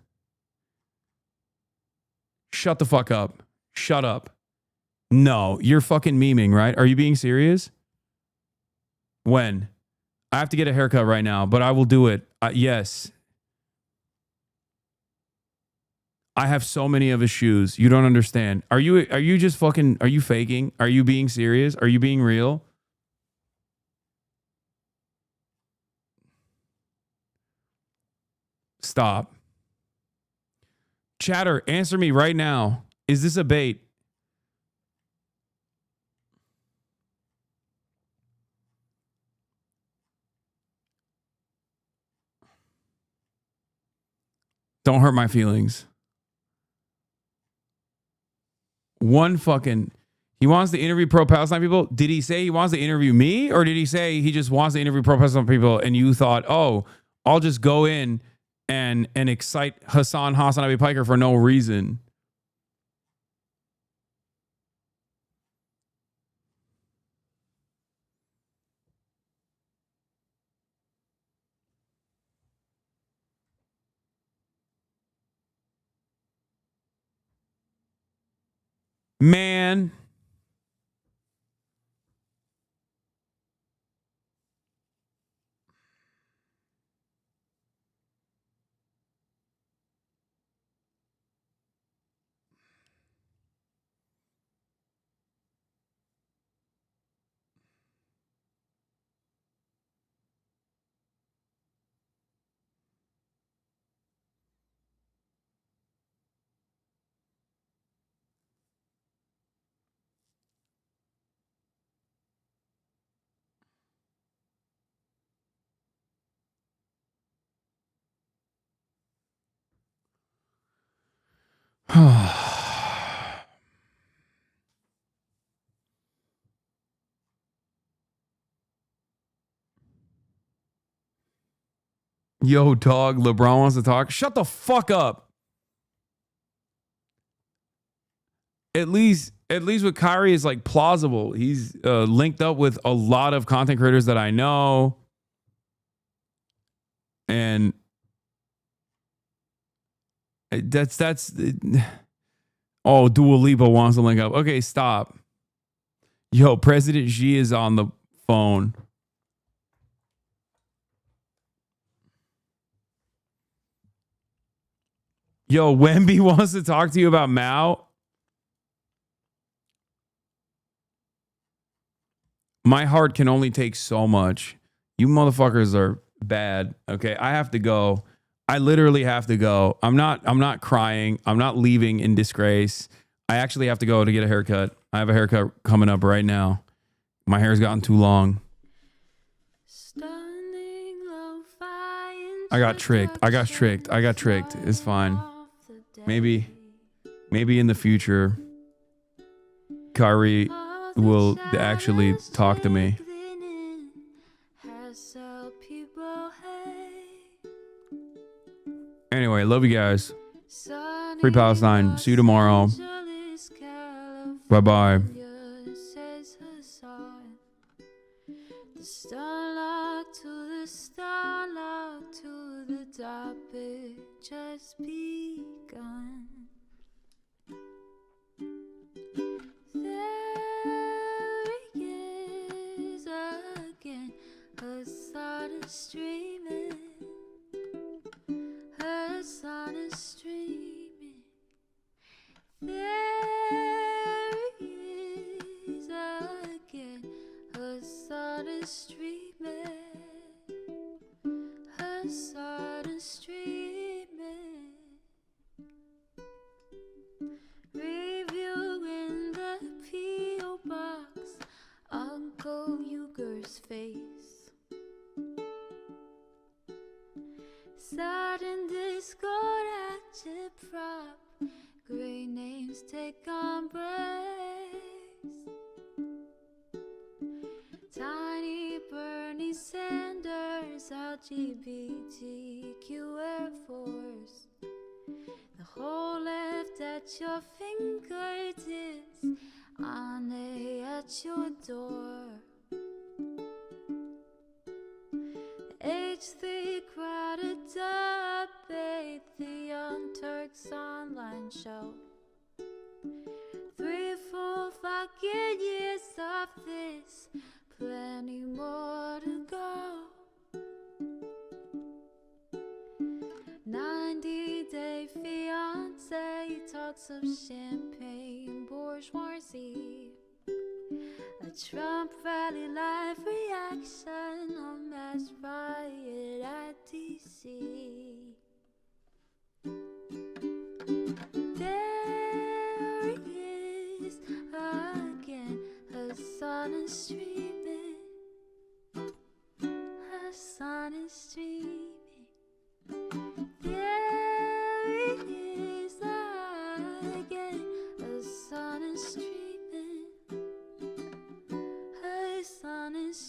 Shut the fuck up. Shut up. No, you're fucking memeing, right? Are you being serious? When? I have to get a haircut right now, but I will do it. Yes. I have so many of his shoes. You don't understand. Are you faking? Are you being serious? Are you being real? Stop. Chatter, answer me right now. Is this a bait? Don't hurt my feelings. He wants to interview pro-Palestine people. Did he say he wants to interview me? Or did he say he just wants to interview pro-Palestine people and you thought, oh, I'll just go in and excite HasanAbi Piker for no reason? Man. Yo, dog, LeBron wants to talk. Shut the fuck up. At least with Kyrie is like plausible. He's linked up with a lot of content creators that I know. And that's oh, Dua Lipa wants to link up. Okay, stop. Yo, President Xi is on the phone. Yo, Wemby wants to talk to you about Mao. My heart can only take so much. You motherfuckers are bad. Okay, I have to go. I literally have to go. I'm not crying. I'm not leaving in disgrace. I actually have to go to get a haircut. I have a haircut coming up right now. My hair's gotten too long. I got tricked. It's fine. Maybe in the future, Kyrie will actually talk to me. Anyway, love you guys. Free Palestine. See you tomorrow. Bye-bye. Just begun. There he is again. Hasan is streaming. Hasan is streaming. There Hasan is streaming. Review in the P.O. box, Uncle Uyghur's face. Sad in Discord at Chip Prop, great names take embrace. Tiny Bernie Sanders, LGBTQ Air Force. The whole left at your fingertips, Ane at your door. H3 crowded debate, the Young Turks online show. 3 full fucking years of this, plenty more to go. 90-day fiance talks of champagne bourgeoisie. A Trump rally live reaction on mass riot at DC. There he is again, Hasan is streaming. Hasan is streaming. There he is again, Hasan is streaming. Hasan is